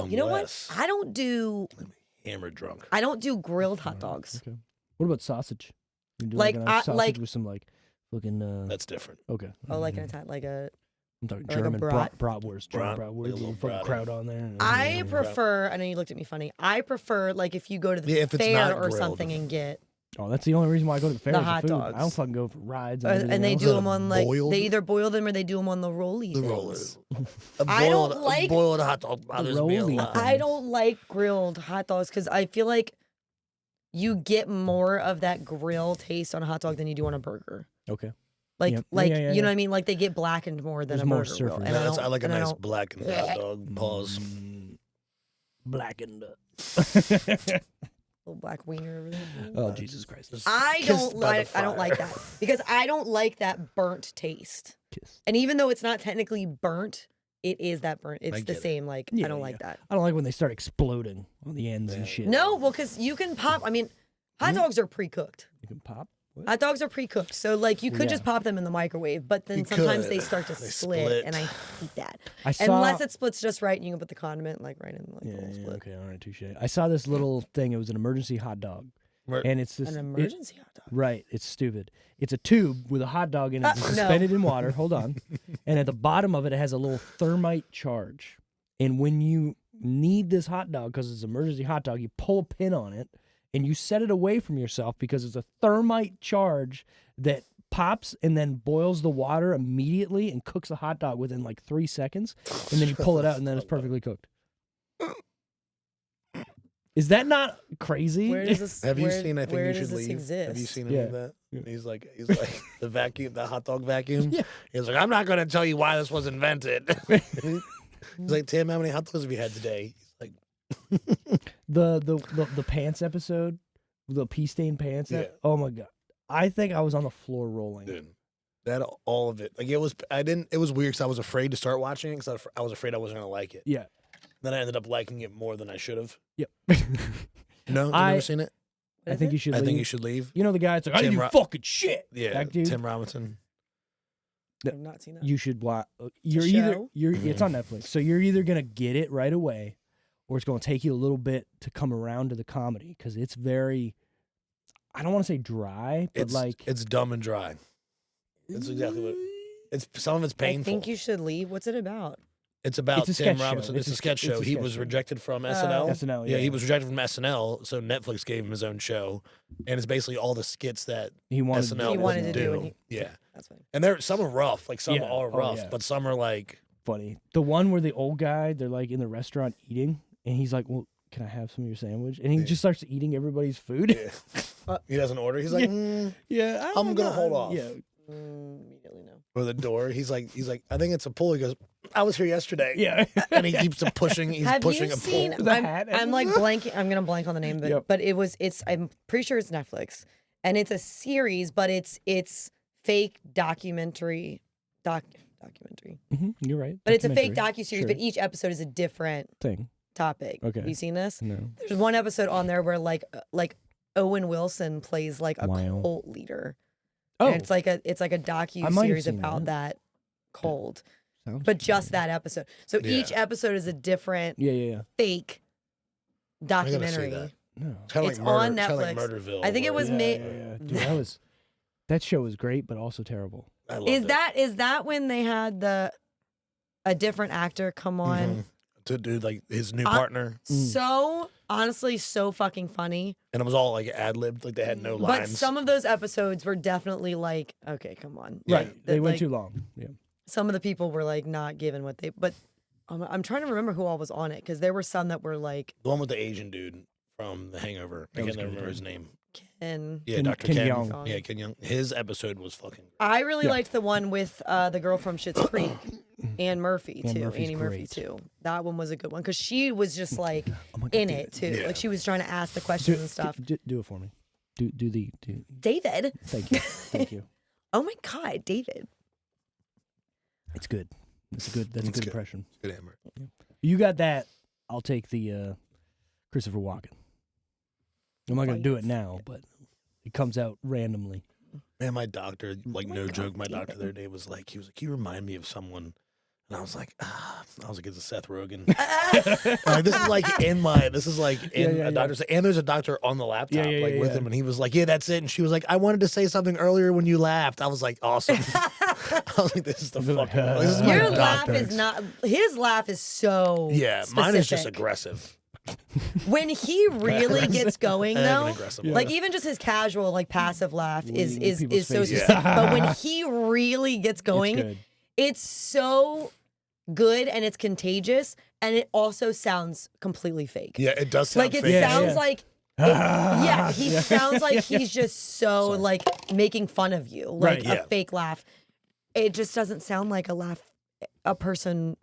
[SPEAKER 2] You know what? I don't do.
[SPEAKER 3] I'm hammered drunk.
[SPEAKER 2] I don't do grilled hot dogs.
[SPEAKER 1] Okay. What about sausage? You do
[SPEAKER 2] like
[SPEAKER 1] a nice sausage with some fucking.
[SPEAKER 3] That's different.
[SPEAKER 1] Okay.
[SPEAKER 2] Oh, like an Italian, like a.
[SPEAKER 1] I'm talking
[SPEAKER 2] like
[SPEAKER 1] German
[SPEAKER 2] bratwurst.
[SPEAKER 1] Bratwurst. Little fucking crowd on there.
[SPEAKER 2] I prefer. I know you looked at me funny. I prefer like if you go to the fair or something and get.
[SPEAKER 1] Oh, that's the only reason why I go to the fair.
[SPEAKER 2] The hot dogs.
[SPEAKER 1] I don't fucking go for rides.
[SPEAKER 2] And they do them on like they either boil them or they do them on the rolly.
[SPEAKER 3] The rollers.
[SPEAKER 2] I don't like
[SPEAKER 3] boiled hot dog.
[SPEAKER 2] I don't like grilled hot dogs because I feel like you get more of that grill taste on a hot dog than you do on a burger.
[SPEAKER 1] Okay.
[SPEAKER 2] You know what I mean? Like they get blackened more than a burger will.
[SPEAKER 3] And I like a nice blackened hot dog. Pause.
[SPEAKER 1] Blackened.
[SPEAKER 2] Little black wiener over there.
[SPEAKER 1] Oh Jesus Christ!
[SPEAKER 2] I don't like that because I don't like that burnt taste. And even though it's not technically burnt, it is that burn. It's the same. Like I don't like that.
[SPEAKER 1] I don't like when they start exploding on the ends and shit.
[SPEAKER 2] No, well, because you can pop. I mean, hot dogs are pre-cooked.
[SPEAKER 1] You can pop. What?
[SPEAKER 2] Hot dogs are pre-cooked, so like you could just pop them in the microwave, but then sometimes they start to split, and I hate that. Unless it splits just right, and you can put the condiment like right in like the little split.
[SPEAKER 1] Okay, all right, touche. I saw this little thing. It was an emergency hot dog, and it's this
[SPEAKER 2] an emergency hot dog.
[SPEAKER 1] Right, it's stupid. It's a tube with a hot dog in it, suspended in water. Hold on, and at the bottom of it, it has a little thermite charge. And when you need this hot dog because it's an emergency hot dog, you pull a pin on it. And you set it away from yourself because it's a thermite charge that pops and then boils the water immediately and cooks the hot dog within like 3 seconds. And then you pull it out and then it's perfectly cooked. Is that not crazy?
[SPEAKER 2] Where does this,
[SPEAKER 3] have you seen I Think
[SPEAKER 2] where
[SPEAKER 3] You
[SPEAKER 2] does
[SPEAKER 3] Should
[SPEAKER 2] this
[SPEAKER 3] Leave?
[SPEAKER 2] Exist?
[SPEAKER 3] Have you seen any of that? Yeah. He's like the vacuum, the hot dog vacuum. Yeah. He's like, I'm not going to tell you why this was invented. He's like, Tim, how many hot dogs have you had today? He's like,
[SPEAKER 1] the pants episode, the pea stained pants. Yeah. Oh my god! I think I was on the floor rolling.
[SPEAKER 3] Dude, that all of it. Like it was. It was weird because I was afraid to start watching it because I was afraid I wasn't gonna like it.
[SPEAKER 1] Yeah.
[SPEAKER 3] Then I ended up liking it more than I should have.
[SPEAKER 1] Yep.
[SPEAKER 3] No, you've never seen it.
[SPEAKER 1] I think you should.
[SPEAKER 3] I think you should leave.
[SPEAKER 1] You know the guy that's like, I do fucking shit.
[SPEAKER 3] Yeah,
[SPEAKER 1] that dude.
[SPEAKER 3] Tim Robinson.
[SPEAKER 2] I've not seen that.
[SPEAKER 1] You should watch. It's on Netflix. So you're either gonna get it right away, or it's gonna take you a little bit to come around to the comedy because it's very. I don't want to say dry, but
[SPEAKER 3] it's dumb and dry. That's exactly what. It's some of it's painful.
[SPEAKER 2] I think you should leave. What's it about?
[SPEAKER 3] It's about Tim Robinson.
[SPEAKER 1] It's
[SPEAKER 3] a sketch show. He was rejected from SNL.
[SPEAKER 1] SNL, yeah.
[SPEAKER 3] Yeah, he was rejected from SNL, so Netflix gave him his own show, and it's basically all the skits that SNL wanted to do. Yeah,
[SPEAKER 2] that's funny.
[SPEAKER 3] And some are rough, like some are rough, but some are like
[SPEAKER 1] funny. The one where the old guy, they're like in the restaurant eating, and he's like, "Well, can I have some of your sandwich?" And he just starts eating everybody's food.
[SPEAKER 3] Yeah. He doesn't order. He's like, I'm gonna hold off.
[SPEAKER 1] Yeah.
[SPEAKER 2] Immediately no.
[SPEAKER 3] Or the door. He's like, I think it's a pull. He goes, I was here yesterday.
[SPEAKER 1] Yeah.
[SPEAKER 3] And he keeps pushing. He's pushing a pull.
[SPEAKER 2] I'm like blanking. I'm gonna blank on the name of it, but it's. I'm pretty sure it's Netflix, and it's a series, but it's fake documentary. Documentary.
[SPEAKER 1] Mm-hmm, you're right.
[SPEAKER 2] But it's a fake docuseries, but each episode is a different
[SPEAKER 1] thing.
[SPEAKER 2] Topic.
[SPEAKER 1] Okay.
[SPEAKER 2] Have you seen this?
[SPEAKER 1] No.
[SPEAKER 2] There's one episode on there where like Owen Wilson plays like a cult leader. Oh. And it's like a docu-series about that cult. But just that episode. So each episode is a different fake documentary.
[SPEAKER 1] No.
[SPEAKER 2] It's on Netflix.
[SPEAKER 3] Like Murderville.
[SPEAKER 2] I think it was made.
[SPEAKER 1] Dude, that show was great, but also terrible.
[SPEAKER 2] Is that when they had a different actor come on?
[SPEAKER 3] Mm-hmm. To do like his new partner.
[SPEAKER 2] So honestly, so fucking funny.
[SPEAKER 3] And it was all like ad-libbed, like they had no lines.
[SPEAKER 2] But some of those episodes were definitely like, okay, come on.
[SPEAKER 1] Right. They went too long. Yeah.
[SPEAKER 2] Some of the people were like not given what they, but I'm trying to remember who all was on it because there were some that were like.
[SPEAKER 3] The one with the Asian dude from The Hangover. I can't remember his name.
[SPEAKER 2] Ken.
[SPEAKER 3] Yeah, Dr. Ken
[SPEAKER 1] Young.
[SPEAKER 3] Yeah, Ken Young. His episode was fucking.
[SPEAKER 2] I really liked the one with the girl from Schitt's Creek, Anne Murphy too. Annie Murphy too. That one was a good one because she was just like in it too. Yeah. Like she was trying to ask the questions and stuff.
[SPEAKER 1] Do it for me. Do
[SPEAKER 2] David.
[SPEAKER 1] Thank you. Thank you.
[SPEAKER 2] Oh my God, David.
[SPEAKER 1] It's good. That's a good impression.
[SPEAKER 3] It's good hammer.
[SPEAKER 1] Yeah. You got that. I'll take the Christopher Walken. I'm not going to do it now, but it comes out randomly.
[SPEAKER 3] Man, my doctor, like no joke, my doctor the other day was like, you remind me of someone. And I was like, it's a Seth Rogen. This is like in a doctor's, and there's a doctor on the laptop with him. And he was like, yeah, that's it. And she was like, I wanted to say something earlier when you laughed. I was like, awesome. I was like, this is the fucking, this is my
[SPEAKER 2] Your
[SPEAKER 3] doctor.
[SPEAKER 2] laugh is not, his laugh is so specific.
[SPEAKER 3] Mine is just aggressive.
[SPEAKER 2] When he really gets going, though, like even just his casual, like passive laugh is so specific. But when he really gets going, it's so good and it's contagious, and it also sounds completely fake.
[SPEAKER 3] Yeah, it does sound
[SPEAKER 2] like
[SPEAKER 3] fake.
[SPEAKER 2] It sounds like. He sounds like he's just so like making fun of you, like a fake laugh. It just doesn't sound like a laugh a person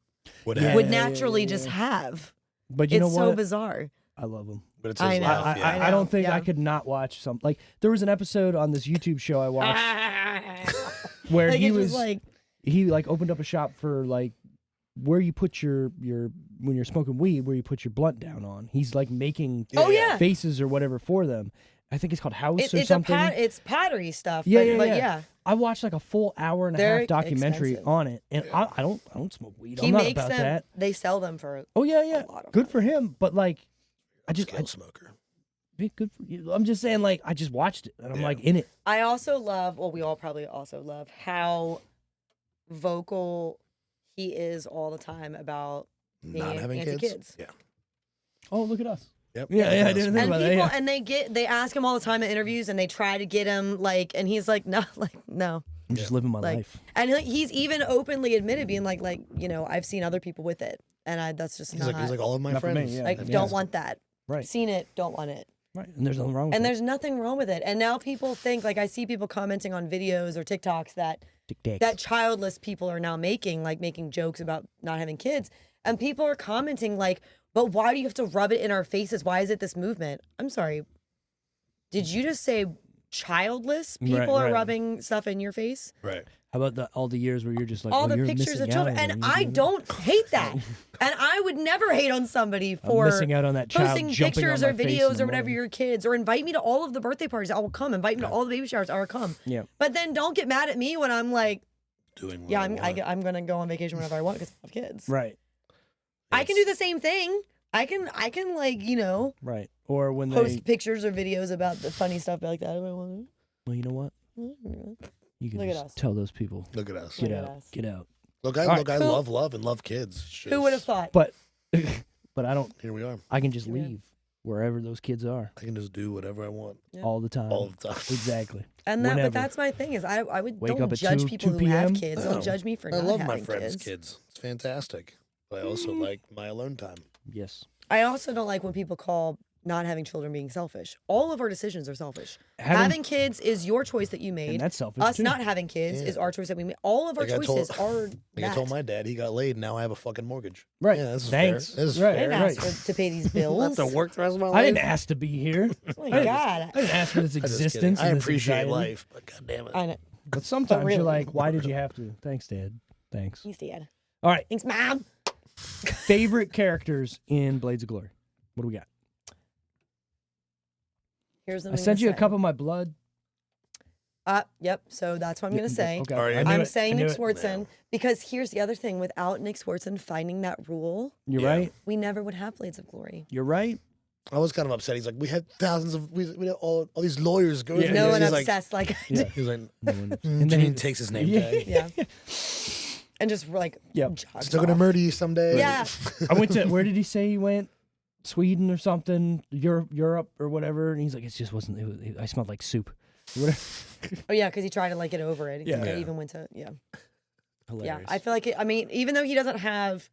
[SPEAKER 2] would naturally just have.
[SPEAKER 1] But you know what?
[SPEAKER 2] It's so bizarre.
[SPEAKER 1] I love him.
[SPEAKER 3] But it's his laugh.
[SPEAKER 1] I don't think I could not watch some. Like there was an episode on this YouTube show I watched where he was like he opened up a shop for like where you put your when you're smoking weed, where you put your blunt down on. He's like making faces or whatever for them. I think it's called house or something.
[SPEAKER 2] It's pottery stuff.
[SPEAKER 1] Yeah,
[SPEAKER 2] but yeah.
[SPEAKER 1] I watched like a full hour and a half documentary on it, and I don't smoke weed. I'm not about that.
[SPEAKER 2] They sell them for
[SPEAKER 1] a lot of good for him, but like I
[SPEAKER 3] smoker.
[SPEAKER 1] Good for you. I'm just saying, like I just watched it and I'm like in it.
[SPEAKER 2] I also love. Well, we all probably also love how vocal he is all the time about
[SPEAKER 3] not having
[SPEAKER 2] kids.
[SPEAKER 3] Yeah.
[SPEAKER 1] Oh, look at us.
[SPEAKER 3] Yep.
[SPEAKER 1] Yeah, I didn't think about that. Yeah.
[SPEAKER 2] And they ask him all the time in interviews, and they try to get him and he's like, no.
[SPEAKER 1] I'm just living my life.
[SPEAKER 2] And he's even openly admitted being like, I've seen other people with it, and that's just
[SPEAKER 3] he's like all of my friends.
[SPEAKER 1] Me, yeah.
[SPEAKER 2] Don't want that.
[SPEAKER 1] Right.
[SPEAKER 2] Seen it, don't want it.
[SPEAKER 1] Right. And there's nothing wrong with it.
[SPEAKER 2] And there's nothing wrong with it. And now people think, I see people commenting on videos or TikToks that childless people are now making jokes about not having kids. And people are commenting but why do you have to rub it in our faces? Why is it this movement? I'm sorry. Did you just say childless people are rubbing stuff in your face?
[SPEAKER 3] Right.
[SPEAKER 1] How about all the years where you're just like,
[SPEAKER 2] all the pictures of children? And I don't hate that. And I would never hate on somebody for
[SPEAKER 1] missing out on that child
[SPEAKER 2] posting pictures or videos or whatever your kids, or invite me to all of the birthday parties. I will come. Invite me to all the baby showers. I will come.
[SPEAKER 1] Yeah.
[SPEAKER 2] But then don't get mad at me when I'm like,
[SPEAKER 3] doing what
[SPEAKER 2] I'm going to go on vacation whenever I want because I have kids.
[SPEAKER 1] Right.
[SPEAKER 2] I can do the same thing. I can
[SPEAKER 1] right. Or when
[SPEAKER 2] post pictures or videos about the funny stuff like that.
[SPEAKER 1] Well, you know what? You can
[SPEAKER 2] Look
[SPEAKER 1] just tell those people.
[SPEAKER 3] Look at us.
[SPEAKER 1] Get out.
[SPEAKER 3] Look, I love love and love kids.
[SPEAKER 2] Who would have thought?
[SPEAKER 1] But I don't.
[SPEAKER 3] Here we are.
[SPEAKER 1] I can just leave wherever those kids are.
[SPEAKER 3] I can just do whatever I want.
[SPEAKER 1] All the time.
[SPEAKER 3] All the time.
[SPEAKER 1] Exactly.
[SPEAKER 2] And but that's my thing is I would don't judge people who have kids. Don't judge me for not having kids.
[SPEAKER 3] I love my friends' kids. It's fantastic. But I also like my alone time.
[SPEAKER 1] Yes.
[SPEAKER 2] I also don't like when people call not having children being selfish. All of our decisions are selfish. Having kids is your choice that you made.
[SPEAKER 1] And that's selfish
[SPEAKER 2] Us
[SPEAKER 1] too.
[SPEAKER 2] not having kids is our choice that we made. All of our choices are
[SPEAKER 3] I told my dad he got laid. Now I have a fucking mortgage.
[SPEAKER 1] Right.
[SPEAKER 3] Yeah, this is
[SPEAKER 1] Thanks.
[SPEAKER 3] fair. This is
[SPEAKER 1] right.
[SPEAKER 3] fair.
[SPEAKER 2] I didn't ask to pay these bills.
[SPEAKER 3] I have to work the rest of my life.
[SPEAKER 1] I didn't ask to be here.
[SPEAKER 2] Oh my God.
[SPEAKER 1] I didn't ask for this existence.
[SPEAKER 3] I appreciate life, but God damn it.
[SPEAKER 2] I know.
[SPEAKER 1] But sometimes you're like, why did you have to? Thanks, Dad. Thanks.
[SPEAKER 2] Thanks, Dad.
[SPEAKER 1] All right.
[SPEAKER 2] Thanks, Mom.
[SPEAKER 1] Favorite characters in Blades of Glory. What do we got?
[SPEAKER 2] Here's
[SPEAKER 1] I sent you a cup of my blood.
[SPEAKER 2] Yep. So that's what I'm going to say.
[SPEAKER 3] Okay. Right,
[SPEAKER 2] I'm saying Nick Swardson because here's the other thing. Without Nick Swardson finding that rule,
[SPEAKER 1] you're right.
[SPEAKER 2] We never would have Blades of Glory.
[SPEAKER 1] You're right.
[SPEAKER 3] I was kind of upset. He's like, we had thousands of, we had all these lawyers go through
[SPEAKER 2] No
[SPEAKER 3] this.
[SPEAKER 2] one obsessed like I do.
[SPEAKER 3] He's like, and then he takes his name tag.
[SPEAKER 2] Yeah. And just
[SPEAKER 3] still gonna murder you someday.
[SPEAKER 2] Yeah.
[SPEAKER 1] I went to, where did he say he went? Sweden or something, Europe or whatever, and he's like, it just wasn't. I smelled like soup.
[SPEAKER 2] Oh yeah, because he tried to get over it.
[SPEAKER 1] Yeah.
[SPEAKER 2] He even went to
[SPEAKER 1] Hilarious.
[SPEAKER 2] Yeah, I feel like even though he doesn't have,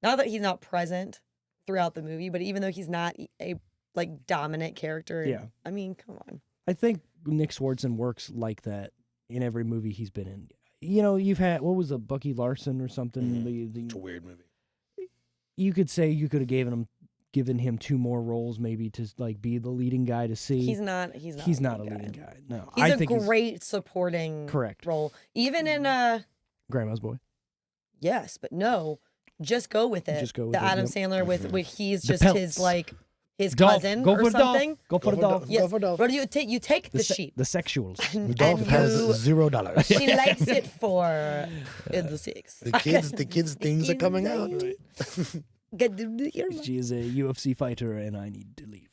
[SPEAKER 2] not that he's not present throughout the movie, but even though he's not a dominant character.
[SPEAKER 1] Yeah.
[SPEAKER 2] I mean, come on.
[SPEAKER 1] I think Nick Swardson works like that in every movie he's been in. You know, you've had what was a Bucky Larson or something.
[SPEAKER 3] It's a weird movie.
[SPEAKER 1] You could say you could have given him two more roles, maybe to be the leading guy to see.
[SPEAKER 2] He's not a leading guy.
[SPEAKER 1] No,
[SPEAKER 2] he's a great supporting role. Even in
[SPEAKER 1] Grandma's Boy.
[SPEAKER 2] Yes, but no, just go with it.
[SPEAKER 1] Just go with
[SPEAKER 2] the
[SPEAKER 1] it,
[SPEAKER 2] Adam
[SPEAKER 1] yep.
[SPEAKER 2] Sandler with his
[SPEAKER 1] The
[SPEAKER 2] just
[SPEAKER 1] pelts.
[SPEAKER 2] his
[SPEAKER 1] Dolph.
[SPEAKER 2] cousin
[SPEAKER 1] Go
[SPEAKER 2] or
[SPEAKER 1] for
[SPEAKER 2] something.
[SPEAKER 1] Go for the Dolph.
[SPEAKER 2] Yes.
[SPEAKER 3] Go for Dolph.
[SPEAKER 2] What do you take? You take the sheep.
[SPEAKER 1] The sexuals.
[SPEAKER 3] Dolph has $0.
[SPEAKER 2] She likes it for the six.
[SPEAKER 3] The kids' things are coming out.
[SPEAKER 1] She is a UFC fighter, and I need to leave.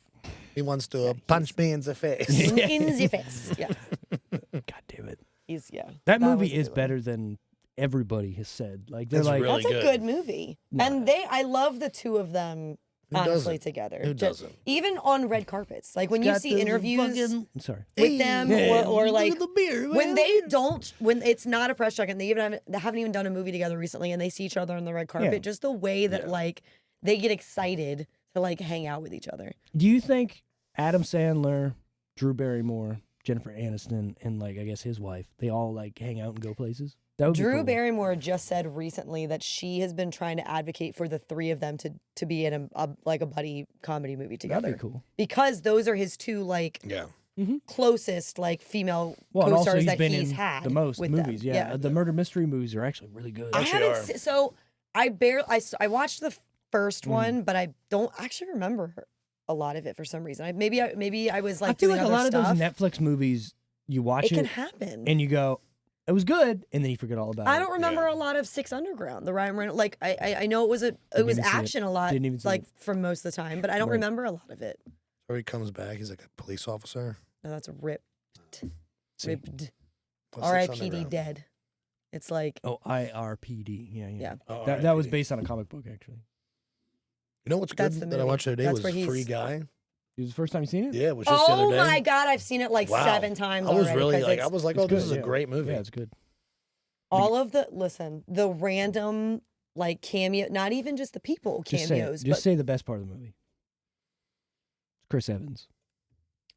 [SPEAKER 3] He wants to punch me in the face.
[SPEAKER 2] In the face. Yeah.
[SPEAKER 1] God damn it.
[SPEAKER 2] That
[SPEAKER 1] movie is better than everybody has said. They're
[SPEAKER 3] That's really
[SPEAKER 2] that's a good movie.
[SPEAKER 1] No.
[SPEAKER 2] And I love the two of them honestly together.
[SPEAKER 3] Who doesn't?
[SPEAKER 2] Even on red carpets. When you see interviews
[SPEAKER 1] I'm sorry.
[SPEAKER 2] with them or
[SPEAKER 1] look at the beer,
[SPEAKER 2] when they don't, when it's not a press check and they haven't even done a movie together recently and they see each other on the red carpet, just the way that they get excited to hang out with each other.
[SPEAKER 1] Do you think Adam Sandler, Drew Barrymore, Jennifer Aniston, and I guess his wife, they all hang out and go places? That would be
[SPEAKER 2] Drew
[SPEAKER 1] cool.
[SPEAKER 2] Barrymore just said recently that she has been trying to advocate for the three of them to be in a buddy comedy movie together.
[SPEAKER 1] That'd be cool.
[SPEAKER 2] Because those are his two closest female co-stars that he's had
[SPEAKER 1] the most
[SPEAKER 2] with
[SPEAKER 1] movies.
[SPEAKER 2] them.
[SPEAKER 1] Yeah. The murder mystery movies are actually really good.
[SPEAKER 2] I haven't I watched the first one, but I don't actually remember a lot of it for some reason. Maybe I was like,
[SPEAKER 1] I feel
[SPEAKER 2] doing
[SPEAKER 1] like a lot
[SPEAKER 2] stuff.
[SPEAKER 1] of those Netflix movies, you watch it
[SPEAKER 2] can happen,
[SPEAKER 1] and you go, it was good, and then you forget all about it.
[SPEAKER 2] I don't remember a lot of Six Underground, the Ryan Reynolds. Like I know it was action a lot, like for most of the time, but I don't remember a lot of it.
[SPEAKER 3] Or he comes back, he's like a police officer.
[SPEAKER 2] No, that's ripped. R.I.P.D. dead. It's like
[SPEAKER 1] IRPD. Yeah.
[SPEAKER 3] Oh,
[SPEAKER 1] that was based on a comic book, actually.
[SPEAKER 3] You know what's good that I watched the other day was Free Guy.
[SPEAKER 1] It was the first time you seen it?
[SPEAKER 3] Yeah, it was just the other day.
[SPEAKER 2] Oh my God, I've seen it like 7 times.
[SPEAKER 3] I was
[SPEAKER 2] already
[SPEAKER 3] really like, oh, this is a great movie.
[SPEAKER 1] Yeah, it's good.
[SPEAKER 2] All of the random like cameo, not even just the people cameos.
[SPEAKER 1] Just say the best part of the movie. Chris Evans.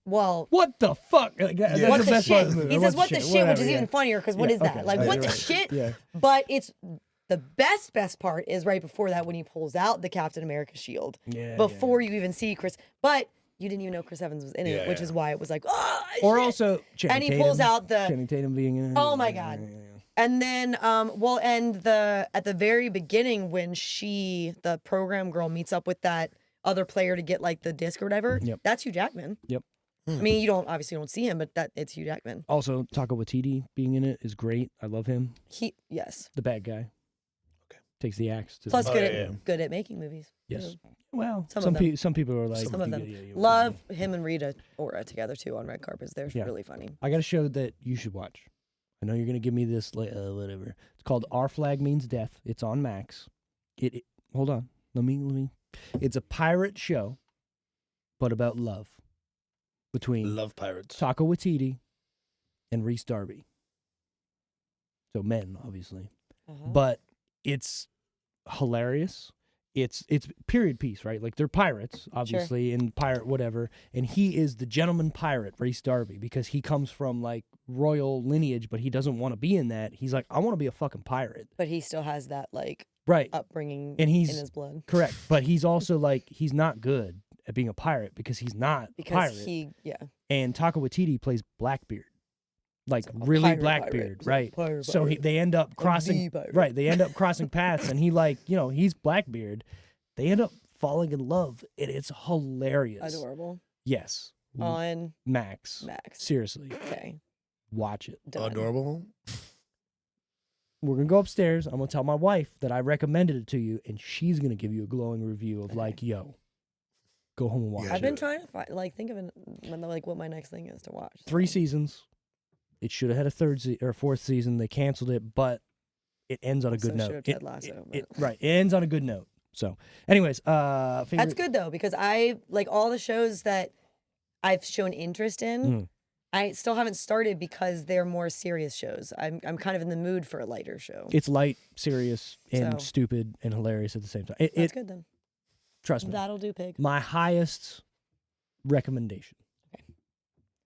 [SPEAKER 2] Well,
[SPEAKER 1] what the fuck? That's
[SPEAKER 2] what
[SPEAKER 1] the best part of the movie.
[SPEAKER 2] He says what the shit, which is even funnier because what is that? Like what the shit?
[SPEAKER 1] Yeah.
[SPEAKER 2] But it's the best part is right before that when he pulls out the Captain America shield. Before you even see Chris, but you didn't even know Chris Evans was in it, which is why it was like, oh,
[SPEAKER 1] or
[SPEAKER 2] shit.
[SPEAKER 1] Also,
[SPEAKER 2] and he pulls out the
[SPEAKER 1] Channing Tatum being in it.
[SPEAKER 2] Oh my God. And then, at the very beginning when the program girl meets up with that other player to get like the disc or whatever, that's Hugh Jackman.
[SPEAKER 1] Yep.
[SPEAKER 2] I mean, you don't see him, but it's Hugh Jackman.
[SPEAKER 1] Also, Taika Waititi being in it is great. I love him.
[SPEAKER 2] Yes.
[SPEAKER 1] The bad guy. Okay. Takes the axe.
[SPEAKER 2] Plus, good at making movies.
[SPEAKER 1] Yes. Well, some people are like
[SPEAKER 2] some of them love him and Rita Ora together too on red carpets. They're really funny.
[SPEAKER 1] I got a show that you should watch. I know you're gonna give me this whatever. It's called Our Flag Means Death. It's on Max. Hold on. Let me. It's a pirate show, but about love between
[SPEAKER 3] pirates
[SPEAKER 1] Taika Waititi and Rhys Darby. So men, obviously, but it's hilarious. It's period piece, right? Like they're pirates, obviously, and pirate whatever. And he is the gentleman pirate, Rhys Darby, because he comes from like royal lineage, but he doesn't want to be in that. He's like, I want to be a fucking pirate.
[SPEAKER 2] But he still has that like upbringing
[SPEAKER 1] and he's,
[SPEAKER 2] in his blood.
[SPEAKER 1] Correct. But he's also like, he's not good at being a pirate because he's not a pirate. And Taika Waititi plays Blackbeard. Like really Blackbeard, right? So they end up crossing, right? They end up crossing paths, and he he's Blackbeard. They end up falling in love, and it's hilarious.
[SPEAKER 2] Adorable.
[SPEAKER 1] Yes.
[SPEAKER 2] On
[SPEAKER 1] Max. Seriously.
[SPEAKER 2] Okay.
[SPEAKER 1] Watch it.
[SPEAKER 2] Done.
[SPEAKER 3] Adorable.
[SPEAKER 1] We're gonna go upstairs. I'm gonna tell my wife that I recommended it to you, and she's gonna give you a glowing review of like, yo, go home and watch it.
[SPEAKER 2] I've been trying to think of what my next thing is to watch.
[SPEAKER 1] 3 seasons. It should have had a 4th season. They canceled it, but it ends on a good note.
[SPEAKER 2] Ted Lasso.
[SPEAKER 1] Right. It ends on a good note. So, anyways,
[SPEAKER 2] that's good though, because I like all the shows that I've shown interest in. I still haven't started because they're more serious shows. I'm kind of in the mood for a lighter show.
[SPEAKER 1] It's light, serious, and stupid and hilarious at the same time.
[SPEAKER 2] That's good then.
[SPEAKER 1] Trust me.
[SPEAKER 2] That'll do, pig.
[SPEAKER 1] My highest recommendation.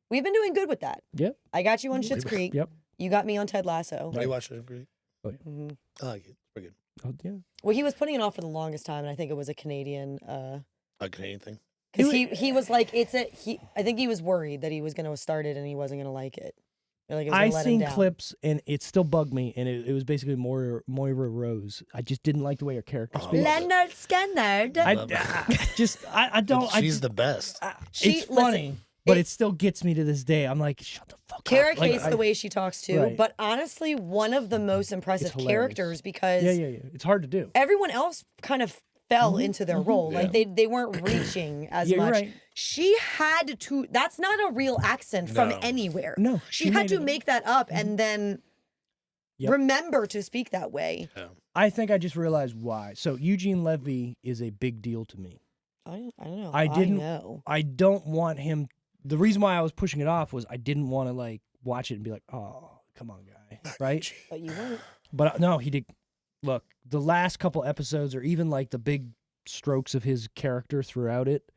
[SPEAKER 2] We've been doing good with that.
[SPEAKER 1] Yep.
[SPEAKER 2] I got you on Schitt's Creek.
[SPEAKER 1] Yep.
[SPEAKER 2] You got me on Ted Lasso.
[SPEAKER 3] I watched Schitt's Creek.
[SPEAKER 1] Oh, yeah.
[SPEAKER 2] Mm-hmm.
[SPEAKER 3] I like it. Pretty good.
[SPEAKER 1] Oh, yeah.
[SPEAKER 2] Well, he was putting it off for the longest time, and I think it was a Canadian.
[SPEAKER 3] A Canadian thing?
[SPEAKER 2] Because he was like, I think he was worried that he was going to start it and he wasn't going to like it. Like it was
[SPEAKER 1] I
[SPEAKER 2] let him
[SPEAKER 1] seen
[SPEAKER 2] down.
[SPEAKER 1] clips, and it still bugged me, and it was basically Moira Rose. I just didn't like the way her character speaks.
[SPEAKER 2] Leonard Skinner.
[SPEAKER 1] I don't.
[SPEAKER 3] She's the best.
[SPEAKER 1] It's funny. But it still gets me to this day. I'm like, shut the fuck
[SPEAKER 2] Kara
[SPEAKER 1] up.
[SPEAKER 2] hates the way she talks too.
[SPEAKER 1] Right.
[SPEAKER 2] But honestly, one of the most impressive characters because
[SPEAKER 1] it's hard to do.
[SPEAKER 2] Everyone else kind of fell into their role. Like they weren't reaching as much.
[SPEAKER 1] Right.
[SPEAKER 2] She had to. That's not a real accent from anywhere.
[SPEAKER 1] No,
[SPEAKER 2] she had to make that up and then remember to speak that way.
[SPEAKER 3] Yeah.
[SPEAKER 1] I think I just realized why. So Eugene Levy is a big deal to me.
[SPEAKER 2] I don't know.
[SPEAKER 1] I don't want him. The reason why I was pushing it off was I didn't want to like watch it and be like, oh, come on, guy, right?
[SPEAKER 2] But you weren't.
[SPEAKER 1] But no, he did. Look, the last couple episodes, or even like the big strokes of his character throughout it,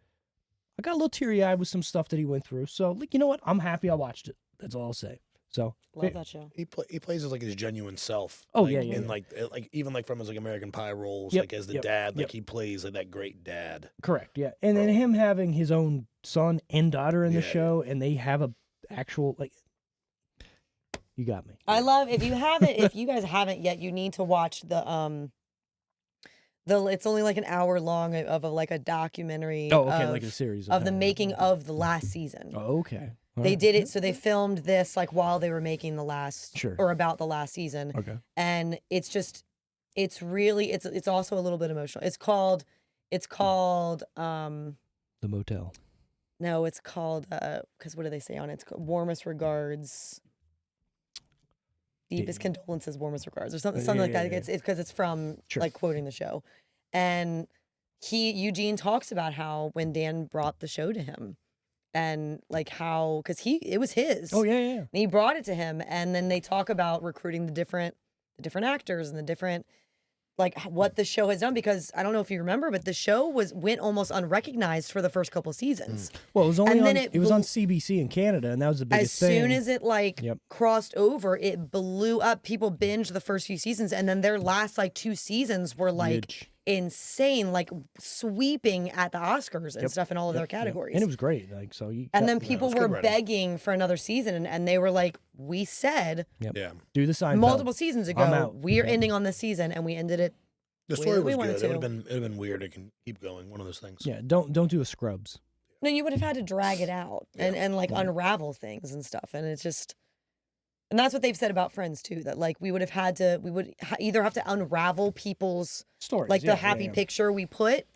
[SPEAKER 1] I got a little teary-eyed with some stuff that he went through. So, like, you know what? I'm happy I watched it. That's all I'll say. So
[SPEAKER 2] love that show.
[SPEAKER 3] He plays as like his genuine self.
[SPEAKER 1] Oh,
[SPEAKER 3] like,
[SPEAKER 1] yeah.
[SPEAKER 3] And like even like from his like American Pie roles, like as the dad, like he plays like that great dad.
[SPEAKER 1] Correct. Yeah, and then him having his own son and daughter in the show, and they have a actual like. You got me.
[SPEAKER 2] I love if you guys haven't yet, you need to watch the It's only like an hour long of a documentary.
[SPEAKER 1] Oh, okay, like a series
[SPEAKER 2] of the making of the last season.
[SPEAKER 1] Oh, okay.
[SPEAKER 2] They did it, so they filmed this like while they were making the last, or about the last season.
[SPEAKER 1] Okay.
[SPEAKER 2] And it's really, it's also a little bit emotional. It's called
[SPEAKER 1] The Motel.
[SPEAKER 2] No, it's called because what do they say on it? It's called Warmest Regards, Deepest Condolences, Warmest Regards, or something like that. It's because it's from like quoting the show, and Eugene talks about how when Dan brought the show to him. And like how, because it was his.
[SPEAKER 1] Oh yeah.
[SPEAKER 2] And he brought it to him, and then they talk about recruiting the different actors and the different, like what the show has done. Because I don't know if you remember, but the show went almost unrecognized for the first couple seasons.
[SPEAKER 1] Well, it was only it was on CBC in Canada, and that was the biggest thing.
[SPEAKER 2] As soon as it crossed over, it blew up. People binged the first few seasons, and then their last like 2 seasons were like. Huge. Insane, like sweeping at the Oscars and stuff in all of their categories,
[SPEAKER 1] and it was great. Like so,
[SPEAKER 2] and then people were begging for another season, and they were like, "We said,
[SPEAKER 1] do the Seinfeld
[SPEAKER 2] multiple seasons ago, we are ending on this season, and we ended it."
[SPEAKER 3] The story was good. It would have been weird to keep going. One of those things.
[SPEAKER 1] Yeah, don't do a Scrubs.
[SPEAKER 2] No, you would have had to drag it out and like unravel things and stuff, and it's just. And that's what they've said about Friends too. That like we would either have to unravel people's
[SPEAKER 1] stories,
[SPEAKER 2] like the happy picture we put,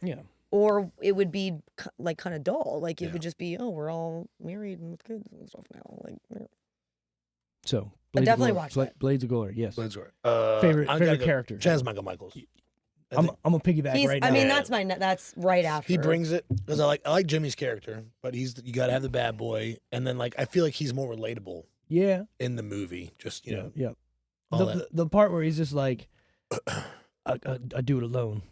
[SPEAKER 2] or it would be like kind of dull. Like it would just be, oh, we're all married and with kids and stuff now. Like,
[SPEAKER 1] so
[SPEAKER 2] definitely watch that.
[SPEAKER 1] Blades of Glory. Yes,
[SPEAKER 3] Blades of Glory.
[SPEAKER 1] Favorite character.
[SPEAKER 3] Chaz Michael.
[SPEAKER 1] I'm gonna piggyback right now.
[SPEAKER 2] I mean, that's right after.
[SPEAKER 3] He brings it because I like Jimmy's character, but you got to have the bad boy, and then like I feel like he's more relatable.
[SPEAKER 1] Yeah,
[SPEAKER 3] in the movie, just you know,
[SPEAKER 1] the part where he's just like, I do it alone.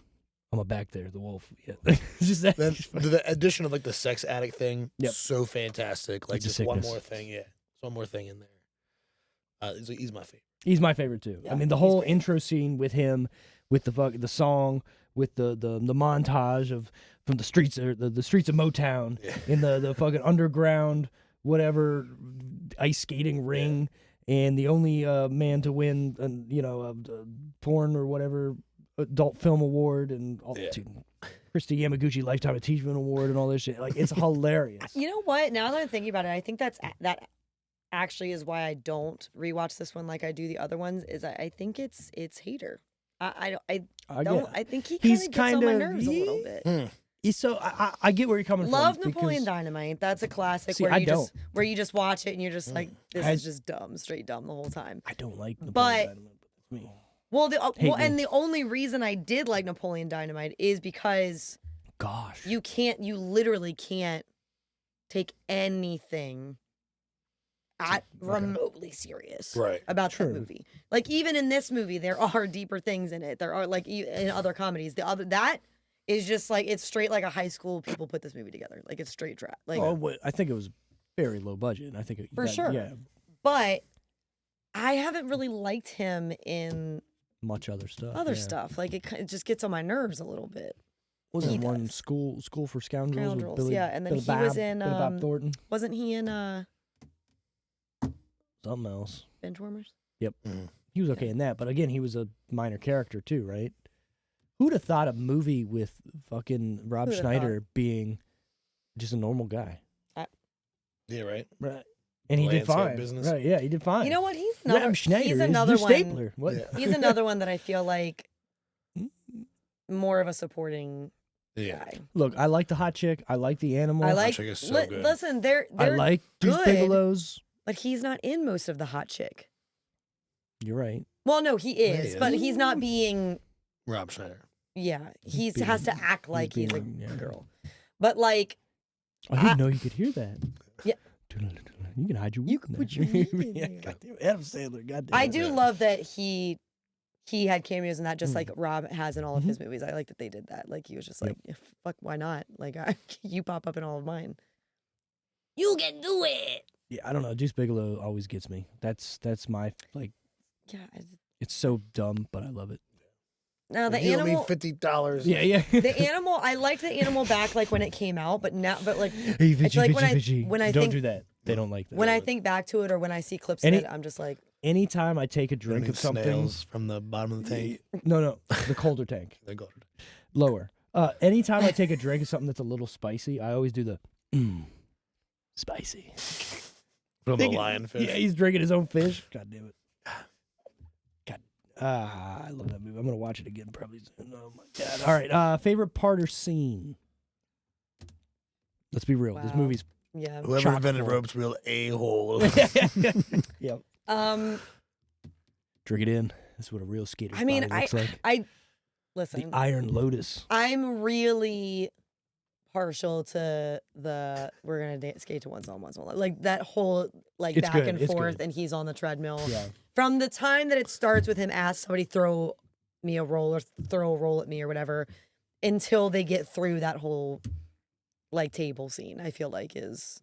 [SPEAKER 1] I'm back there, the wolf. Yeah, just that.
[SPEAKER 3] Then the addition of like the sex addict thing, so fantastic. Like just one more thing, one more thing in there. He's my favorite.
[SPEAKER 1] He's my favorite too. Yeah, I mean, the whole intro scene with him, with the song, with the montage of from the streets of Motown in the fucking underground. Whatever ice skating ring, and the only man to win, porn or whatever adult film award, and Christy Yamaguchi Lifetime Achievement Award, and all this shit. Like it's hilarious.
[SPEAKER 2] You know what? Now that I'm thinking about it, I think that actually is why I don't rewatch this one like I do the other ones. Is I think it's Hader. I think he gets on my nerves a little bit.
[SPEAKER 1] So I get where you're coming from.
[SPEAKER 2] Love Napoleon Dynamite. That's a classic where you just watch it and you're just like, this is just dumb, straight dumb the whole time.
[SPEAKER 1] I don't like Napoleon Dynamite, but me.
[SPEAKER 2] And the only reason I did like Napoleon Dynamite is because you literally can't take anything remotely serious about that movie. Like even in this movie, there are deeper things in it. There are like in other comedies. That is just like it's straight like a high school people put this movie together. Like it's straight trap. Like
[SPEAKER 1] I think it was very low budget. I think
[SPEAKER 2] sure. Yeah. But I haven't really liked him in
[SPEAKER 1] much other stuff.
[SPEAKER 2] Stuff. Like it just gets on my nerves a little bit.
[SPEAKER 1] Wasn't one School for Scoundrels? With Billy,
[SPEAKER 2] and then he was in
[SPEAKER 1] Bob Thornton.
[SPEAKER 2] Wasn't he in
[SPEAKER 1] something else?
[SPEAKER 2] Benchwarmers?
[SPEAKER 1] Yep. Mm-hmm. He was okay in that, but again, he was a minor character too, right? Who'd have thought a movie with fucking Rob Schneider being just a normal guy?
[SPEAKER 3] Yeah, right.
[SPEAKER 1] And he did fine. Right, yeah, he did fine.
[SPEAKER 2] You know what? He's another.
[SPEAKER 1] Rob Schneider
[SPEAKER 2] he's another
[SPEAKER 1] is
[SPEAKER 2] one.
[SPEAKER 1] Stapler. What?
[SPEAKER 2] Yeah. He's another one that I feel like more of a supporting guy.
[SPEAKER 1] Look, I like the hot chick. I like the animal.
[SPEAKER 2] I like.
[SPEAKER 3] Hot chick is so good.
[SPEAKER 2] Listen, they're
[SPEAKER 1] I like Deuce Bigelow's.
[SPEAKER 2] But he's not in most of the hot chick.
[SPEAKER 1] You're right.
[SPEAKER 2] Well, no, he is, but he's not being
[SPEAKER 3] Rob Schneider.
[SPEAKER 2] Yeah, he has to act like he's a girl. But like,
[SPEAKER 1] I didn't know you could hear that.
[SPEAKER 2] Yeah,
[SPEAKER 1] you can hide your.
[SPEAKER 2] You can put your
[SPEAKER 1] Adam Sandler. Goddamn.
[SPEAKER 2] I do love that he had cameos in that, just like Rob has in all of his movies. I like that they did that. Like he was just like, fuck, why not? Like you pop up in all of mine. You can do it.
[SPEAKER 1] Yeah, I don't know. Deuce Bigelow always gets me. That's my like.
[SPEAKER 2] Yeah,
[SPEAKER 1] it's so dumb, but I love it.
[SPEAKER 2] Now the animal,
[SPEAKER 3] $50.
[SPEAKER 1] Yeah.
[SPEAKER 2] The animal, I liked the animal back like when it came out, but like,
[SPEAKER 1] hey, Veggie,
[SPEAKER 2] like
[SPEAKER 1] Veggie.
[SPEAKER 2] when I
[SPEAKER 1] don't
[SPEAKER 2] think,
[SPEAKER 1] do that. They don't like that.
[SPEAKER 2] When I think back to it, or when I see clips of it, I'm just like.
[SPEAKER 1] Anytime I take a drink of something
[SPEAKER 3] snails from the bottom of the tank.
[SPEAKER 1] No, the colder tank.
[SPEAKER 3] The colder.
[SPEAKER 1] Lower. Anytime I take a drink of something that's a little spicy, I always do the spicy.
[SPEAKER 3] From the lionfish.
[SPEAKER 1] Yeah, he's drinking his own fish. God damn it. God. I love that movie. I'm going to watch it again probably soon. Oh, my God. All right. Favorite part or scene? Let's be real. Wow. This movie's
[SPEAKER 3] whoever invented rope's real a-hole.
[SPEAKER 1] Yep. Drink it in. This is what a real skater's body looks like.
[SPEAKER 2] Listen.
[SPEAKER 1] The Iron Lotus.
[SPEAKER 2] I'm really partial to the we're gonna skate to one's on like that whole like it's back good. And forth, and he's on the treadmill.
[SPEAKER 1] Yeah.
[SPEAKER 2] From the time that it starts with him ask somebody throw me a roll or throw a roll at me or whatever, until they get through that whole like table scene, I feel like is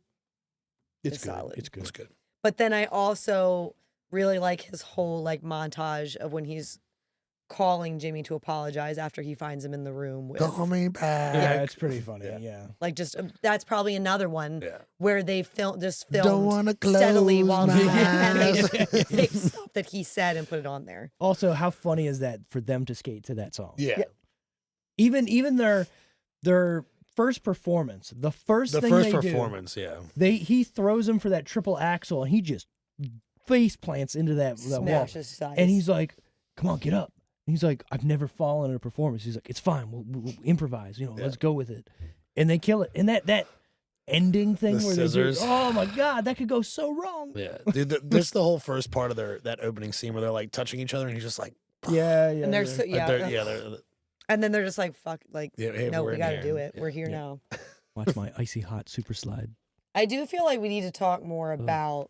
[SPEAKER 2] solid.
[SPEAKER 1] It's good.
[SPEAKER 3] It's good.
[SPEAKER 2] But then I also really like his whole like montage of when he's calling Jimmy to apologize after he finds him in the room with
[SPEAKER 3] call me back.
[SPEAKER 1] Yeah, it's pretty funny. Yeah.
[SPEAKER 2] Like just that's probably another one where they filmed
[SPEAKER 3] Don't wanna close
[SPEAKER 2] steadily while
[SPEAKER 3] my
[SPEAKER 2] and they take stuff that he said and put it on there.
[SPEAKER 1] Also, how funny is that for them to skate to that song?
[SPEAKER 3] Yeah.
[SPEAKER 1] Even their first performance, the first
[SPEAKER 3] performance,
[SPEAKER 1] he throws him for that triple axel and he just face plants into that wall. And he's like, "Come on, get up." And he's like, "I've never fallen in a performance." He's like, "It's fine. We'll improvise. Let's go with it." And they kill it. And that ending thing where
[SPEAKER 3] scissors.
[SPEAKER 1] they do, oh my God, that could go so wrong.
[SPEAKER 3] Yeah, dude. This is the whole first part of that opening scene where they're like touching each other, and he's just like,
[SPEAKER 1] yeah.
[SPEAKER 2] And they're
[SPEAKER 3] they're
[SPEAKER 2] and then they're just like, "Fuck, like,
[SPEAKER 3] hey,
[SPEAKER 2] no, we gotta do it.
[SPEAKER 3] Yeah.
[SPEAKER 2] We're here now."
[SPEAKER 1] Watch my icy hot super slide.
[SPEAKER 2] I do feel like we need to talk more about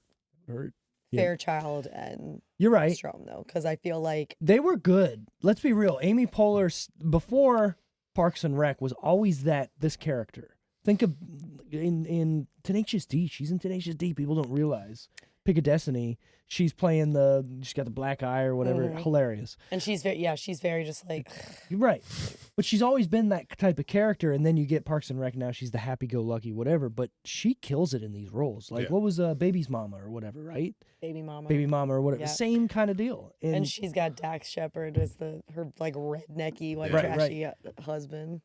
[SPEAKER 2] Fairchild and
[SPEAKER 1] you're right,
[SPEAKER 2] Strom, though, because I feel like
[SPEAKER 1] they were good. Let's be real. Amy Poehler before Parks and Rec was always this character. Think of in Tenacious D. She's in Tenacious D. People don't realize. Pick a Destiny. She's playing she's got the black eye or whatever. Hilarious.
[SPEAKER 2] And she's very just like.
[SPEAKER 1] You're right. But she's always been that type of character. And then you get Parks and Rec now. She's the happy-go-lucky whatever. But she kills it in these roles. Like what was Baby's Mama or whatever, right?
[SPEAKER 2] Baby Mama
[SPEAKER 1] or whatever. Yeah. Same kind of deal.
[SPEAKER 2] And she's got Dax Shepard as her like rednecky, like trashy husband.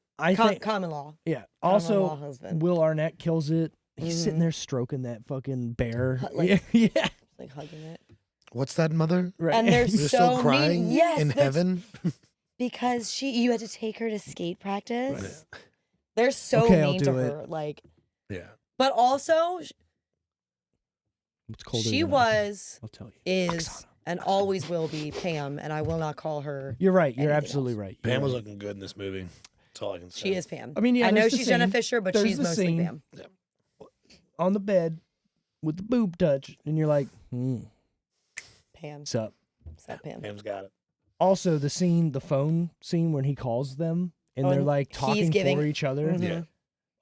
[SPEAKER 2] Common law.
[SPEAKER 1] Yeah. Also, Will Arnett kills it. He's sitting there stroking that fucking bear. Yeah.
[SPEAKER 2] Like hugging it.
[SPEAKER 3] What's that, mother?
[SPEAKER 2] Right. And they're
[SPEAKER 3] so crying in heaven.
[SPEAKER 2] Because you had to take her to skate practice. Right. They're so mean to her. Like, but also, she was,
[SPEAKER 1] I'll tell you,
[SPEAKER 2] is, and always will be Pam, and I will not call her.
[SPEAKER 1] You're right. You're absolutely right.
[SPEAKER 3] Pam was looking good in this movie. That's all I can say.
[SPEAKER 2] She is Pam.
[SPEAKER 1] I mean,
[SPEAKER 2] I know she's Jenna Fischer, but she's mostly Pam.
[SPEAKER 3] Yeah.
[SPEAKER 1] On the bed with the boob touch, and you're like,
[SPEAKER 2] Pam.
[SPEAKER 1] Sup,
[SPEAKER 2] Pam.
[SPEAKER 3] Pam's got it.
[SPEAKER 1] Also, the phone scene when he calls them, and they're like talking for each other.
[SPEAKER 2] Mm-hmm.
[SPEAKER 3] Yeah.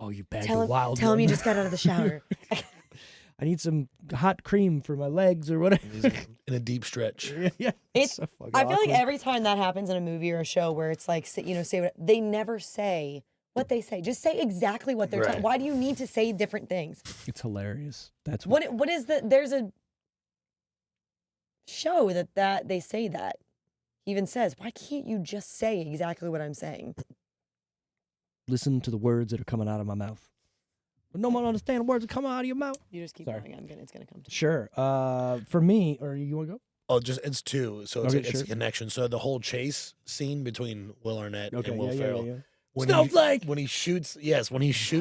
[SPEAKER 1] Oh, you bagged a wild
[SPEAKER 2] Tell
[SPEAKER 1] one.
[SPEAKER 2] him you just got out of the shower.
[SPEAKER 1] I need some hot cream for my legs or whatever.
[SPEAKER 3] He's in a deep stretch.
[SPEAKER 1] Yeah.
[SPEAKER 2] It's so I feel like every time that happens in a movie or a show where it's like, say what they never say what they say. Just say exactly what they're saying. Why do you need to say different things?
[SPEAKER 1] It's hilarious. That's
[SPEAKER 2] what is there's a show that they say that. He even says, why can't you just say exactly what I'm saying?
[SPEAKER 1] Listen to the words that are coming out of my mouth. But no one understands the words that come out of your mouth.
[SPEAKER 2] You just keep going. It's gonna come to me.
[SPEAKER 1] Sure. For me, or you want to go?
[SPEAKER 3] Oh, it's two. So it's a connection. So the whole chase scene between Will Arnett and Will Ferrell.
[SPEAKER 1] Yeah.
[SPEAKER 3] When
[SPEAKER 1] Snowflake!
[SPEAKER 3] When he shoots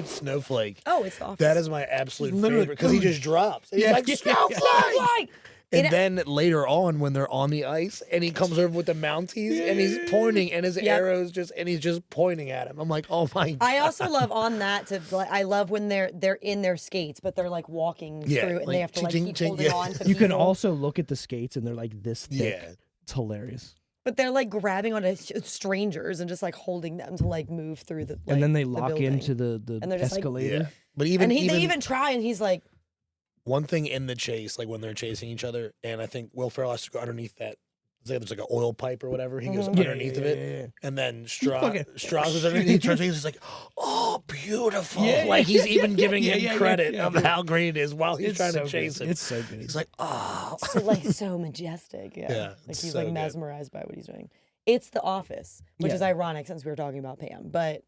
[SPEAKER 3] Snowflake.
[SPEAKER 2] Oh, it's awesome.
[SPEAKER 3] That is my absolute favorite because he just drops. He's like, Snowflake! And then later on, when they're on the ice, and he comes over with the Mounties, and he's pointing, and his arrows and he's just pointing at him. I'm like, oh my God.
[SPEAKER 2] I also love on that I love when they're in their skates, but they're like walking through, and they have to keep holding on to
[SPEAKER 1] You can also look at the skates, and they're like this thick.
[SPEAKER 3] Yeah.
[SPEAKER 1] It's hilarious.
[SPEAKER 2] But they're like grabbing onto strangers and just like holding them to like move through the.
[SPEAKER 1] And then they lock into the escalator.
[SPEAKER 3] Like, but they
[SPEAKER 2] even try, and he's like.
[SPEAKER 3] One thing in the chase, like when they're chasing each other, and I think Will Ferrell has to go underneath that there's like an oil pipe or whatever. He goes underneath of it, and then Strauss was underneath. He turns, he's like, "Oh, beautiful!" Like he's even giving him credit of how great it is while he's trying to chase it.
[SPEAKER 1] It's so good.
[SPEAKER 3] He's like, "Oh,
[SPEAKER 2] so majestic." Yeah, like he's like mesmerized by what he's doing. It's The Office, which is ironic since we were talking about Pam, but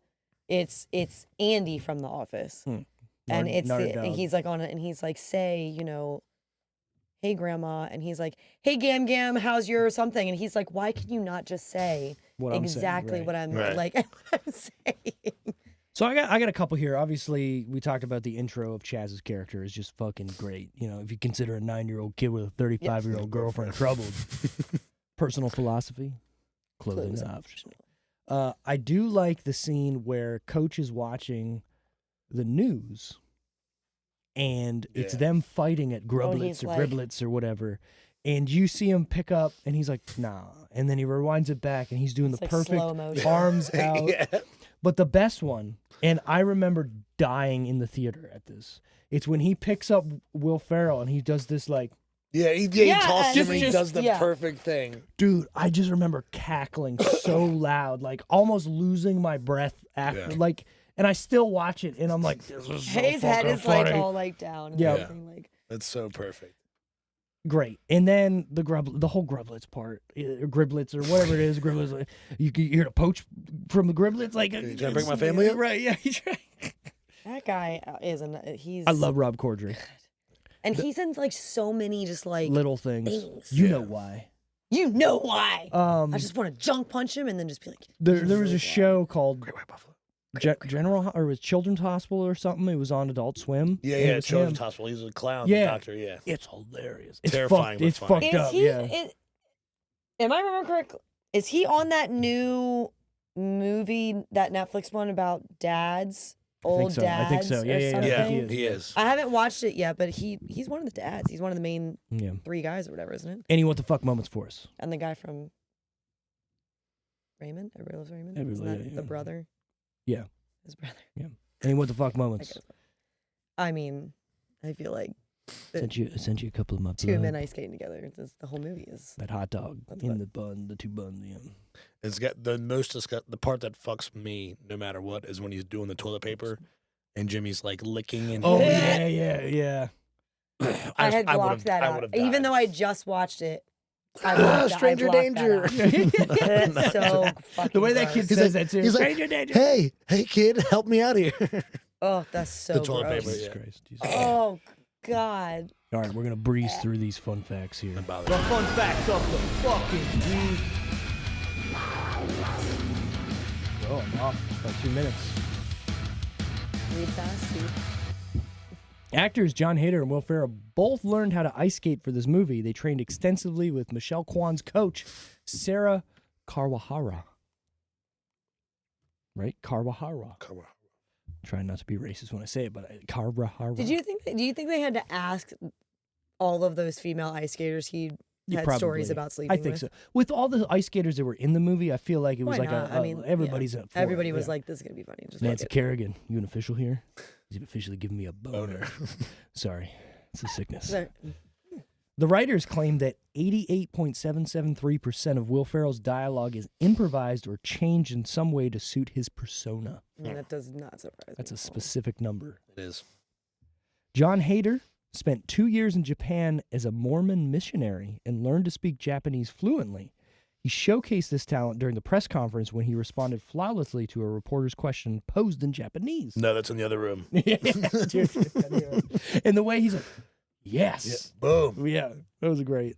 [SPEAKER 2] it's Andy from The Office, and he's like on it, and he's like, say, hey grandma, and he's like, hey Gam, how's your something, and he's like, why can you not just say what I'm saying? What I'm like I'm saying.
[SPEAKER 1] So I got a couple here. Obviously, we talked about the intro of Chaz's character is just fucking great. If you consider a 9-year-old kid with a 35-year-old girlfriend troubled. Personal philosophy, clothing optional. I do like the scene where Coach is watching the news, and it's them fighting at Grublets or Griblets or whatever, and you see him pick up, and he's like, nah, and then he rewinds it back, and he's doing the perfect arms out. But the best one, and I remember dying in the theater at this, it's when he picks up Will Ferrell, and he does this like,
[SPEAKER 3] he tosses him and he does the perfect thing.
[SPEAKER 1] Dude, I just remember cackling so loud, like almost losing my breath after, like, and I still watch it, and I'm like, this is so
[SPEAKER 2] his head is
[SPEAKER 1] funny.
[SPEAKER 2] like all like down. And everything, like.
[SPEAKER 3] That's so perfect.
[SPEAKER 1] Great. And then the whole Grublets part, or Griblets or whatever it is, Griblets, you're here to poach from the Griblets, like,
[SPEAKER 3] you trying to bring my family up?
[SPEAKER 1] Right? Yeah.
[SPEAKER 2] That guy
[SPEAKER 1] I love Rob Corddry.
[SPEAKER 2] And he's in like so many just like
[SPEAKER 1] little things. You know why?
[SPEAKER 2] You know why? I just want to junk punch him and then just be like.
[SPEAKER 1] There was a show called Great White Buffalo. General, or it was Children's Hospital or something. It was on Adult Swim.
[SPEAKER 3] Yeah, Children's Hospital. He's a clown doctor. Yeah,
[SPEAKER 1] it's hilarious.
[SPEAKER 3] It's terrifying.
[SPEAKER 1] It's fucked up.
[SPEAKER 2] Am I remember correct? Is he on that new movie, that Netflix one about dads? Old dads.
[SPEAKER 1] I think so.
[SPEAKER 3] Yeah, he is.
[SPEAKER 2] I haven't watched it yet, but he's one of the dads. He's one of the main 3 guys or whatever, isn't it?
[SPEAKER 1] Any what the fuck moments for us?
[SPEAKER 2] And the guy from Raymond. Everybody loves Raymond. Isn't that the brother?
[SPEAKER 1] Yeah.
[SPEAKER 2] His brother.
[SPEAKER 1] Yeah. Any what the fuck moments?
[SPEAKER 2] I mean, I feel like
[SPEAKER 1] sent you a couple of my
[SPEAKER 2] 2 men ice skating together. The whole movie is
[SPEAKER 1] that hot dog in the bun, the 2 buns. Yeah.
[SPEAKER 3] It's got the part that fucks me no matter what is when he's doing the toilet paper, and Jimmy's like licking and.
[SPEAKER 1] Oh yeah.
[SPEAKER 2] I had blocked that out, even though I just watched it.
[SPEAKER 3] Stranger danger.
[SPEAKER 2] That's so fucking
[SPEAKER 1] the way that kid says that too.
[SPEAKER 3] He's
[SPEAKER 1] stranger
[SPEAKER 3] like,
[SPEAKER 1] danger.
[SPEAKER 3] Hey kid, help me out here.
[SPEAKER 2] Oh, that's so
[SPEAKER 3] the toilet
[SPEAKER 2] gross.
[SPEAKER 3] paper.
[SPEAKER 1] Jesus Christ.
[SPEAKER 2] Oh God.
[SPEAKER 1] All right, we're gonna breeze through these fun facts here.
[SPEAKER 4] The fun facts of the fucking week.
[SPEAKER 1] Oh, I'm off by 2 minutes.
[SPEAKER 2] Read fast, Steve.
[SPEAKER 1] Actors John Hader and Will Ferrell both learned how to ice skate for this movie. They trained extensively with Michelle Kwan's coach, Sarah Karwahara. Right? Karwahara. Trying not to be racist when I say it, but Karwahara.
[SPEAKER 2] Do you think they had to ask all of those female ice skaters he had stories about sleeping with?
[SPEAKER 1] I think so. With all the ice skaters that were in the movie, I feel like it was everybody's up for
[SPEAKER 2] everybody
[SPEAKER 1] it.
[SPEAKER 2] was like, this is going to be funny. Just
[SPEAKER 1] Nancy Kerrigan, you an official here? He's officially giving me a boner. Sorry. It's a sickness. The writers claim that 88.773% of Will Ferrell's dialogue is improvised or changed in some way to suit his persona.
[SPEAKER 2] That does not surprise me.
[SPEAKER 1] That's a specific number.
[SPEAKER 3] It is.
[SPEAKER 1] John Hader spent 2 years in Japan as a Mormon missionary and learned to speak Japanese fluently. He showcased this talent during the press conference when he responded flawlessly to a reporter's question posed in Japanese.
[SPEAKER 3] No, that's in the other room.
[SPEAKER 1] And the way he's like, yes.
[SPEAKER 3] Yeah. Boom.
[SPEAKER 1] Yeah, that was great.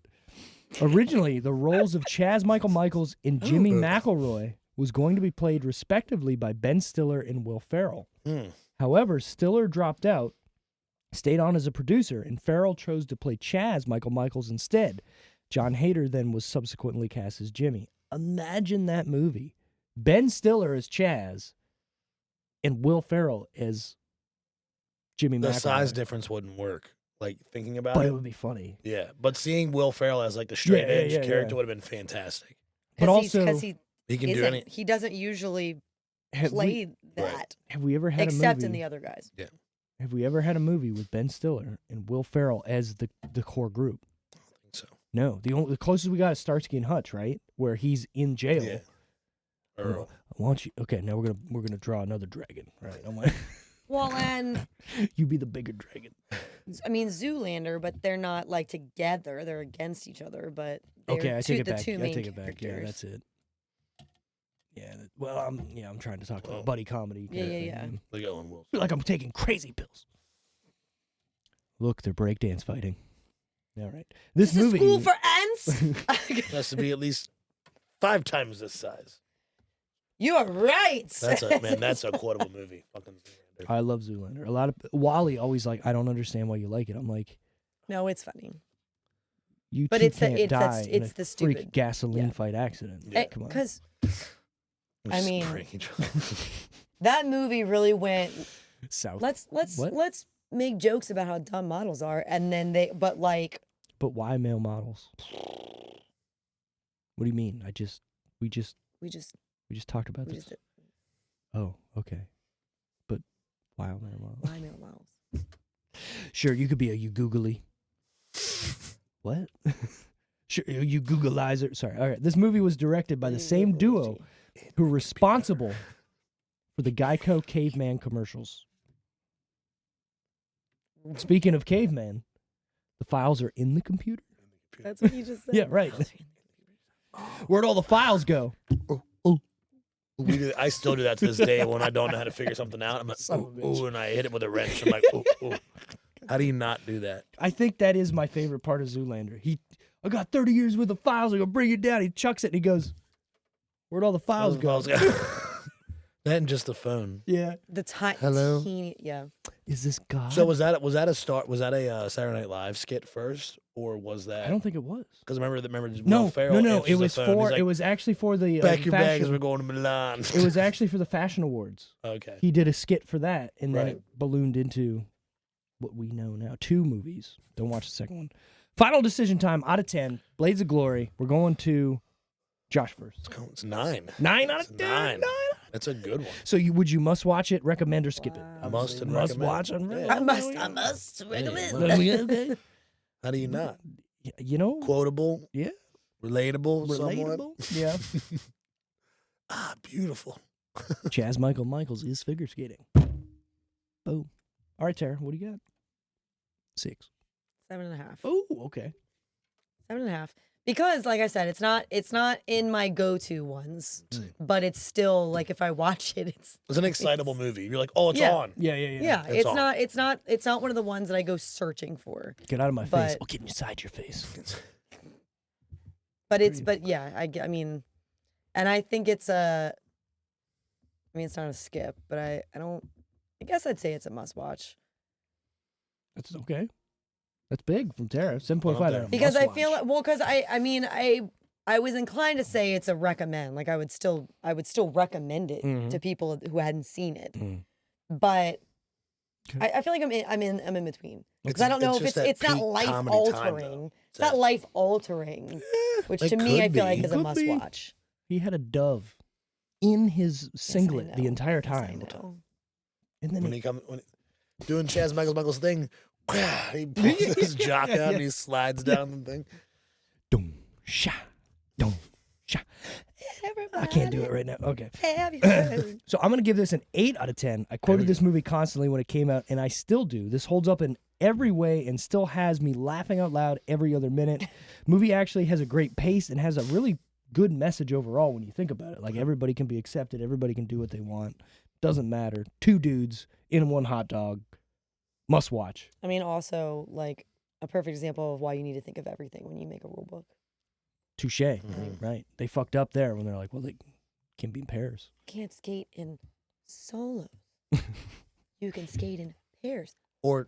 [SPEAKER 1] Originally, the roles of Chaz Michael Michaels and Jimmy McElroy was going to be played respectively by Ben Stiller and Will Ferrell. However, Stiller dropped out, stayed on as a producer, and Ferrell chose to play Chaz Michael Michaels instead. John Hader then was subsequently cast as Jimmy. Imagine that movie. Ben Stiller as Chaz and Will Ferrell as Jimmy McElroy.
[SPEAKER 3] The size difference wouldn't work. Like, thinking about it.
[SPEAKER 1] But it would be funny.
[SPEAKER 3] Yeah, but seeing Will Ferrell as like the straight edge character would have been fantastic.
[SPEAKER 1] But also,
[SPEAKER 2] because he
[SPEAKER 3] can do anything.
[SPEAKER 2] He doesn't usually play that.
[SPEAKER 1] Have we ever had a movie?
[SPEAKER 2] Except in the other guys.
[SPEAKER 3] Yeah.
[SPEAKER 1] Have we ever had a movie with Ben Stiller and Will Ferrell as the core group?
[SPEAKER 3] I don't think so.
[SPEAKER 1] No, the closest we got is Starsky and Hutch, right? Where he's in jail.
[SPEAKER 3] Yeah. Earl.
[SPEAKER 1] I want you. Okay, now we're gonna draw another dragon, right? I'm like,
[SPEAKER 2] well, and
[SPEAKER 1] you be the bigger dragon.
[SPEAKER 2] I mean Zoolander, but they're not like together; they're against each other. But
[SPEAKER 1] okay, I take it
[SPEAKER 2] the
[SPEAKER 1] back.
[SPEAKER 2] two main
[SPEAKER 1] I take it back. Yeah, that's it. Yeah. Well, I'm trying to talk about buddy comedy.
[SPEAKER 2] Yeah.
[SPEAKER 3] Like Owen Wilson.
[SPEAKER 1] Feel like I'm taking crazy pills. Look, they're breakdance fighting. All right. This movie.
[SPEAKER 2] Is school for ants?
[SPEAKER 3] It has to be at least 5 times this size.
[SPEAKER 2] You are right.
[SPEAKER 3] That's a quotable movie. Fucking Zoolander.
[SPEAKER 1] I love Zoolander. A lot of Wally always like, I don't understand why you like it. I'm like,
[SPEAKER 2] no, it's funny.
[SPEAKER 1] You
[SPEAKER 2] but
[SPEAKER 1] it's the
[SPEAKER 2] stupid
[SPEAKER 1] freak gasoline fight accident.
[SPEAKER 2] Yeah.
[SPEAKER 1] Come on.
[SPEAKER 2] Because I mean, that movie really went
[SPEAKER 1] south.
[SPEAKER 2] Let's make jokes about how dumb models are, and then but
[SPEAKER 1] why male models? What do you mean? We just talked about this. Oh, okay. But why male models?
[SPEAKER 2] Why male models?
[SPEAKER 1] Sure, you could be a you googly. What? Sure, you Googleizer. Sorry. All right. This movie was directed by the same duo who were responsible for the Geico caveman commercials. Speaking of caveman, the files are in the computer.
[SPEAKER 2] That's what you just said.
[SPEAKER 1] Yeah, right. Where'd all the files go?
[SPEAKER 3] I still do that to this day when I don't know how to figure something out. I'm like, ooh, and I hit it with a wrench. I'm like, ooh. How do you not do that?
[SPEAKER 1] I think that is my favorite part of Zoolander. I got 30 years worth of files. I'm going to bring it down. He chucks it and he goes, where'd all the files go?
[SPEAKER 3] That and just the phone.
[SPEAKER 1] Yeah.
[SPEAKER 2] The tiny.
[SPEAKER 3] Hello.
[SPEAKER 2] Yeah.
[SPEAKER 1] Is this God?
[SPEAKER 3] So was that a Saturday Night Live skit first, or was that?
[SPEAKER 1] I don't think it was.
[SPEAKER 3] Because remember Will Ferrell.
[SPEAKER 1] No. It was it was actually for the
[SPEAKER 3] pack your
[SPEAKER 1] fashion.
[SPEAKER 3] bags. We're going to Milan.
[SPEAKER 1] It was actually for the Fashion Awards.
[SPEAKER 3] Okay.
[SPEAKER 1] He did a skit for that, and then it ballooned into what we know now. 2 movies. Don't watch the second one. Final decision time. Out of 10. Blades of Glory. We're going to Josh first.
[SPEAKER 3] It's 9.
[SPEAKER 1] 9 out of 10.
[SPEAKER 3] 9. That's a good one.
[SPEAKER 1] So would you must watch it, recommend, or skip it?
[SPEAKER 3] Must
[SPEAKER 1] watch it.
[SPEAKER 3] Yeah.
[SPEAKER 2] I must recommend.
[SPEAKER 1] Okay.
[SPEAKER 3] How do you not?
[SPEAKER 1] You know,
[SPEAKER 3] Quotable.
[SPEAKER 1] Yeah.
[SPEAKER 3] Relatable. Somewhat.
[SPEAKER 1] Yeah.
[SPEAKER 3] Beautiful.
[SPEAKER 1] Chaz Michaels is figure skating. Boom. All right, Tara, what do you got? 6.
[SPEAKER 2] 7.5.
[SPEAKER 1] Oh, okay.
[SPEAKER 2] 7.5. Because, like I said, it's not in my go-to ones, but it's still like if I watch it, it's
[SPEAKER 3] an excitable movie. You're like, oh, it's on.
[SPEAKER 1] Yeah.
[SPEAKER 2] Yeah, it's not one of the ones that I go searching for.
[SPEAKER 1] Get out of my face. I'll get inside your face.
[SPEAKER 2] But yeah, I mean, and I think it's it's not a skip, but I guess I'd say it's a must-watch.
[SPEAKER 1] That's okay. That's big from Tara. 7.5.
[SPEAKER 2] Because I feel because I was inclined to say it's a recommend. Like I would still recommend it to people who hadn't seen it. But I feel like I'm in between. Because I don't know if it's not life altering. It's not life altering, which to me I feel like is a must watch.
[SPEAKER 1] He had a dove in his singlet the entire time.
[SPEAKER 3] And then when doing Chaz Michaels' thing. He pulls his jock out and he slides down the thing.
[SPEAKER 1] Dum sha. I can't do it right now. Okay. So I'm gonna give this an 8 out of 10. I quoted this movie constantly when it came out, and I still do. This holds up in every way and still has me laughing out loud every other minute. Movie actually has a great pace and has a really good message overall when you think about it. Like everybody can be accepted, everybody can do what they want. Doesn't matter. 2 dudes in 1 hot dog. Must watch.
[SPEAKER 2] I mean, also, like, a perfect example of why you need to think of everything when you make a rule book.
[SPEAKER 1] Touche. Right. They fucked up there when they're like, well, they can be in pairs.
[SPEAKER 2] You can't skate in solos. You can skate in pairs.
[SPEAKER 3] Or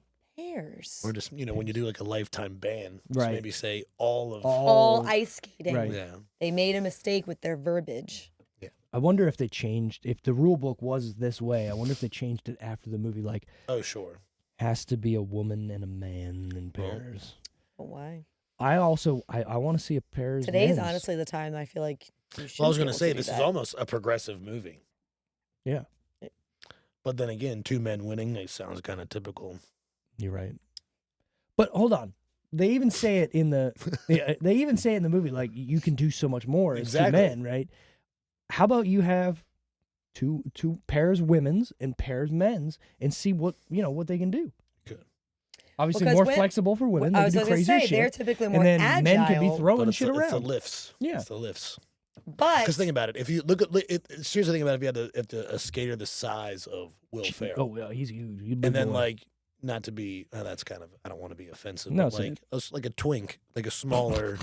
[SPEAKER 3] just, when you do like a lifetime ban, just maybe say all
[SPEAKER 2] ice skating.
[SPEAKER 1] Right.
[SPEAKER 3] Yeah.
[SPEAKER 2] They made a mistake with their verbiage.
[SPEAKER 3] Yeah.
[SPEAKER 1] I wonder if they changed, if the rule book was this way, I wonder if they changed it after the movie, like.
[SPEAKER 3] Oh, sure.
[SPEAKER 1] Has to be a woman and a man in pairs.
[SPEAKER 2] But why?
[SPEAKER 1] I also I want to see a pairs.
[SPEAKER 2] Today's honestly the time I feel like you should.
[SPEAKER 3] Well, I was going to say this is almost a progressive movie.
[SPEAKER 1] Yeah.
[SPEAKER 3] But then again, 2 men winning, it sounds kind of typical.
[SPEAKER 1] You're right. But hold on. they even say it in the movie, like you can do so much more as two men, right? How about you have two pairs women's and pairs men's and see what they can do. Good. Obviously, because more flexible for women. They can do crazy shit.
[SPEAKER 2] They're typically more
[SPEAKER 1] agile.
[SPEAKER 2] And
[SPEAKER 1] then men can be throwing shit around.
[SPEAKER 3] It's the lifts.
[SPEAKER 1] Yeah,
[SPEAKER 3] it's the lifts.
[SPEAKER 2] But
[SPEAKER 3] because think about it, if you look at it, seriously think about it, if you had a skater the size of Will Ferrell.
[SPEAKER 1] Oh yeah, he's huge.
[SPEAKER 3] And then like, not to be, that's kind of, I don't want to be offensive. No, but like a twink, like a smaller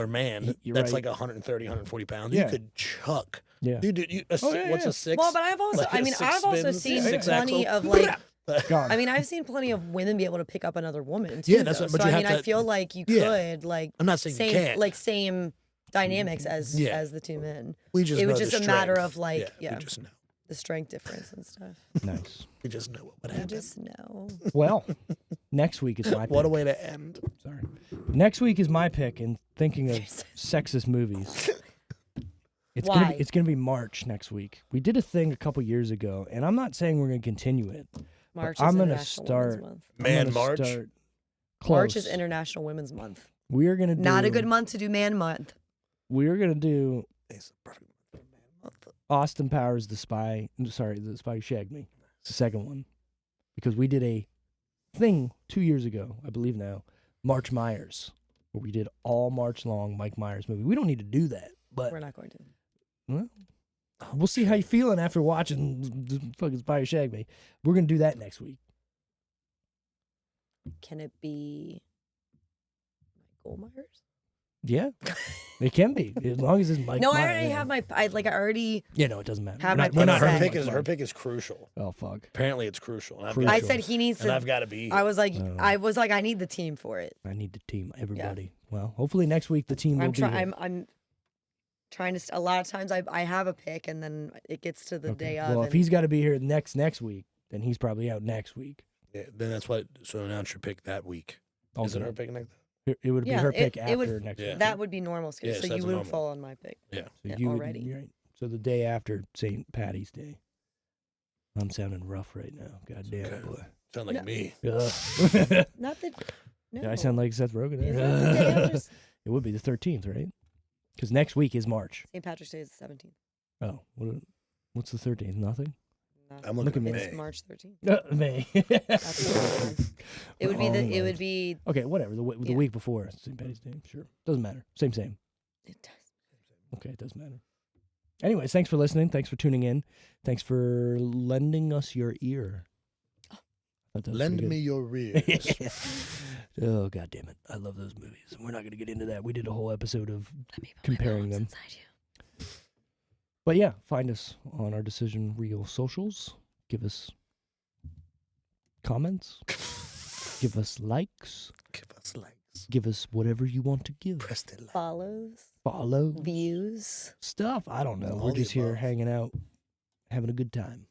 [SPEAKER 3] man that's like 130, 140 pounds. You could chuck.
[SPEAKER 1] Yeah.
[SPEAKER 3] Dude, what's a six?
[SPEAKER 2] Well, but I've also seen plenty of like. I've seen plenty of women be able to pick up another woman too.
[SPEAKER 3] Yeah, that's what. But
[SPEAKER 2] so I feel like you could like.
[SPEAKER 3] I'm not saying you can't.
[SPEAKER 2] Like same dynamics as the two men.
[SPEAKER 3] It was
[SPEAKER 2] just a matter of like
[SPEAKER 3] we just know
[SPEAKER 2] the strength difference and stuff.
[SPEAKER 1] Nice.
[SPEAKER 3] We just know what would happen.
[SPEAKER 2] We just know.
[SPEAKER 1] Well, next week is my pick.
[SPEAKER 3] What a way to end.
[SPEAKER 1] Sorry. Next week is my pick, and thinking of sexist movies. It's gonna be March next week. We did a thing a couple years ago, and I'm not saying we're gonna continue it.
[SPEAKER 2] March.
[SPEAKER 1] I'm gonna start.
[SPEAKER 3] March.
[SPEAKER 2] March is International Women's Month.
[SPEAKER 1] We are gonna do
[SPEAKER 2] not a good month to do Man Month.
[SPEAKER 1] We are gonna do Austin Powers, the Spy Who Shagged Me. It's the second one, because we did a thing 2 years ago, I believe now, March Myers, where we did all March long Mike Myers movie. We don't need to do that, but
[SPEAKER 2] we're not going to.
[SPEAKER 1] Well, we'll see how you're feeling after watching the fucking Spy Who Shagged Me. We're gonna do that next week.
[SPEAKER 2] Can it be Michael Myers?
[SPEAKER 1] Yeah, it can be, as long as it's Mike.
[SPEAKER 2] No,
[SPEAKER 1] Myers.
[SPEAKER 2] I already have my. I already.
[SPEAKER 1] Yeah, no, it doesn't matter.
[SPEAKER 3] Her pick is crucial.
[SPEAKER 1] Oh fuck!
[SPEAKER 3] Apparently, it's crucial.
[SPEAKER 2] I said he needs to.
[SPEAKER 3] And I've got to be.
[SPEAKER 2] I was like, I need the team for it.
[SPEAKER 1] I need the team, everybody. Yeah. Well, hopefully next week the team will be.
[SPEAKER 2] I'm trying to. A lot of times I have a pick and then it gets to the day of.
[SPEAKER 1] Well, if he's got to be here next week, then he's probably out next week.
[SPEAKER 3] Yeah, then that's what. So announce your pick that week.
[SPEAKER 1] Okay.
[SPEAKER 3] Is it her pick next?
[SPEAKER 1] It would be her pick after next week.
[SPEAKER 2] That would be normal. So you wouldn't fall on my pick.
[SPEAKER 3] Yeah.
[SPEAKER 1] So you already. Right. So the day after St. Patty's Day. I'm sounding rough right now. God damn it, boy.
[SPEAKER 3] Sound like me.
[SPEAKER 2] Not the. No.
[SPEAKER 1] Did I sound like Seth Rogen?
[SPEAKER 2] Is that the day after?
[SPEAKER 1] It would be the 13th, right? Because next week is March.
[SPEAKER 2] St. Patrick's Day is the 17th.
[SPEAKER 1] Oh, what's the 13th? Nothing?
[SPEAKER 3] I'm looking at
[SPEAKER 2] It's March 13th.
[SPEAKER 1] May.
[SPEAKER 2] It would be.
[SPEAKER 1] Okay, whatever. The week before St. Patty's Day. Sure. Doesn't matter. Same.
[SPEAKER 2] It does.
[SPEAKER 1] Okay, it doesn't matter. Anyways, thanks for listening. Thanks for tuning in. Thanks for lending us your ear.
[SPEAKER 3] Lend me your ears.
[SPEAKER 1] Oh, God damn it. I love those movies. We're not going to get into that. We did a whole episode of comparing them. But yeah, find us on our Decision Reel socials. Give us comments. Give us likes. Give us whatever you want to give.
[SPEAKER 3] Press the like.
[SPEAKER 2] Follows. Views.
[SPEAKER 1] Stuff. I don't know. We're just here hanging out, having a good time.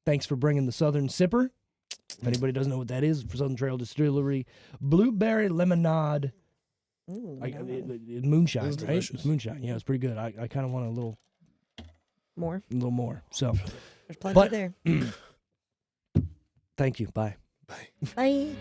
[SPEAKER 1] Thanks for bringing the Southern Sipper. If anybody doesn't know what that is, for Southern Trail Distillery, blueberry lemonade. Moonshine, right?
[SPEAKER 3] Delicious.
[SPEAKER 1] It's moonshine. Yeah, it's pretty good. I kind of want a little more. So
[SPEAKER 2] there's plenty there.
[SPEAKER 1] Thank you. Bye.
[SPEAKER 3] Bye.
[SPEAKER 2] Bye.